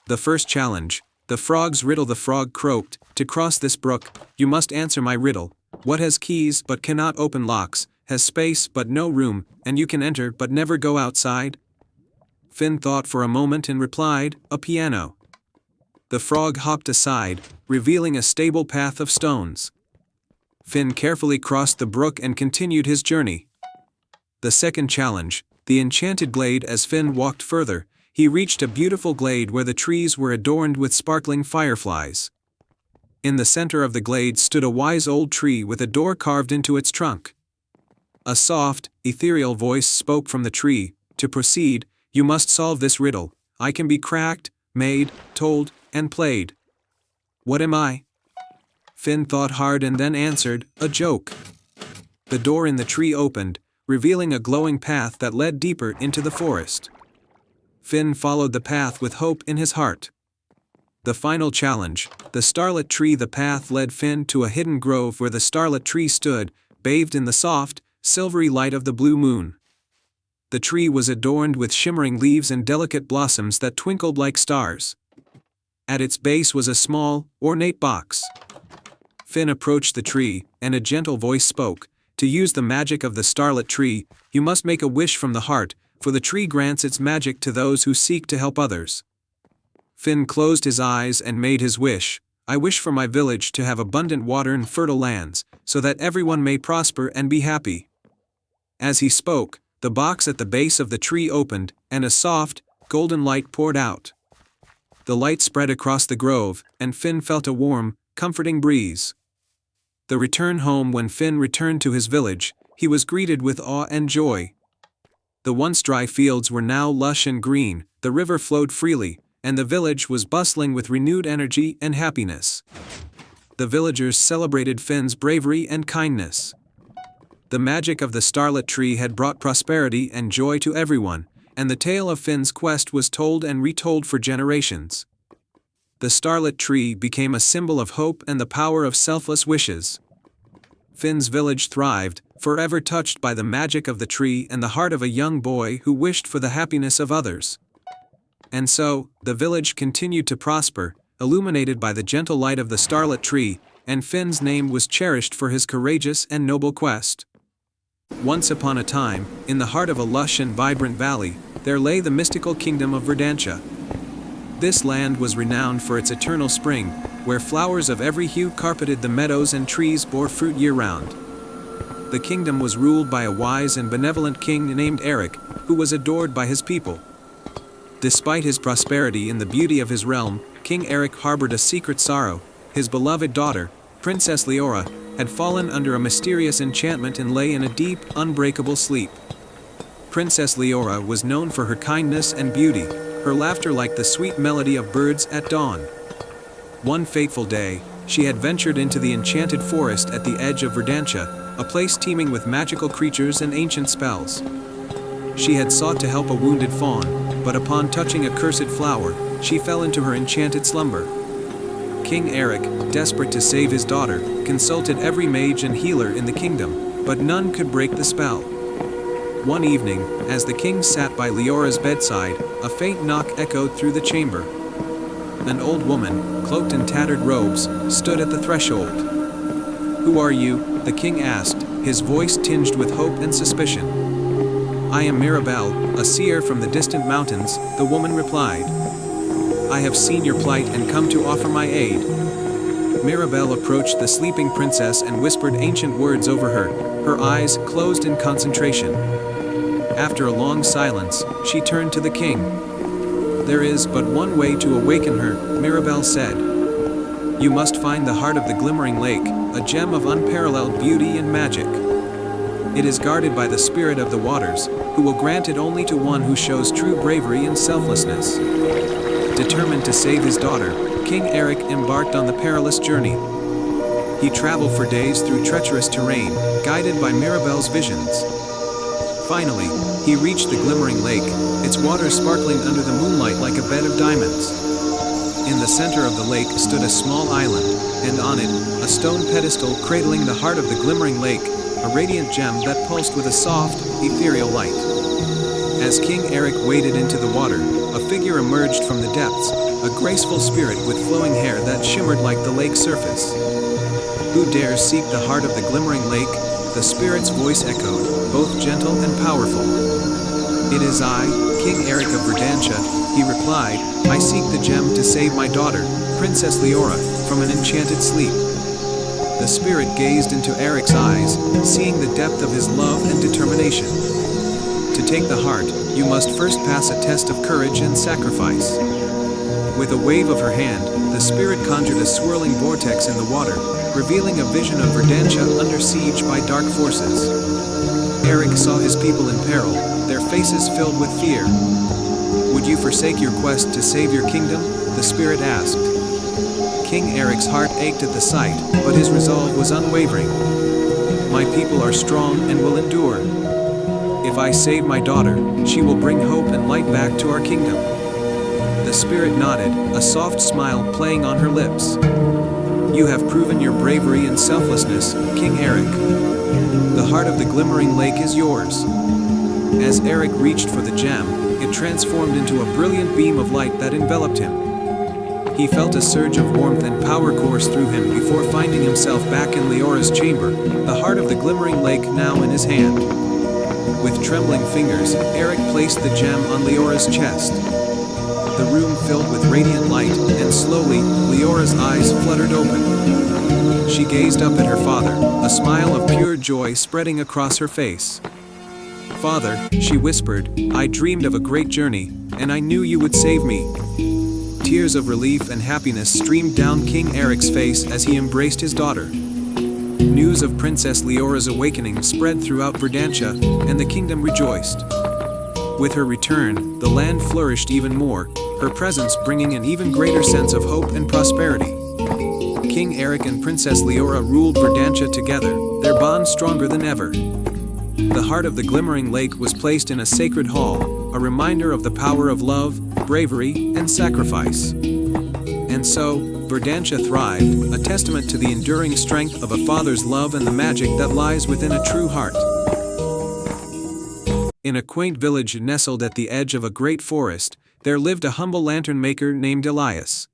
The first challenge, the frog's riddle. The frog croaked, "To cross this brook, you must answer my riddle. What has keys but cannot open locks, has space but no room, and you can enter but never go outside?" Finn thought for a moment and replied, "A piano." The frog hopped aside, revealing a stable path of stones. Finn carefully crossed the brook and continued his journey. The second challenge, the enchanted glade. As Finn walked further, he reached a beautiful glade where the trees were adorned with sparkling fireflies. In the center of the glade stood a wise old tree with a door carved into its trunk. A soft, ethereal voice spoke from the tree, "To proceed, you must solve this riddle. I can be cracked, made, told, and played. What am I?" Finn thought hard and then answered, "A joke." The door in the tree opened, revealing a glowing path that led deeper into the forest. Finn followed the path with hope in his heart. The final challenge, the starlit tree. The path led Finn to a hidden grove where the starlit tree stood, bathed in the soft, silvery light of the blue moon. The tree was adorned with shimmering leaves and delicate blossoms that twinkled like stars. At its base was a small, ornate box. Finn approached the tree, and a gentle voice spoke, "To use the magic of the starlit tree, you must make a wish from the heart, for the tree grants its magic to those who seek to help others." Finn closed his eyes and made his wish, "I wish for my village to have abundant water and fertile lands, so that everyone may prosper and be happy." As he spoke, the box at the base of the tree opened, and a soft, golden light poured out. The light spread across the grove, and Finn felt a warm, comforting breeze. The return home. When Finn returned to his village, he was greeted with awe and joy. The once dry fields were now lush and green, the river flowed freely, and the village was bustling with renewed energy and happiness. The villagers celebrated Finn's bravery and kindness. The magic of the starlit tree had brought prosperity and joy to everyone, and the tale of Finn's quest was told and retold for generations. The starlit tree became a symbol of hope and the power of selfless wishes. Finn's village thrived, forever touched by the magic of the tree and the heart of a young boy who wished for the happiness of others. And so, the village continued to prosper, illuminated by the gentle light of the starlit tree, and Finn's name was cherished for his courageous and noble quest. Once upon a time, in the heart of a lush and vibrant valley, there lay the mystical kingdom of Verdantia. This land was renowned for its eternal spring, where flowers of every hue carpeted the meadows and trees bore fruit year-round. The kingdom was ruled by a wise and benevolent king named Eric, who was adored by his people. Despite his prosperity and the beauty of his realm, King Eric harbored a secret sorrow. His beloved daughter, Princess Leora, had fallen under a mysterious enchantment and lay in a deep, unbreakable sleep. Princess Leora was known for her kindness and beauty, her laughter like the sweet melody of birds at dawn. One fateful day, she had ventured into the enchanted forest at the edge of Verdantia, a place teeming with magical creatures and ancient spells. She had sought to help a wounded fawn, but upon touching a cursed flower, she fell into her enchanted slumber. King Eric, desperate to save his daughter, consulted every mage and healer in the kingdom, but none could break the spell. One evening, as the king sat by Leora's bedside, a faint knock echoed through the chamber. An old woman, cloaked in tattered robes, stood at the threshold. "Who are you?" the king asked, his voice tinged with hope and suspicion. "I am Mirabelle, a seer from the distant mountains," the woman replied. "I have seen your plight and come to offer my aid." Mirabelle approached the sleeping princess and whispered ancient words over her, her eyes closed in concentration. After a long silence, she turned to the king. There is but one way to awaken her, Mirabelle said. You must find the heart of the glimmering lake, a gem of unparalleled beauty and magic. It is guarded by the spirit of the waters, who will grant it only to one who shows true bravery and selflessness. Determined to save his daughter, King Eric embarked on the perilous journey. He traveled for days through treacherous terrain, guided by Mirabelle's visions. Finally, he reached the glimmering lake, its waters sparkling under the moonlight like a bed of diamonds. In the center of the lake stood a small island, and on it, a stone pedestal cradling the heart of the glimmering lake, a radiant gem that pulsed with a soft, ethereal light. As King Eric waded into the water, a figure emerged from the depths, a graceful spirit with flowing hair that shimmered like the lake's surface. Who dares seek the heart of the glimmering lake? The spirit's voice echoed, both gentle and powerful. It is I, King Eric of Verdantia, he replied. I seek the gem to save my daughter, Princess Leora, from an enchanted sleep. The spirit gazed into Eric's eyes, seeing the depth of his love and determination. To take the heart, you must first pass a test of courage and sacrifice. With a wave of her hand, the spirit conjured a swirling vortex in the water, revealing a vision of Verdantia under siege by dark forces. Eric saw his people in peril, their faces filled with fear. Would you forsake your quest to save your kingdom? The spirit asked. King Eric's heart ached at the sight, but his resolve was unwavering. My people are strong and will endure. If I save my daughter, she will bring hope and light back to our kingdom. The spirit nodded, a soft smile playing on her lips. You have proven your bravery and selflessness, King Eric. The heart of the glimmering lake is yours. As Eric reached for the gem, it transformed into a brilliant beam of light that enveloped him. He felt a surge of warmth and power course through him before finding himself back in Leora's chamber, the heart of the glimmering lake now in his hand. With trembling fingers, Eric placed the gem on Leora's chest. The room filled with radiant light, and slowly, Leora's eyes fluttered open. She gazed up at her father, a smile of pure joy spreading across her face. Father, she whispered, I dreamed of a great journey, and I knew you would save me. Tears of relief and happiness streamed down King Eric's face as he embraced his daughter. News of Princess Leora's awakening spread throughout Verdantia, and the kingdom rejoiced. With her return, the land flourished even more, her presence bringing an even greater sense of hope and prosperity. King Eric and Princess Leora ruled Verdantia together, their bond stronger than ever. The heart of the glimmering lake was placed in a sacred hall, a reminder of the power of love, bravery, and sacrifice. And so, Verdantia thrived, a testament to the enduring strength of a father's love and the magic that lies within a true heart. In a quaint village nestled at the edge of a great forest, there lived a humble lantern maker named Elias.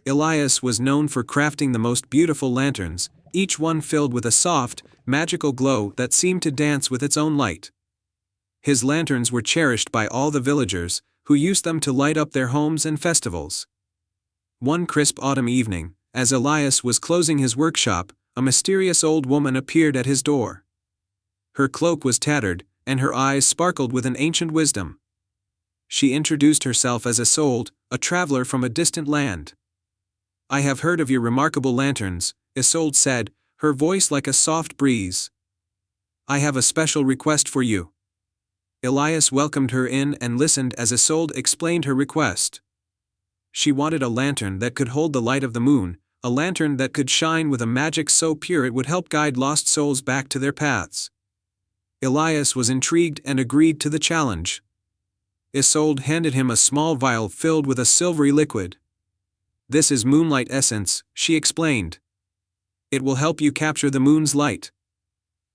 Elias was known for crafting the most beautiful lanterns, each one filled with a soft, magical glow that seemed to dance with its own light. His lanterns were cherished by all the villagers, who used them to light up their homes and festivals. One crisp autumn evening, as Elias was closing his workshop, a mysterious old woman appeared at his door. Her cloak was tattered, and her eyes sparkled with an ancient wisdom. She introduced herself as Isolde, a traveler from a distant land. I have heard of your remarkable lanterns, Isolde said, her voice like a soft breeze. I have a special request for you. Elias welcomed her in and listened as Isolde explained her request. She wanted a lantern that could hold the light of the moon, a lantern that could shine with a magic so pure it would help guide lost souls back to their paths. Elias was intrigued and agreed to the challenge. Isolde handed him a small vial filled with a silvery liquid. This is moonlight essence, she explained. It will help you capture the moon's light.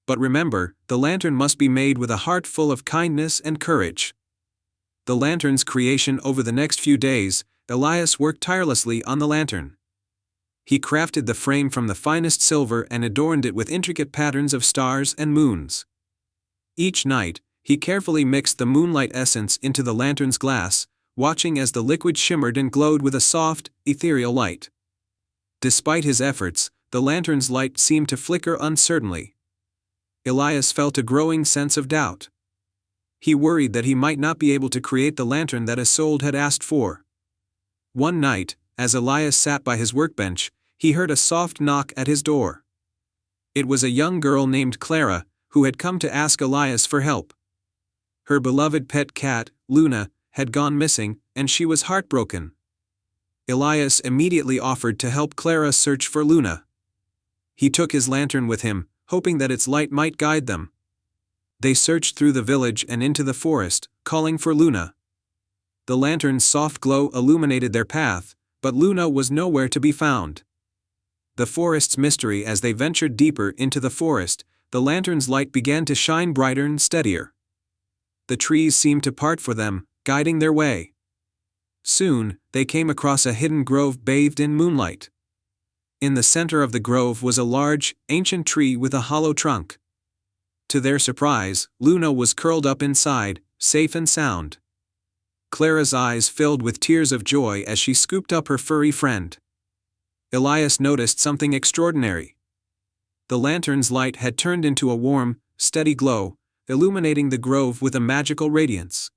But remember, the lantern must be made with a heart full of kindness and courage. The lantern's creation over the next few days, Elias worked tirelessly on the lantern. He crafted the frame from the finest silver and adorned it with intricate patterns of stars and moons. Each night, he carefully mixed the moonlight essence into the lantern's glass, watching as the liquid shimmered and glowed with a soft, ethereal light. Despite his efforts, the lantern's light seemed to flicker uncertainly. Elias felt a growing sense of doubt. He worried that he might not be able to create the lantern that Isolde had asked for. One night, as Elias sat by his workbench, he heard a soft knock at his door. It was a young girl named Clara, who had come to ask Elias for help. Her beloved pet cat, Luna, had gone missing, and she was heartbroken. Elias immediately offered to help Clara search for Luna. He took his lantern with him, hoping that its light might guide them. They searched through the village and into the forest, calling for Luna. The lantern's soft glow illuminated their path, but Luna was nowhere to be found. The forest's mystery. As they ventured deeper into the forest, the lantern's light began to shine brighter and steadier. The trees seemed to part for them, guiding their way. Soon, they came across a hidden grove bathed in moonlight. In the center of the grove was a large, ancient tree with a hollow trunk. To their surprise, Luna was curled up inside, safe and sound. Clara's eyes filled with tears of joy as she scooped up her furry friend. Elias noticed something extraordinary. The lantern's light had turned into a warm, steady glow, illuminating the grove with a magical radiance.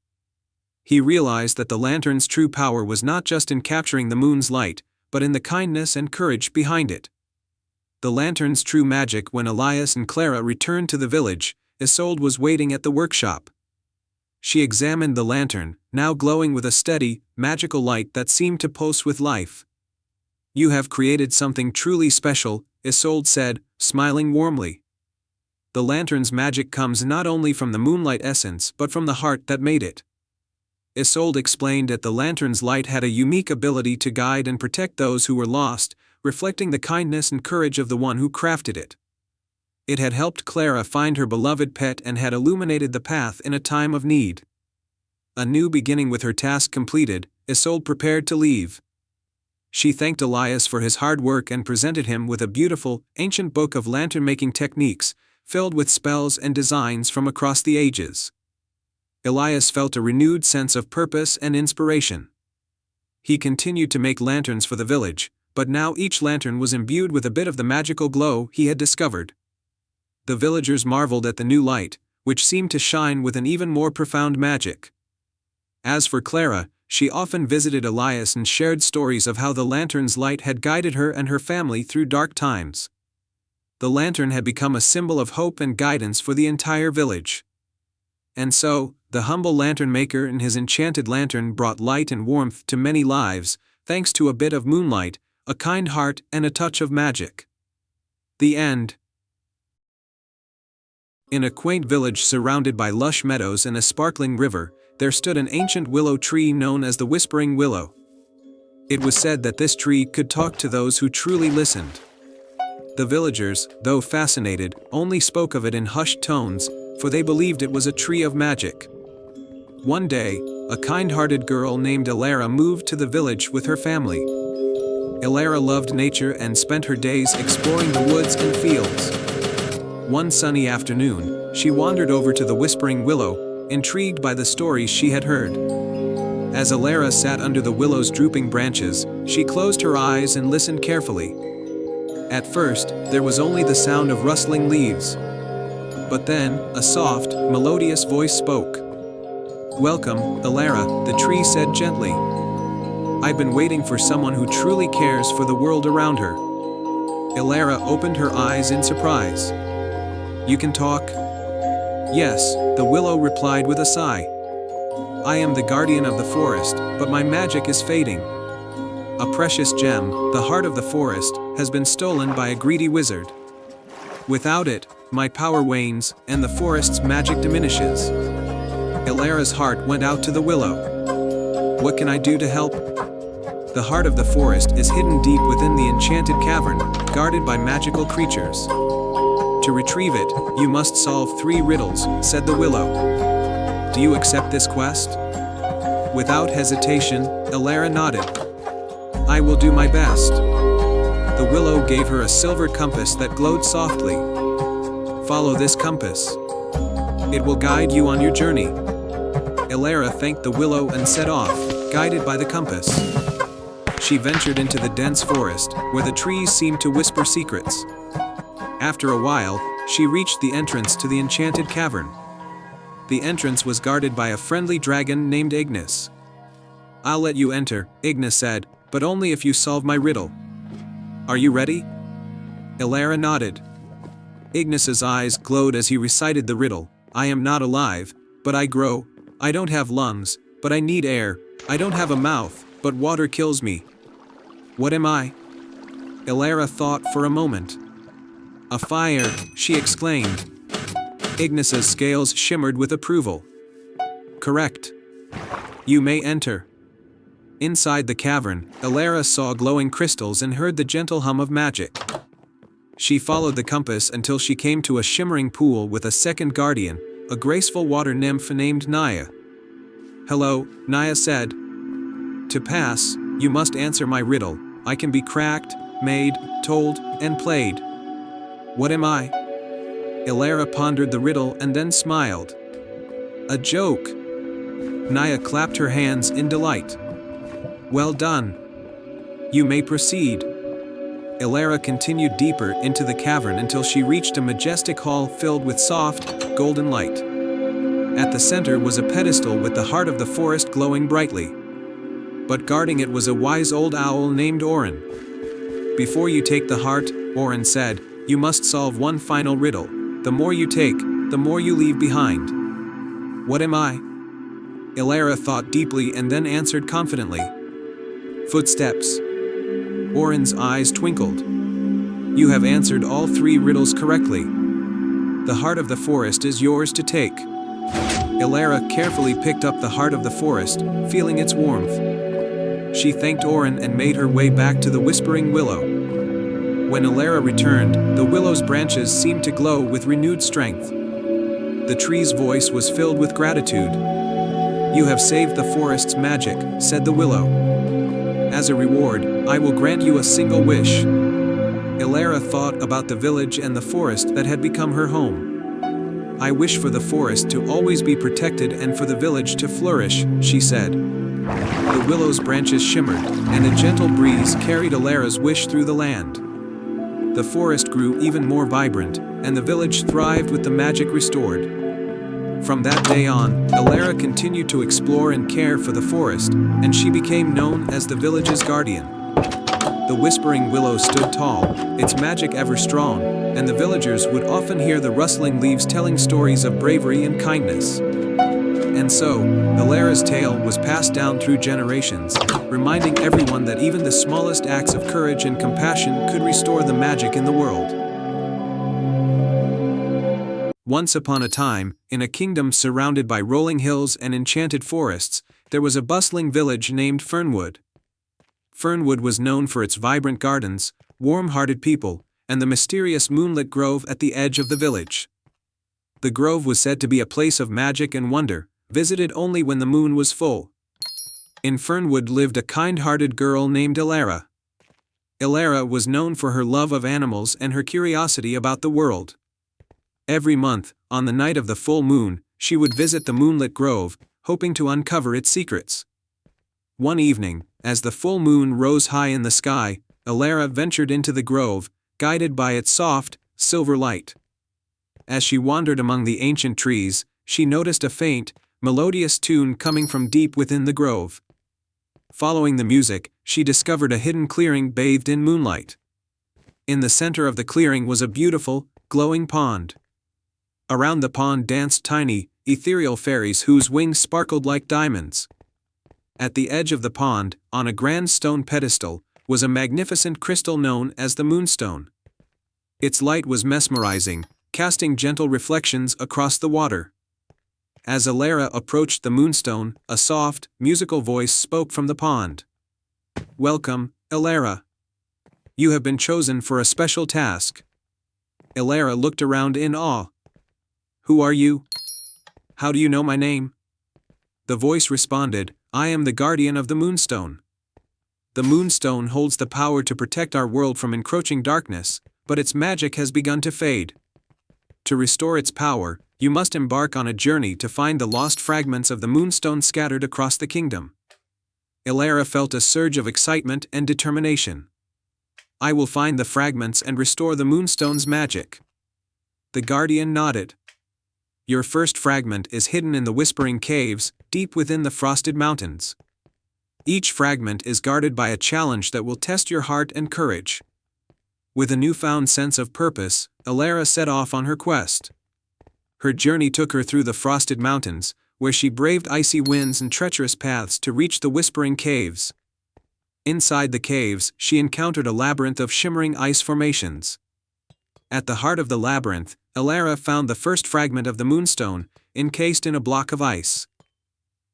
He realized that the lantern's true power was not just in capturing the moon's light, but in the kindness and courage behind it. The lantern's true magic. When Elias and Clara returned to the village, Isolde was waiting at the workshop. She examined the lantern, now glowing with a steady, magical light that seemed to pulse with life. "You have created something truly special," Isolde said, smiling warmly. "The lantern's magic comes not only from the moonlight essence but from the heart that made it." Isolde explained that the lantern's light had a unique ability to guide and protect those who were lost, reflecting the kindness and courage of the one who crafted it. It had helped Clara find her beloved pet and had illuminated the path in a time of need. A new beginning. With her task completed, Isolde prepared to leave. She thanked Elias for his hard work and presented him with a beautiful, ancient book of lantern-making techniques, filled with spells and designs from across the ages. Elias felt a renewed sense of purpose and inspiration. He continued to make lanterns for the village, but now each lantern was imbued with a bit of the magical glow he had discovered. The villagers marveled at the new light, which seemed to shine with an even more profound magic. As for Clara, she often visited Elias and shared stories of how the lantern's light had guided her and her family through dark times. The lantern had become a symbol of hope and guidance for the entire village. And so, the humble lantern maker and his enchanted lantern brought light and warmth to many lives, thanks to a bit of moonlight, a kind heart, and a touch of magic. The end. In a quaint village surrounded by lush meadows and a sparkling river, there stood an ancient willow tree known as the Whispering Willow. It was said that this tree could talk to those who truly listened. The villagers, though fascinated, only spoke of it in hushed tones, for they believed it was a tree of magic. One day, a kind-hearted girl named Elara moved to the village with her family. Elara loved nature and spent her days exploring the woods and fields. One sunny afternoon, she wandered over to the Whispering Willow, intrigued by the stories she had heard. As Elara sat under the willow's drooping branches, she closed her eyes and listened carefully. At first, there was only the sound of rustling leaves. But then, a soft, melodious voice spoke. "Welcome, Elara," the tree said gently. "I've been waiting for someone who truly cares for the world around her." Elara opened her eyes in surprise. "You can talk?" "Yes," the willow replied with a sigh. "I am the guardian of the forest, but my magic is fading. A precious gem, the heart of the forest, has been stolen by a greedy wizard. Without it, my power wanes, and the forest's magic diminishes." Elara's heart went out to the willow. "What can I do to help?" "The heart of the forest is hidden deep within the enchanted cavern, guarded by magical creatures. To retrieve it, you must solve 3 riddles," said the willow. "Do you accept this quest?" Without hesitation, Elara nodded. "I will do my best." The willow gave her a silver compass that glowed softly. "Follow this compass. It will guide you on your journey." Elara thanked the willow and set off, guided by the compass. She ventured into the dense forest, where the trees seemed to whisper secrets. After a while, she reached the entrance to the enchanted cavern. The entrance was guarded by a friendly dragon named Ignis. "I'll let you enter," Ignis said, "but only if you solve my riddle. Are you ready?" Elara nodded. Ignis's eyes glowed as he recited the riddle. "I am not alive, but I grow. I don't have lungs, but I need air. I don't have a mouth, but water kills me. What am I?" Elara thought for a moment. "A fire," she exclaimed. Ignis's scales shimmered with approval. "Correct. You may enter." Inside the cavern, Elara saw glowing crystals and heard the gentle hum of magic. She followed the compass until she came to a shimmering pool with a second guardian, a graceful water nymph named Naya. "Hello," Naya said. "To pass, you must answer my riddle. I can be cracked, made, told, and played. What am I?" Elara pondered the riddle and then smiled. "A joke." Naya clapped her hands in delight. "Well done. You may proceed." Elara continued deeper into the cavern until she reached a majestic hall filled with soft, golden light. At the center was a pedestal with the heart of the forest glowing brightly. But guarding it was a wise old owl named Orin. "Before you take the heart," Orin said, "you must solve one final riddle. The more you take, the more you leave behind." "What am I?" Elara thought deeply and then answered confidently. "Footsteps." Orin's eyes twinkled. "You have answered all 3 riddles correctly. The heart of the forest is yours to take." Elara carefully picked up the heart of the forest, feeling its warmth. She thanked Orin and made her way back to the Whispering Willow. When Elara returned, the willow's branches seemed to glow with renewed strength. The tree's voice was filled with gratitude. "You have saved the forest's magic," said the willow. "As a reward, I will grant you a single wish." Elara thought about the village and the forest that had become her home. "I wish for the forest to always be protected and for the village to flourish," she said. The willow's branches shimmered, and a gentle breeze carried Elara's wish through the land. The forest grew even more vibrant, and the village thrived with the magic restored. From that day on, Elara continued to explore and care for the forest, and she became known as the village's guardian. The Whispering Willow stood tall, its magic ever strong, and the villagers would often hear the rustling leaves telling stories of bravery and kindness. And so, Elara's tale was passed down through generations, reminding everyone that even the smallest acts of courage and compassion could restore the magic in the world. Once upon a time, in a kingdom surrounded by rolling hills and enchanted forests, there was a bustling village named Fernwood. Fernwood was known for its vibrant gardens, warm-hearted people, and the mysterious moonlit grove at the edge of the village. The grove was said to be a place of magic and wonder, visited only when the moon was full. In Fernwood lived a kind-hearted girl named Elara. Elara was known for her love of animals and her curiosity about the world. Every month, on the night of the full moon, she would visit the moonlit grove, hoping to uncover its secrets. One evening, as the full moon rose high in the sky, Elara ventured into the grove, guided by its soft, silver light. As she wandered among the ancient trees, she noticed a faint, melodious tune coming from deep within the grove. Following the music, she discovered a hidden clearing bathed in moonlight. In the center of the clearing was a beautiful, glowing pond. Around the pond danced tiny, ethereal fairies whose wings sparkled like diamonds. At the edge of the pond, on a grand stone pedestal, was a magnificent crystal known as the Moonstone. Its light was mesmerizing, casting gentle reflections across the water. As Elara approached the Moonstone, a soft, musical voice spoke from the pond. "Welcome, Elara. You have been chosen for a special task." Elara looked around in awe. "Who are you? How do you know my name?" The voice responded, "I am the guardian of the Moonstone. The Moonstone holds the power to protect our world from encroaching darkness, but its magic has begun to fade. To restore its power, you must embark on a journey to find the lost fragments of the Moonstone scattered across the kingdom." Elara felt a surge of excitement and determination. "I will find the fragments and restore the Moonstone's magic." The guardian nodded. Your first fragment is hidden in the Whispering Caves, deep within the Frosted Mountains. Each fragment is guarded by a challenge that will test your heart and courage. With a newfound sense of purpose, Elara set off on her quest. Her journey took her through the Frosted Mountains, where she braved icy winds and treacherous paths to reach the Whispering Caves. Inside the caves, she encountered a labyrinth of shimmering ice formations. At the heart of the labyrinth, Elara found the first fragment of the Moonstone, encased in a block of ice.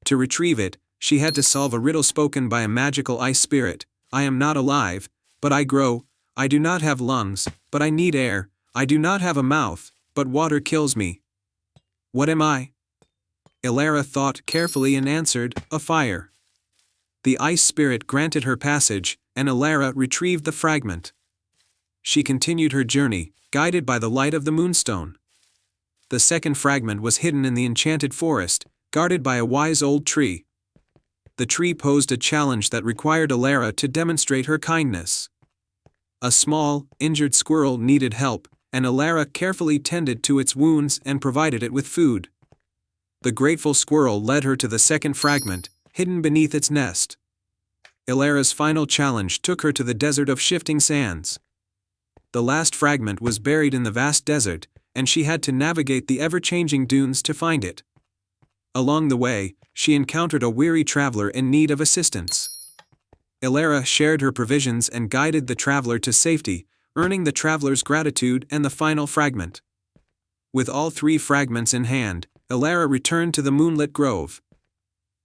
To retrieve it, she had to solve a riddle spoken by a magical ice spirit. I am not alive, but I grow. I do not have lungs, but I need air. I do not have a mouth, but water kills me. What am I? Elara thought carefully and answered, a fire. The ice spirit granted her passage, and Elara retrieved the fragment. She continued her journey, guided by the light of the Moonstone. The second fragment was hidden in the enchanted forest, guarded by a wise old tree. The tree posed a challenge that required Elara to demonstrate her kindness. A small, injured squirrel needed help, and Elara carefully tended to its wounds and provided it with food. The grateful squirrel led her to the second fragment, hidden beneath its nest. Elara's final challenge took her to the desert of shifting sands. The last fragment was buried in the vast desert, and she had to navigate the ever-changing dunes to find it. Along the way, she encountered a weary traveler in need of assistance. Elara shared her provisions and guided the traveler to safety, earning the traveler's gratitude and the final fragment. With all three fragments in hand, Elara returned to the moonlit grove.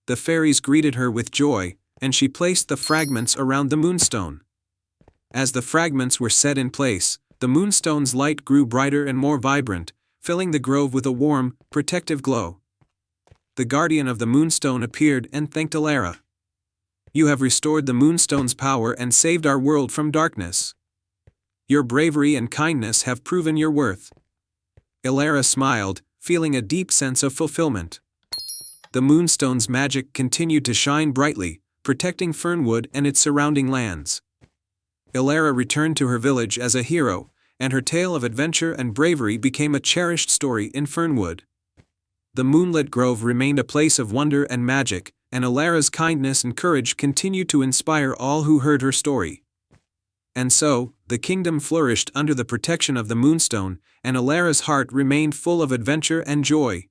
The fairies greeted her with joy, and she placed the fragments around the Moonstone. As the fragments were set in place, the Moonstone's light grew brighter and more vibrant, filling the grove with a warm, protective glow. The guardian of the Moonstone appeared and thanked Elara. You have restored the Moonstone's power and saved our world from darkness. Your bravery and kindness have proven your worth. Elara smiled, feeling a deep sense of fulfillment. The Moonstone's magic continued to shine brightly, protecting Fernwood and its surrounding lands. Elara returned to her village as a hero, and her tale of adventure and bravery became a cherished story in Fernwood. The moonlit grove remained a place of wonder and magic, and Elara's kindness and courage continued to inspire all who heard her story. And so, the kingdom flourished under the protection of the Moonstone, and Elara's heart remained full of adventure and joy.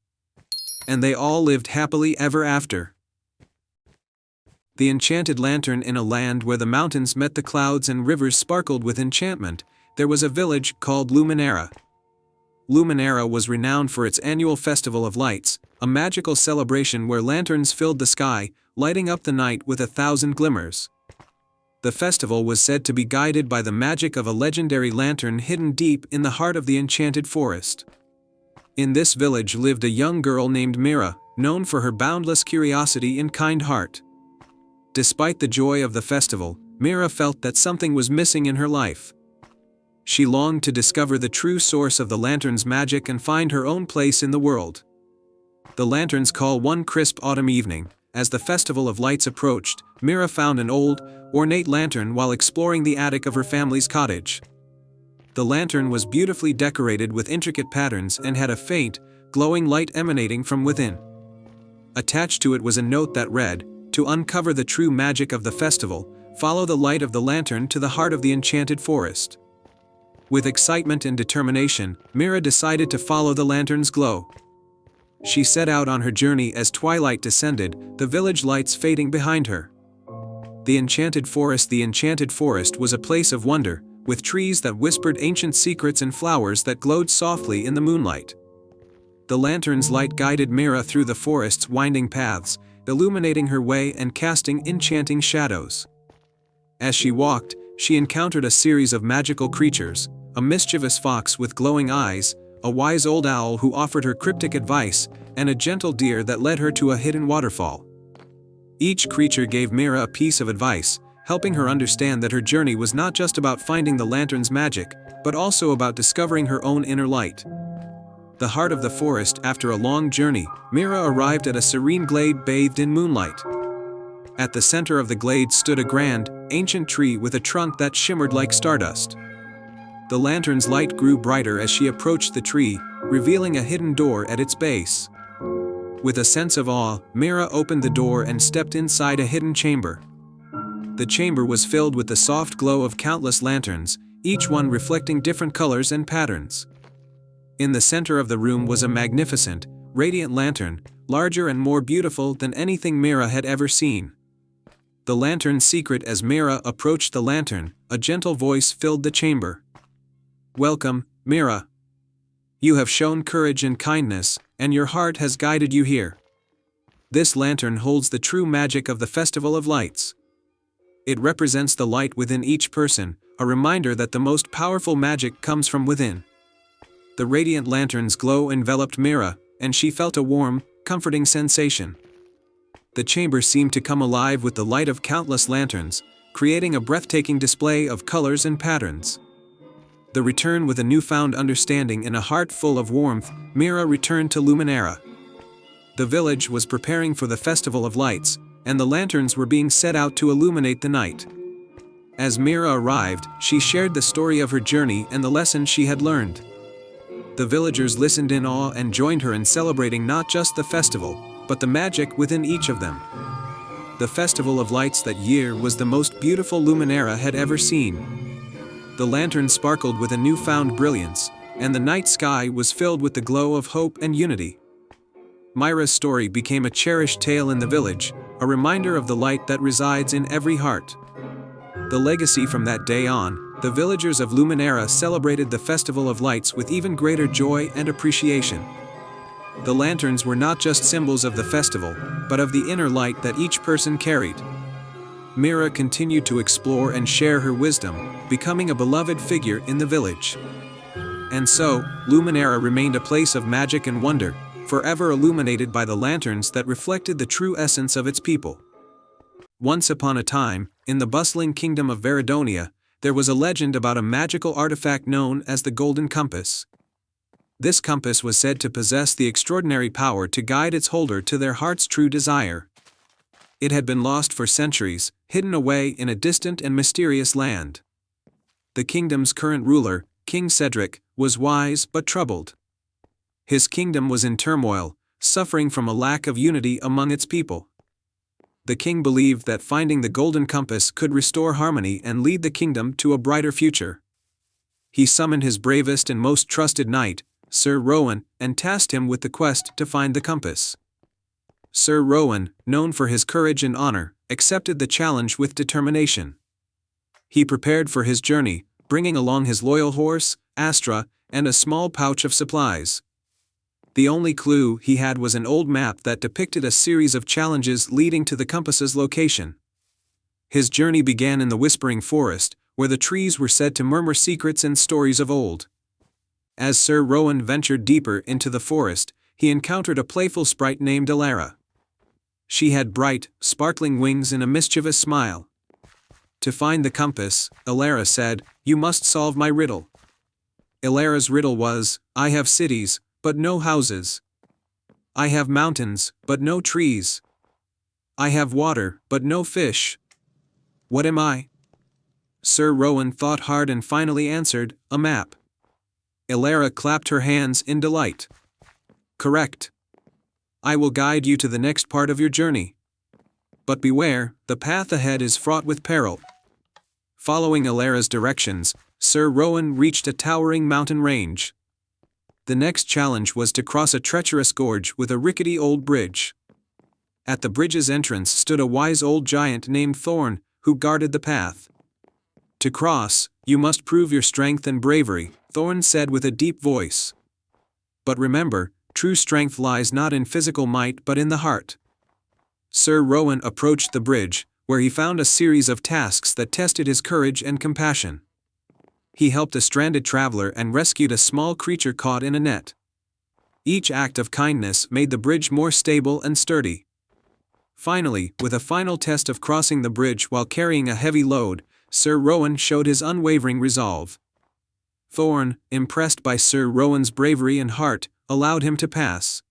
And they all lived happily ever after. The enchanted lantern. In a land where the mountains met the clouds and rivers sparkled with enchantment, there was a village called Luminera. Luminera was renowned for its annual Festival of Lights, a magical celebration where lanterns filled the sky, lighting up the night with 1,000 glimmers. The festival was said to be guided by the magic of a legendary lantern hidden deep in the heart of the enchanted forest. In this village lived a young girl named Mira, known for her boundless curiosity and kind heart. Despite the joy of the festival, Mira felt that something was missing in her life. She longed to discover the true source of the lantern's magic and find her own place in the world. The lantern's call. One crisp autumn evening, as the Festival of Lights approached, Mira found an old, ornate lantern while exploring the attic of her family's cottage. The lantern was beautifully decorated with intricate patterns and had a faint, glowing light emanating from within. Attached to it was a note that read, "To uncover the true magic of the festival, follow the light of the lantern to the heart of the enchanted forest." With excitement and determination, Mira decided to follow the lantern's glow. She set out on her journey as twilight descended, the village lights fading behind her. The enchanted forest was a place of wonder, with trees that whispered ancient secrets and flowers that glowed softly in the moonlight. The lantern's light guided Mira through the forest's winding paths, illuminating her way and casting enchanting shadows. As she walked, she encountered a series of magical creatures, a mischievous fox with glowing eyes, a wise old owl who offered her cryptic advice, and a gentle deer that led her to a hidden waterfall. Each creature gave Mira a piece of advice, helping her understand that her journey was not just about finding the lantern's magic, but also about discovering her own inner light. The heart of the forest. After a long journey, Mira arrived at a serene glade bathed in moonlight. At the center of the glade stood a grand, ancient tree with a trunk that shimmered like stardust. The lantern's light grew brighter as she approached the tree, revealing a hidden door at its base. With a sense of awe, Mira opened the door and stepped inside a hidden chamber. The chamber was filled with the soft glow of countless lanterns, each one reflecting different colors and patterns. In the center of the room was a magnificent, radiant lantern, larger and more beautiful than anything Mira had ever seen. The lantern's secret. As Mira approached the lantern, a gentle voice filled the chamber. "Welcome, Mira. You have shown courage and kindness, and your heart has guided you here. This lantern holds the true magic of the Festival of Lights. It represents the light within each person, a reminder that the most powerful magic comes from within." The radiant lantern's glow enveloped Mira, and she felt a warm, comforting sensation. The chamber seemed to come alive with the light of countless lanterns, creating a breathtaking display of colors and patterns. The return with a newfound understanding and a heart full of warmth, Mira returned to Luminera. The village was preparing for the Festival of Lights, and the lanterns were being set out to illuminate the night. As Mira arrived, she shared the story of her journey and the lessons she had learned. The villagers listened in awe and joined her in celebrating not just the festival, but the magic within each of them. The Festival of Lights that year was the most beautiful Luminera had ever seen. The lanterns sparkled with a newfound brilliance, and the night sky was filled with the glow of hope and unity. Mira's story became a cherished tale in the village, a reminder of the light that resides in every heart. The legacy from that day on, the villagers of Luminera celebrated the Festival of Lights with even greater joy and appreciation. The lanterns were not just symbols of the festival, but of the inner light that each person carried. Mira continued to explore and share her wisdom, becoming a beloved figure in the village. And so, Luminera remained a place of magic and wonder, forever illuminated by the lanterns that reflected the true essence of its people. Once upon a time, in the bustling kingdom of Veridonia, there was a legend about a magical artifact known as the Golden Compass. This compass was said to possess the extraordinary power to guide its holder to their heart's true desire. It had been lost for centuries, hidden away in a distant and mysterious land. The kingdom's current ruler, King Cedric, was wise but troubled. His kingdom was in turmoil, suffering from a lack of unity among its people. The king believed that finding the Golden Compass could restore harmony and lead the kingdom to a brighter future. He summoned his bravest and most trusted knight, Sir Rowan, and tasked him with the quest to find the compass. Sir Rowan, known for his courage and honor, accepted the challenge with determination. He prepared for his journey, bringing along his loyal horse, Astra, and a small pouch of supplies. The only clue he had was an old map that depicted a series of challenges leading to the compass's location. His journey began in the Whispering Forest, where the trees were said to murmur secrets and stories of old. As Sir Rowan ventured deeper into the forest, he encountered a playful sprite named Elara. She had bright, sparkling wings and a mischievous smile. To find the compass, Elara said, "You must solve my riddle." Elara's riddle was, "I have cities, but no houses. I have mountains, but no trees. I have water, but no fish. What am I?" Sir Rowan thought hard and finally answered, "A map." Elara clapped her hands in delight. "Correct. I will guide you to the next part of your journey. But beware, the path ahead is fraught with peril." Following Elara's directions, Sir Rowan reached a towering mountain range. The next challenge was to cross a treacherous gorge with a rickety old bridge. At the bridge's entrance stood a wise old giant named Thorn, who guarded the path. "To cross, you must prove your strength and bravery," Thorn said with a deep voice. "But remember, true strength lies not in physical might but in the heart." Sir Rowan approached the bridge, where he found a series of tasks that tested his courage and compassion. He helped a stranded traveler and rescued a small creature caught in a net. Each act of kindness made the bridge more stable and sturdy. Finally, with a final test of crossing the bridge while carrying a heavy load, Sir Rowan showed his unwavering resolve. Thorn, impressed by Sir Rowan's bravery and heart, allowed him to pass.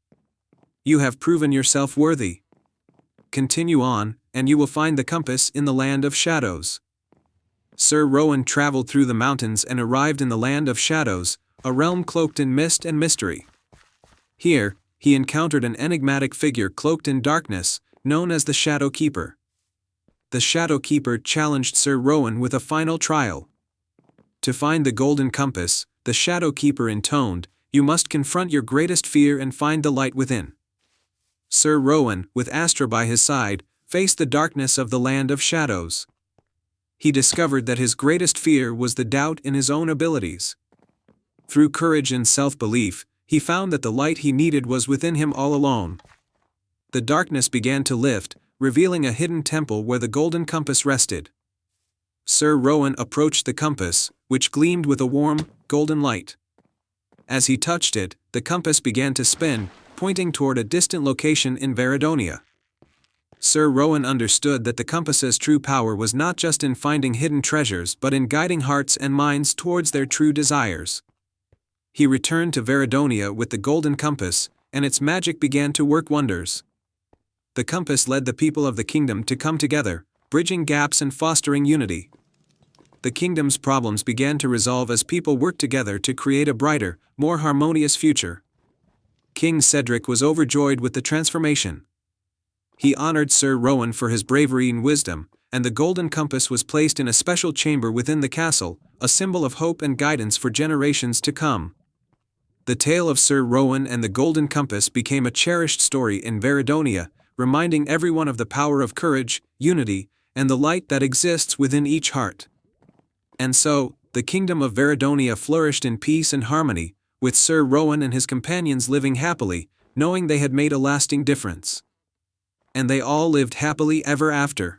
"You have proven yourself worthy. Continue on, and you will find the compass in the Land of Shadows." Sir Rowan traveled through the mountains and arrived in the Land of Shadows, a realm cloaked in mist and mystery. Here, he encountered an enigmatic figure cloaked in darkness, known as the Shadow Keeper. The Shadow Keeper challenged Sir Rowan with a final trial. To find the golden compass, the Shadow Keeper intoned, "You must confront your greatest fear and find the light within." Sir Rowan, with Astra by his side, faced the darkness of the land of shadows. He discovered that his greatest fear was the doubt in his own abilities. Through courage and self-belief, he found that the light he needed was within him all alone. The darkness began to lift, revealing a hidden temple where the golden compass rested. Sir Rowan approached the compass, which gleamed with a warm, golden light. As he touched it, the compass began to spin, pointing toward a distant location in Veridonia. Sir Rowan understood that the compass's true power was not just in finding hidden treasures but in guiding hearts and minds towards their true desires. He returned to Veridonia with the golden compass, and its magic began to work wonders. The compass led the people of the kingdom to come together, bridging gaps and fostering unity. The kingdom's problems began to resolve as people worked together to create a brighter, more harmonious future. King Cedric was overjoyed with the transformation. He honored Sir Rowan for his bravery and wisdom, and the golden compass was placed in a special chamber within the castle, a symbol of hope and guidance for generations to come. The tale of Sir Rowan and the golden compass became a cherished story in Veridonia, reminding everyone of the power of courage, unity, and the light that exists within each heart. And so, the kingdom of Veridonia flourished in peace and harmony, with Sir Rowan and his companions living happily, knowing they had made a lasting difference. And they all lived happily ever after.